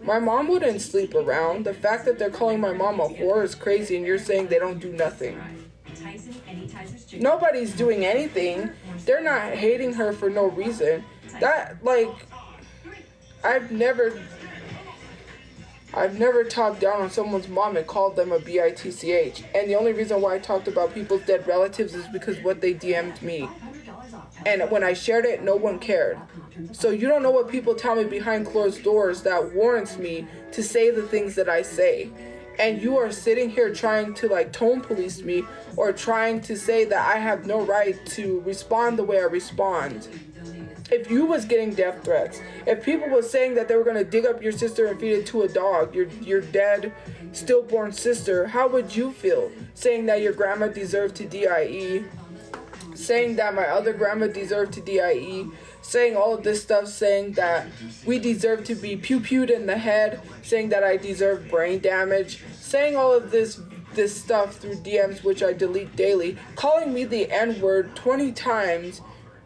My mom wouldn't sleep around. The fact that they're calling my mom a whore is crazy and you're saying they don't do nothing. Nobody's doing anything. They're not hating her for no reason. That, like, I've never talked down on someone's mom and called them a bitch. And the only reason why I talked about people's dead relatives is because what they DM'd me. And when I shared it, no one cared. So you don't know what people tell me behind closed doors that warrants me to say the things that I say. And you are sitting here trying to like tone police me or trying to say that I have no right to respond the way I respond. If you was getting death threats, if people was saying that they were going to dig up your sister and feed it to a dog, your dead stillborn sister, how would you feel? Saying that your grandma deserved to DIE, saying that my other grandma deserved to DIE, saying all of this stuff, saying that we deserve to be pew-pewed in the head, saying that I deserve brain damage, saying all of this stuff through DMs, which I delete daily, calling me the N-word 20 times,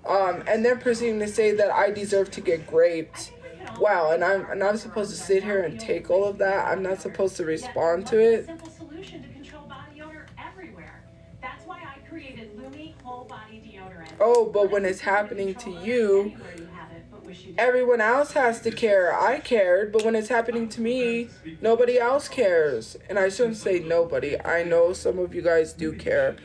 and then proceeding to say that I deserve to get raped. Wow, and I'm supposed to sit here and take all of that? I'm not supposed to respond to it? oh, but when it's happening to you, everyone else has to care. I cared, but when it's happening to me, nobody else cares. And I shouldn't say nobody. I know some of you guys do care.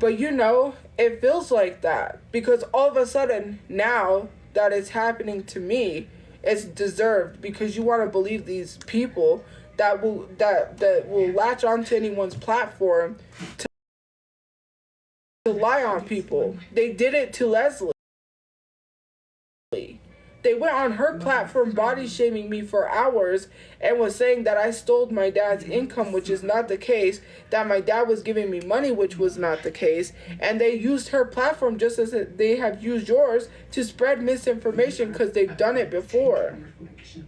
But you know, it feels like that. Because all of a sudden, now that it's happening to me, it's deserved. Because you want to believe these people that will latch onto anyone's platform to lie on people. They did it to Leslie. They went on her platform body shaming me for hours and was saying that I stole my dad's income, which is not the case, that my dad was giving me money, which was not the case, and they used her platform just as they have used yours to spread misinformation because they've done it before.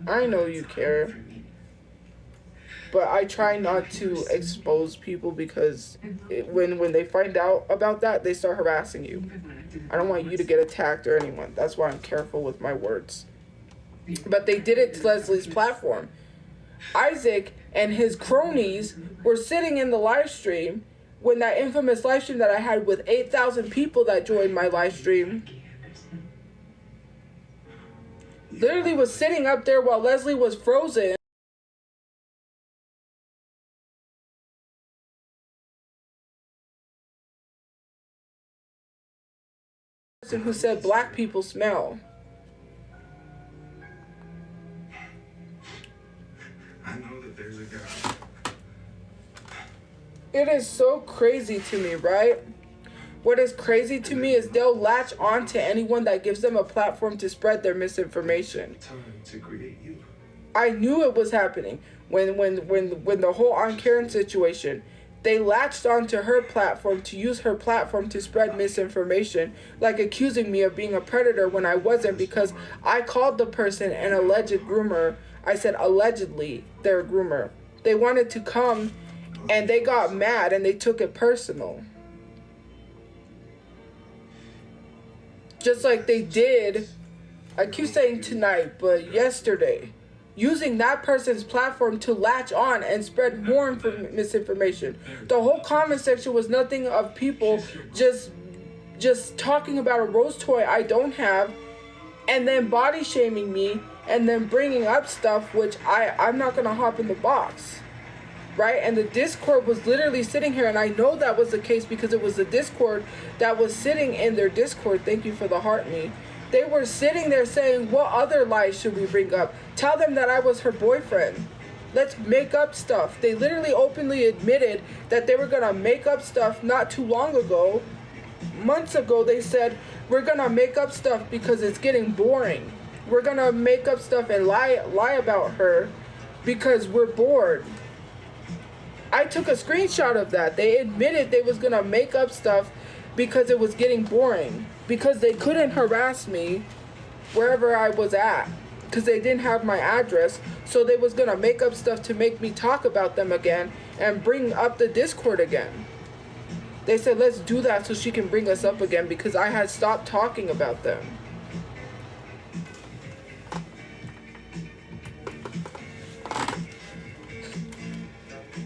I know you care. But I try not to expose people because when they find out about that, they start harassing you. I don't want you to get attacked or anyone. That's why I'm careful with my words. But they did it to Leslie's platform. Isaac and his cronies were sitting in the live stream when that infamous live stream that I had with 8,000 people that joined my live stream literally was sitting up there while Leslie was frozen. Who said black people smell. I know that there's a God. It is so crazy to me, right? What is crazy to me is they'll latch on to anyone that gives them a platform to spread their misinformation. Time to create you. I knew it was happening when the whole On Karen situation. They latched onto her platform to use her platform to spread misinformation, like accusing me of being a predator when I wasn't, because I called the person an alleged groomer. I said allegedly they're a groomer. They wanted to come and they got mad and they took it personal. Just like they did, I keep saying tonight, but yesterday. Using that person's platform to latch on and spread more misinformation. The whole comment section was nothing of people just talking about a rose toy I don't have, and then body shaming me, and then bringing up stuff which I'm not gonna hop in the box, right? And the Discord was literally sitting here, and I know that was the case because it was the Discord that was sitting in their Discord. Thank you for the heart me. They were sitting there saying, what other lies should we bring up? Tell them that I was her boyfriend. Let's make up stuff. They literally openly admitted that they were going to make up stuff not too long ago. Months ago, they said, we're going to make up stuff because it's getting boring. We're going to make up stuff and lie about her because we're bored. I took a screenshot of that. They admitted they was going to make up stuff because it was getting boring. Because they couldn't harass me wherever I was at. Because they didn't have my address. So they was going to make up stuff to make me talk about them again. And bring up the Discord again. They said, let's do that so she can bring us up again. Because I had stopped talking about them.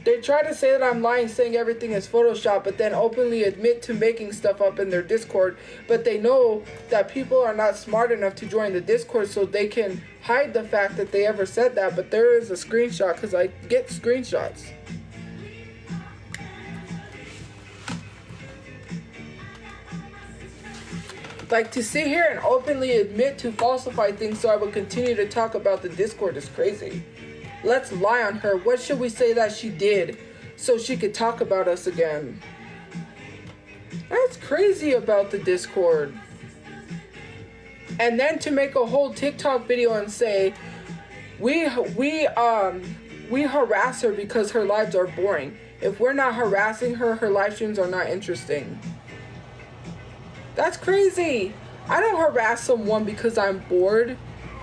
They try to say that I'm lying, saying everything is Photoshop, but then openly admit to making stuff up in their Discord. But they know that people are not smart enough to join the Discord, so they can hide the fact that they ever said that. But there is a screenshot, because I get screenshots. Like, to sit here and openly admit to falsify things so I would continue to talk about the Discord is crazy. Let's lie on her. What should we say that she did so she could talk about us again? That's crazy about the Discord. And then to make a whole TikTok video and say we harass her because her lives are boring. If we're not harassing her, her live streams are not interesting. That's crazy. I don't harass someone because I'm bored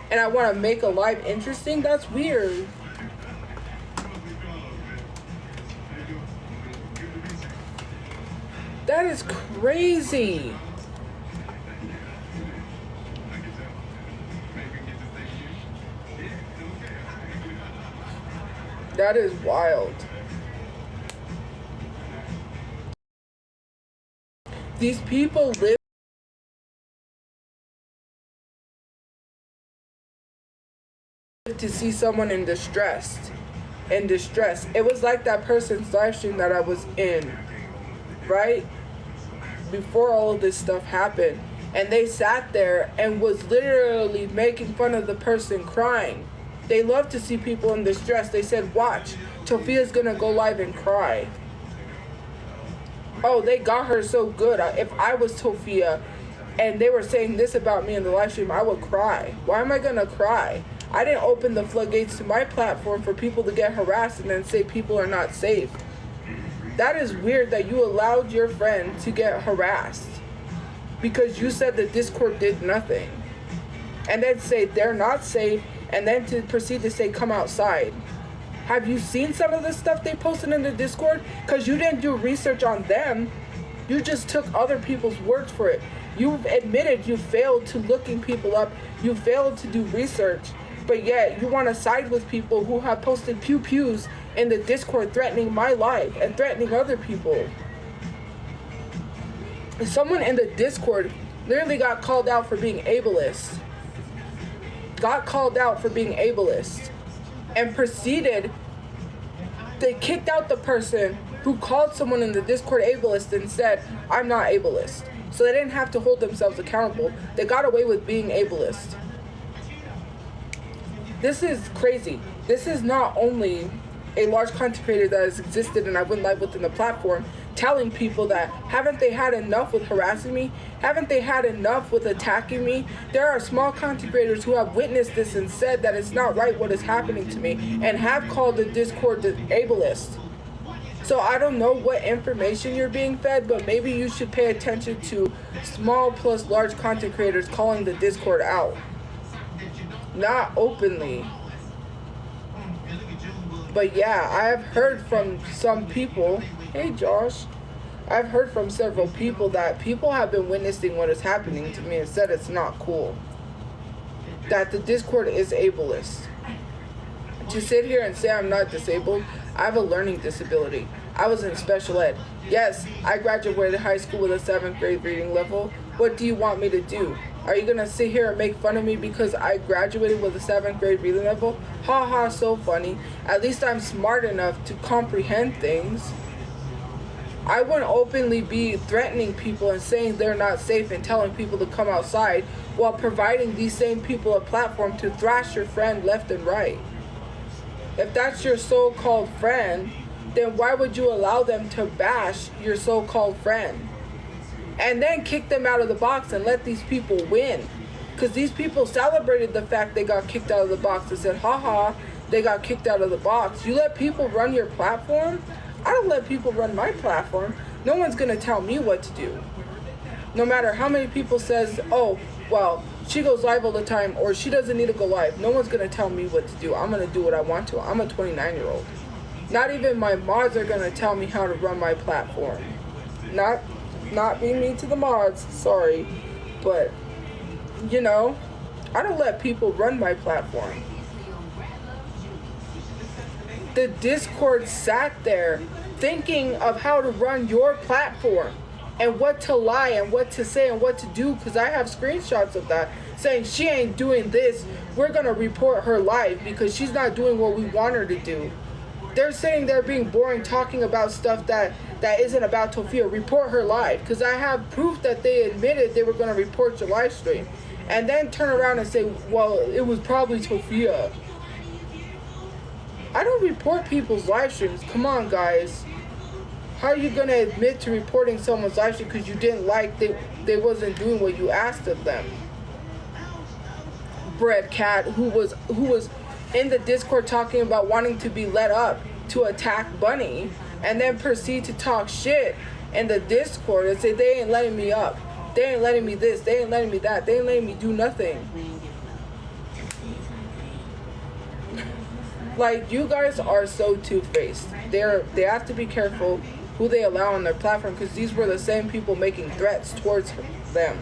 and I want to make a live interesting. That's weird. That is crazy. That is wild. These people live good to see someone in distress. It was like that person's live stream that I was in, right? Before all of this stuff happened. And they sat there and was literally making fun of the person crying. They love to see people in distress. They said, watch, Tophia's gonna go live and cry. Oh, they got her so good. If I was Tophia and they were saying this about me in the live stream, I would cry. Why am I gonna cry? I didn't open the floodgates to my platform for people to get harassed and then say people are not safe. That is weird that you allowed your friend to get harassed because you said the Discord did nothing. And then say they're not safe and then to proceed to say come outside. Have you seen some of the stuff they posted in the Discord? Because you didn't do research on them. You just took other people's words for it. You've admitted you failed to looking people up. You failed to do research. But yet you want to side with people who have posted pew-pews in the Discord threatening my life and threatening other people. Someone in the Discord literally got called out for being ableist. And proceeded, they kicked out the person who called someone in the Discord ableist and said, I'm not ableist. So they didn't have to hold themselves accountable. They got away with being ableist. This is crazy. This is not only a large content creator that has existed and I went live within the platform telling people that haven't they had enough with harassing me? Haven't they had enough with attacking me? There are small content creators who have witnessed this and said that it's not right what is happening to me and have called the Discord ableist. So I don't know what information you're being fed, but maybe you should pay attention to small plus large content creators calling the Discord out. Not openly. But yeah, I have heard from some people, hey Josh, I've heard from several people that people have been witnessing what is happening to me and said it's not cool. That the Discord is ableist. To sit here and say I'm not disabled, I have a learning disability. I was in special ed. Yes, I graduated high school with a 7th grade reading level. What do you want me to do? Are you going to sit here and make fun of me because I graduated with a 7th grade reading level? Ha ha, so funny. At least I'm smart enough to comprehend things. I wouldn't openly be threatening people and saying they're not safe and telling people to come outside while providing these same people a platform to thrash your friend left and right. If that's your so-called friend, then why would you allow them to bash your so-called friend? And then kick them out of the box and let these people win. Because these people celebrated the fact they got kicked out of the box and said, haha, they got kicked out of the box. You let people run your platform? I don't let people run my platform. No one's going to tell me what to do. No matter how many people says, oh, well, she goes live all the time or she doesn't need to go live. No one's going to tell me what to do. I'm going to do what I want to. I'm a 29-year-old. Not even my mods are going to tell me how to run my platform. Not being mean to the mods, sorry, but you know, I don't let people run my platform. The Discord sat there thinking of how to run your platform and what to lie and what to say and what to do, because I have screenshots of that saying she ain't doing this, we're gonna report her live because she's not doing what we want her to do. They're sitting there being boring, talking about stuff that isn't about Tophia. Report her live, because I have proof that they admitted they were going to report your live stream. And then turn around and say, well, it was probably Tophia. I don't report people's live streams. Come on, guys. How are you going to admit to reporting someone's live stream because you didn't like they wasn't doing what you asked of them? Bread Cat, who was in the Discord talking about wanting to be let up to attack Bunny and then proceed to talk shit in the Discord and say they ain't letting me up, they ain't letting me this, they ain't letting me that, they ain't letting me do nothing. Like, you guys are so two-faced. They have to be careful who they allow on their platform, because these were the same people making threats towards them.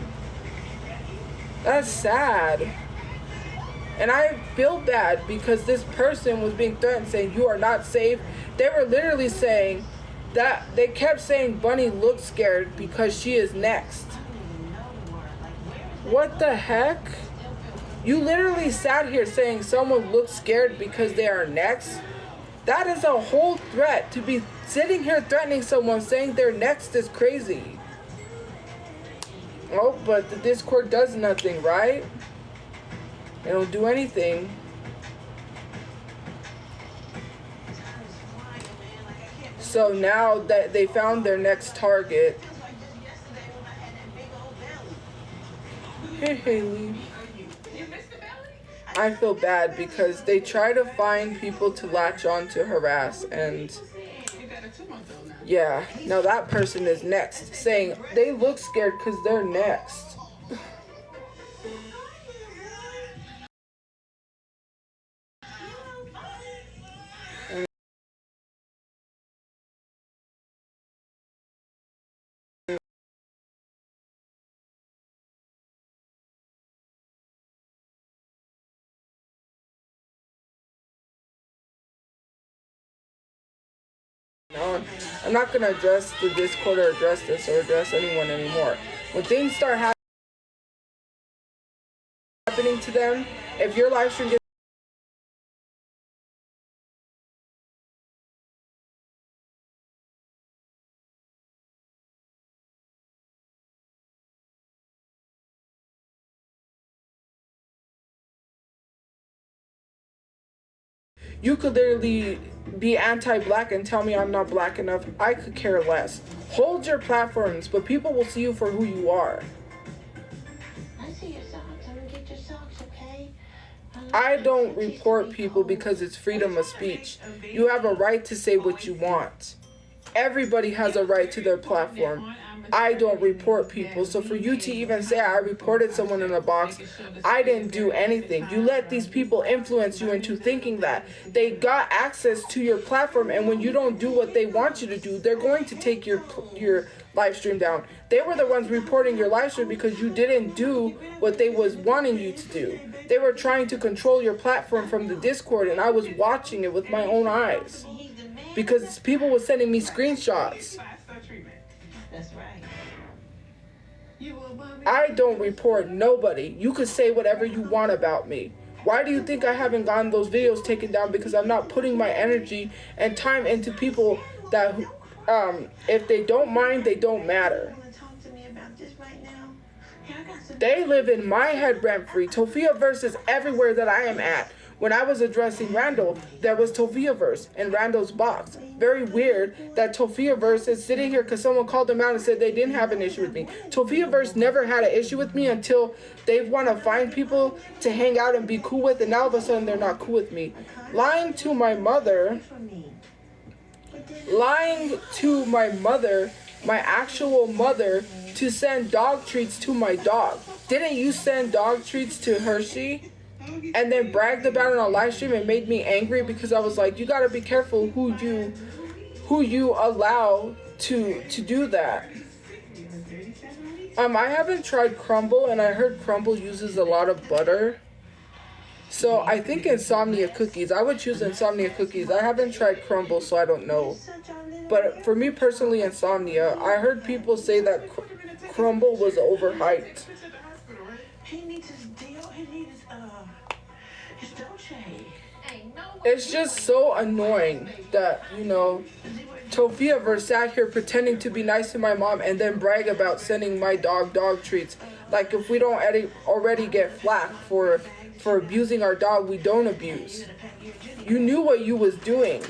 That's sad. And I feel bad because this person was being threatened, saying you are not safe. They were literally saying that they kept saying Bunny looks scared because she is next. What the heck? You literally sat here saying someone looks scared because they are next. That is a whole threat. To be sitting here threatening someone saying they're next is crazy. Oh, but the Discord does nothing, right? They don't do anything. So now that they found their next target. Hey, Haley. I feel bad because they try to find people to latch on to harass, and yeah, now that person is next, saying they look scared because they're next. No, I'm not gonna address the Discord or address this or address anyone anymore. When things start happening to them, if your live stream gets you could literally be anti-black and tell me I'm not black enough. I could care less. Hold your platforms, but people will see you for who you are. I see your socks. I'm gonna get your socks, okay? I don't report people because it's freedom of speech. You have a right to say what you want. Everybody has a right to their platform. I don't report people. So for you to even say I reported someone in a box, I didn't do anything. You let these people influence you into thinking that they got access to your platform, and when you don't do what they want you to do, they're going to take your live stream down. They were the ones reporting your live stream because you didn't do what they was wanting you to do. They were trying to control your platform from the Discord, and I was watching it with my own eyes because people were sending me screenshots. That's right. I don't report nobody. You could say whatever you want about me. Why do you think I haven't gotten those videos taken down? Because I'm not putting my energy and time into people that, if they don't mind, they don't matter. They live in my head rent free. Tophiaverse is everywhere that I am at. When I was addressing Randall, there was Tophiaverse in Randall's box. Very weird that Tophiaverse is sitting here because someone called them out and said they didn't have an issue with me. Tophiaverse never had an issue with me until they want to find people to hang out and be cool with, and now all of a sudden they're not cool with me. Lying to my mother, my actual mother, to send dog treats to my dog. Didn't you send dog treats to Hershey? And then bragged about it on live stream and made me angry because I was like, you gotta be careful who you allow to do that. I haven't tried crumble, and I heard crumble uses a lot of butter. So I think insomnia cookies. I would choose insomnia cookies. I haven't tried crumble, so I don't know. But for me personally, insomnia. I heard people say that crumble was overhyped. It's just so annoying that, Tophiaverse sat here pretending to be nice to my mom and then brag about sending my dog treats. Like, if we don't already get flack for abusing our dog, we don't abuse. You knew what you was doing.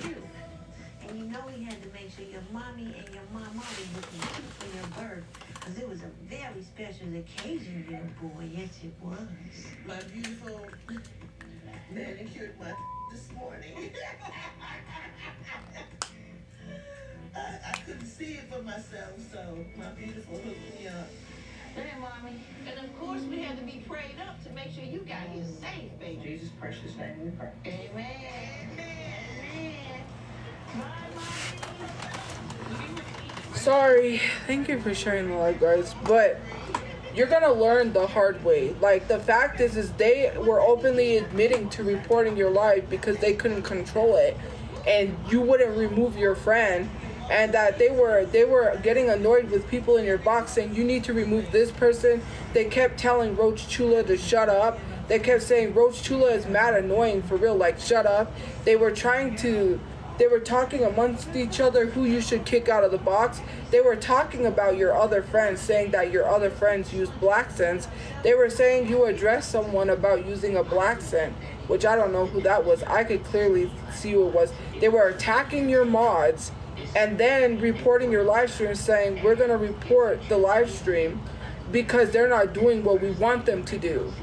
And you know we had to make sure your mommy and your mama was looking cute for your birth, because it was a very special occasion, little boy. Yes, it was. My beautiful manicured my this morning. I couldn't see it for myself, so my beautiful hooked me up. Hey, Mommy. And of course, we had to be prayed up to make sure you got here safe, baby. Jesus' precious name we pray. Amen. Sorry. Thank you for sharing the live, guys. But you're gonna learn the hard way. Like, the fact is they were openly admitting to reporting your live because they couldn't control it, and you wouldn't remove your friend, and that they were getting annoyed with people in your box saying you need to remove this person. They kept telling Roach Chula to shut up. They kept saying Roach Chula is mad annoying for real, like shut up. They were talking amongst each other who you should kick out of the box. They were talking about your other friends, saying that your other friends use black scents. They were saying you addressed someone about using a black scent, which I don't know who that was. I could clearly see who it was. They were attacking your mods and then reporting your live stream, saying we're going to report the live stream because they're not doing what we want them to do.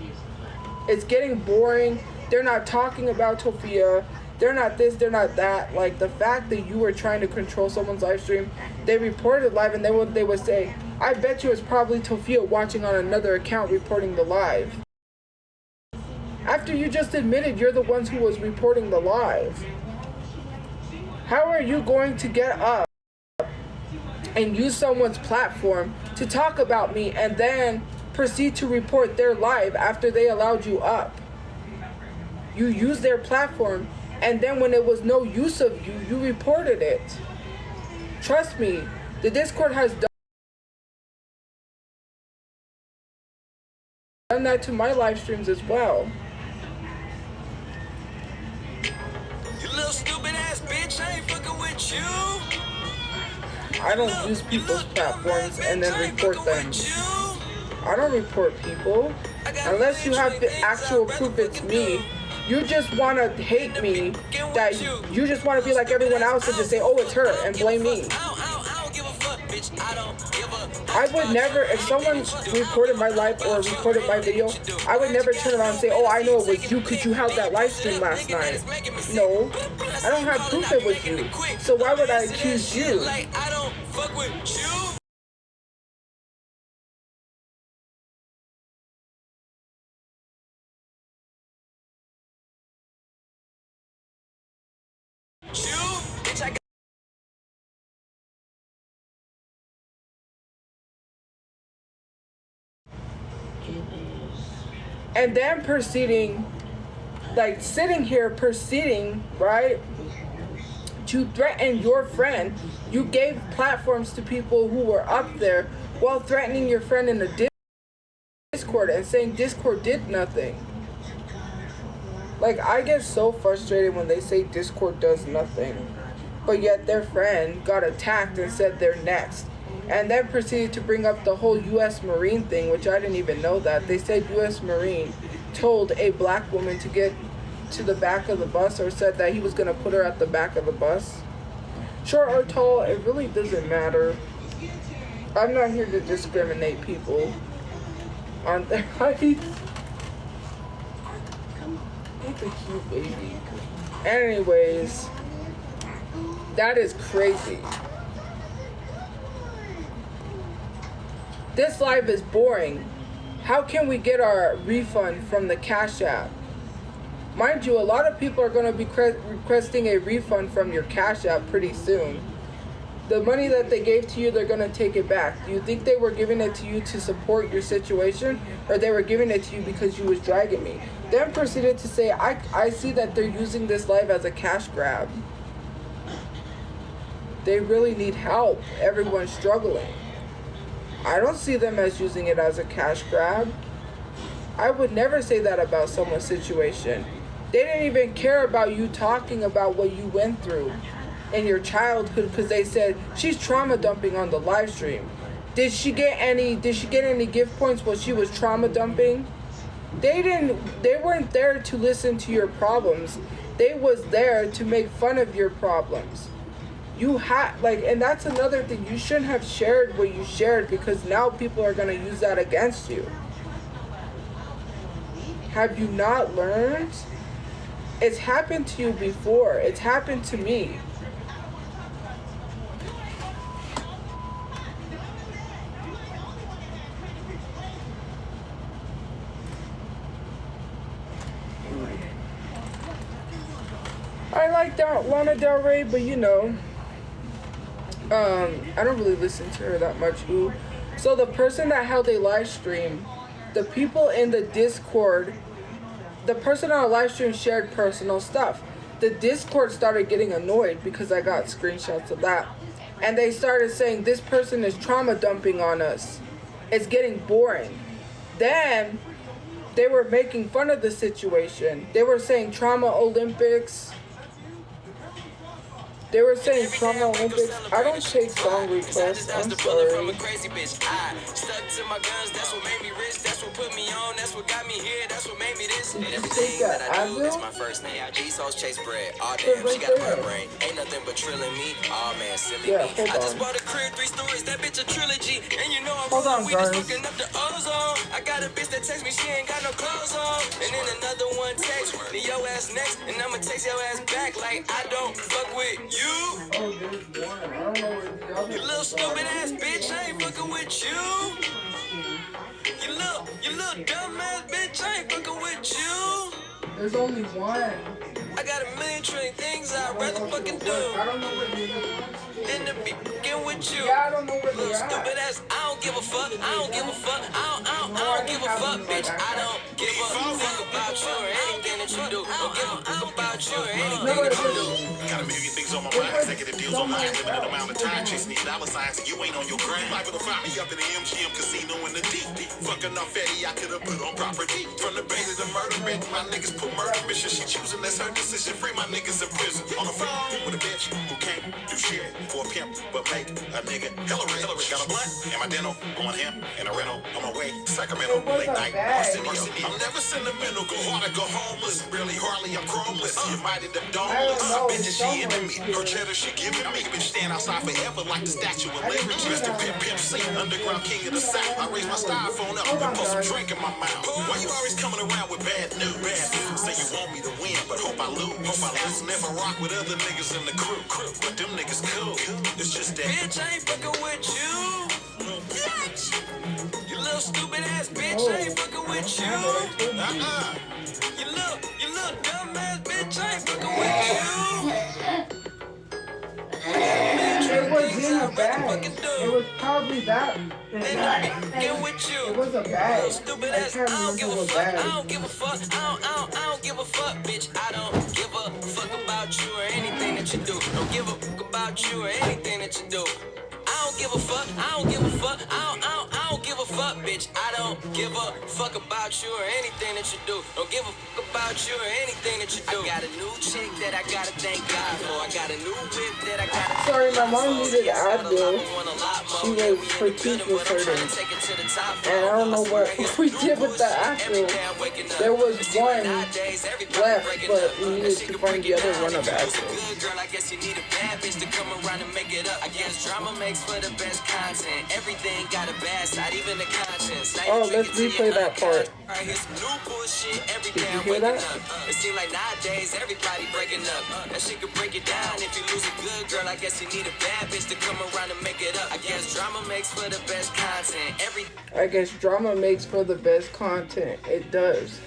It's getting boring. They're not talking about Tophia. They're not this, they're not that. Like, the fact that you were trying to control someone's live stream, they reported live, and they would say, I bet you it's probably Tophia watching on another account reporting the live. After you just admitted you're the ones who was reporting the live. How are you going to get up and use someone's platform to talk about me and then proceed to report their live after they allowed you up? You used their platform, and then when it was no use of you, you reported it. Trust me, the Discord has done that to my live streams as well. You little stupid ass bitch, I ain't fucking with you. I don't use people's platforms and then report them. I don't report people. Unless you have the actual proof it's me. You just want to hate me, that you just want to be like everyone else and just say, oh, it's her, and blame me. I would never, if someone recorded my live or recorded my video, I would never turn around and say, oh, I know it was you because you held that live stream last night. No, I don't have proof it was you. So why would I accuse you? And then proceeding, like sitting here proceeding, right, to threaten your friend. You gave platforms to people who were up there while threatening your friend in the Discord and saying Discord did nothing. Like, I get so frustrated when they say Discord does nothing, but yet their friend got attacked and said they're next. And then proceeded to bring up the whole U.S. Marine thing, which I didn't even know that. They said U.S. Marine told a black woman to get to the back of the bus, or said that he was going to put her at the back of the bus. Short or tall, it really doesn't matter. I'm not here to discriminate people on their height. Look at cute baby. Anyways, that is crazy. This live is boring. How can we get our refund from the Cash App? Mind you, a lot of people are going to be requesting a refund from your Cash App pretty soon. The money that they gave to you, they're going to take it back. Do you think they were giving it to you to support your situation, or they were giving it to you because you was dragging me? Then proceeded to say, I see that they're using this live as a cash grab. They really need help. Everyone's struggling. I don't see them as using it as a cash grab. I would never say that about someone's situation. They didn't even care about you talking about what you went through in your childhood, because they said she's trauma dumping on the live stream. Did she get any gift points while she was trauma dumping? They weren't there to listen to your problems. They was there to make fun of your problems. You had, like, and that's another thing. You shouldn't have shared what you shared, because now people are going to use that against you. Have you not learned? It's happened to you before. It's happened to me. I like Lana Del Rey, but you know, I don't really listen to her that much. Ooh. So the person that held a live stream, the people in the Discord, the person on a live stream shared personal stuff. The Discord started getting annoyed because I got screenshots of that. And they started saying, this person is trauma dumping on us. It's getting boring. Then they were making fun of the situation. They were saying trauma Olympics. They were saying trauma Olympics. I don't take song requests. I'm sorry. Stuck to my guns, that's what made me rich. That's what put me on, that's what got me here. That's what made me this. And everything that I do is my first name. These hoes chase bread. All damn, she got a brain. Ain't nothing but trilling me. Oh man, silly me. I just bought a crib, 3 stories, that bitch a trilogy. And you know I'm rolling, we just fucking up the ozone. I got a bitch that text me, she ain't got no clothes on. And then another one text me, your ass next. And I'ma text your ass back like I don't fuck with you. Oh, there's one. I don't know where the other. You little stupid ass bitch, I ain't fucking with you. You little dumb ass bitch, I ain't fucking with you. There's only one. I got a million trillion things I'd rather fucking do I don't know where the other one is. than to be fucking with you. Yeah, I don't know where Little they are. stupid ass, I don't give a fuck. I don't give a fuck. I don't give a fuck, bitch. I don't give a fuck about you or anything that you do. Don't give a fuck about you or anything that you do. Got a million things on my mind, executive deals on mine, limited amount of time, chasing these dollar signs, and you ain't on your grind. You liable to find me up in the MGM casino in the deep. Fucking off Fetty, I could've put on property. From the bay to the murder bed, my niggas put murder mission. She choosing, that's her decision. Free my niggas in prison. On the phone with a bitch who can't do shit for a pimp, but make a nigga hella rich. Got a blunt and my dental, going him in a rental. On my way, Sacramento, late night, Arsenio. I'm never sentimental, go hard or go homeless. Really hardly, I'm chromeless. You mighty them domeless. Bitches, she into me. Her cheddar, she giving me. Bitch, stand outside forever like the Statue of Liberty. Mr. Pimp C, underground king of the South. I raise my styrofoam up and put some drink in my mouth. Why you always coming around with bad news? Say you want me to win, but hope I lose. I'll never rock with other niggas in the crew. But them niggas cool. It's just that. Bitch, I ain't fucking with you. Bitch. You little stupid ass bitch, I ain't fucking with you. You little dumb ass bitch, I ain't fucking with you. It was in a bag. It was probably that. Get with you. It was a bag. Stupid I ass, can't I don't give remember a what fuck. bag. I don't give a fuck. I don't give a fuck, bitch. I don't give a fuck about you or anything that you do. Don't give a fuck about you or anything that you do. I don't give a fuck. I don't give a fuck. I don't give a fuck, bitch. I don't give a fuck about you or anything that you do. Don't give a fuck about you or anything that you do. I got a new chick that I gotta thank God for. I got a new whip that I gotta. Sorry, my mom needed Advil. Her tooth was hurting. And I don't know what we did with the Advil. There was one left, but we needed to find the other one of Advil. Girl, I guess you need a bad bitch to come around and make it up. I guess drama makes for the best content. Everything got a bad side, even the conscience. Oh, let's replay that part. Here's some new bullshit every Did day you I'm hear waking that? up. It seems like nowadays everybody breaking up. That shit could break it down. If you lose a good girl, I guess you need a bad bitch to come around and make it up. I guess drama makes for the best content. I guess drama makes for the best content. It does.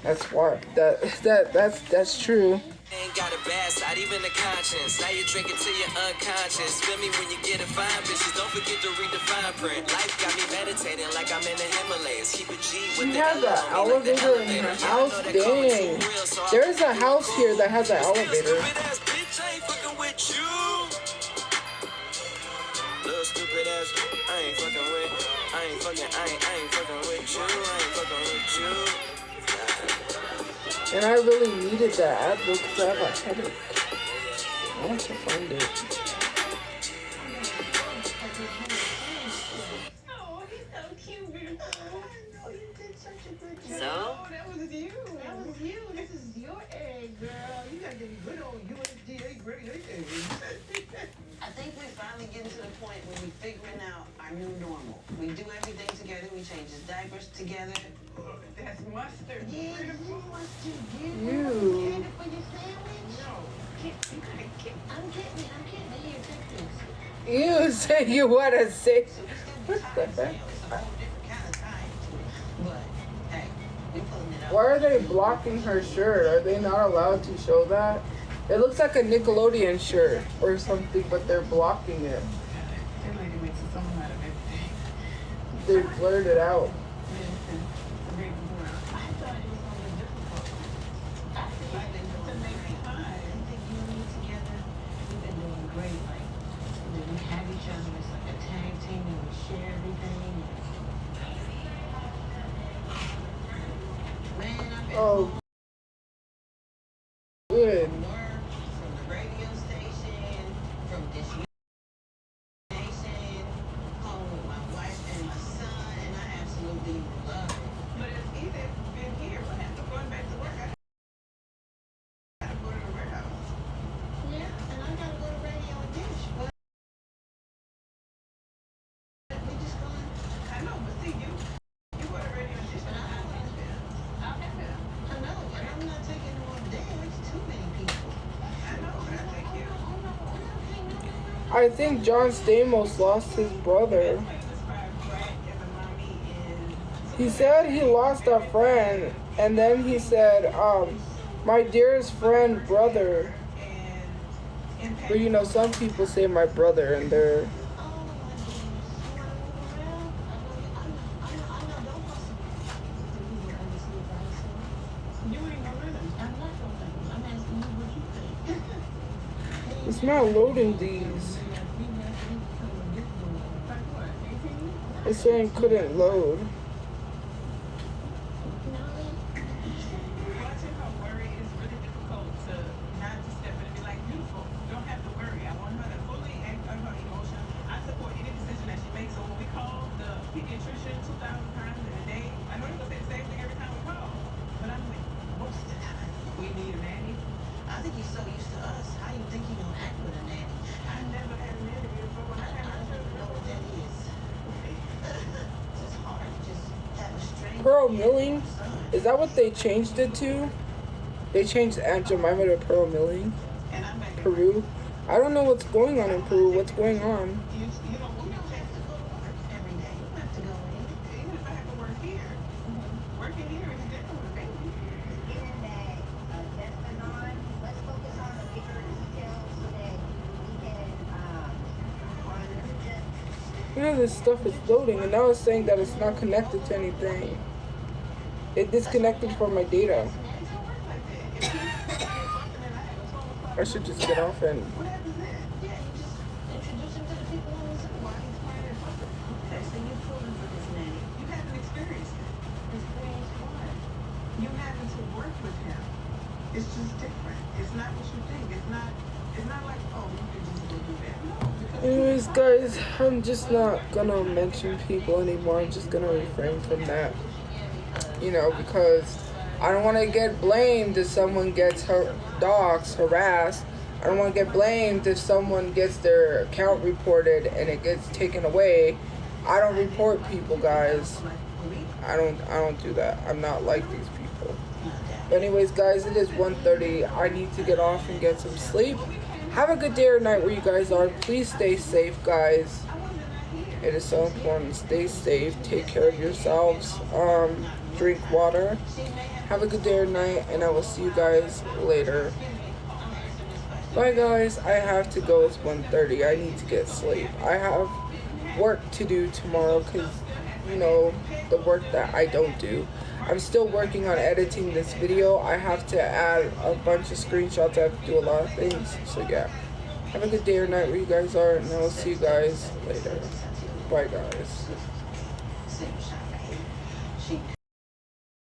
That's why. That's true. Ain't got a bad side, even the conscience. Now you're drinking till you're unconscious. Feel me when you get a fine bitches. Don't forget to read the fine print. Life got me meditating like I'm in the Himalayas. Keep a G with She the has an elevator in her house. Dang. There's a house here that has an elevator. Stupid ass bitch, I ain't fucking with you. Little stupid ass, I ain't fucking with. I ain't fucking with you. I ain't fucking with you. And I really needed that Advil because I have a headache. I want to find it. Oh, he's so cute, beautiful. Oh, you did such a good job. So? Oh, that was you. That was you. This is your egg, girl. You got them good old USDA grade eggs. I think we're finally getting to the point where we're figuring out our new normal. We do everything together. We change his diapers together. That's mustard. Yeah, you mustard. Ew. You get it for your sandwich? No. You gotta get. I'm getting it. Here, take this. You say you want to say. What the heck? Why are they blocking her shirt? Are they not allowed to show that? It looks like a Nickelodeon shirt or something, but they're blocking it. That lady makes a song out of everything. They blurred it out. I think John Stamos lost his brother. He said he lost a friend, and then he said, my dearest friend, brother. But you know, some people say my brother, and they're... It's not loading these. It's saying couldn't load. Pearl Milling? Is that what they changed it to? They changed Aunt Jemima to Pearl Milling? Peru? I don't know what's going on in Peru. What's going on? You know, this stuff is loading, and now it's saying that it's not connected to anything. It disconnected from my data. I should just get off and... It's just different. It's not what you think. It's not like, oh, you can just go do that. No. Anyways, guys, I'm just not gonna mention people anymore. I'm just gonna refrain from that. You know, because I don't want to get blamed if someone gets doxxed, harassed. I don't want to get blamed if someone gets their account reported and it gets taken away. I don't report people, guys. I don't do that. I'm not like these people. But anyways, guys, it is 1:30. I need to get off and get some sleep. Have a good day or night where you guys are. Please stay safe, guys. It is so important. Stay safe. Take care of yourselves. Drink water. Have a good day or night, and I will see you guys later. Bye, guys. I have to go. It's 1:30. I need to get sleep. I have work to do tomorrow because, you know, the work that I don't do. I'm still working on editing this video. I have to add a bunch of screenshots. I have to do a lot of things. So, yeah. Have a good day or night where you guys are, and I will see you guys later. Bye, guys.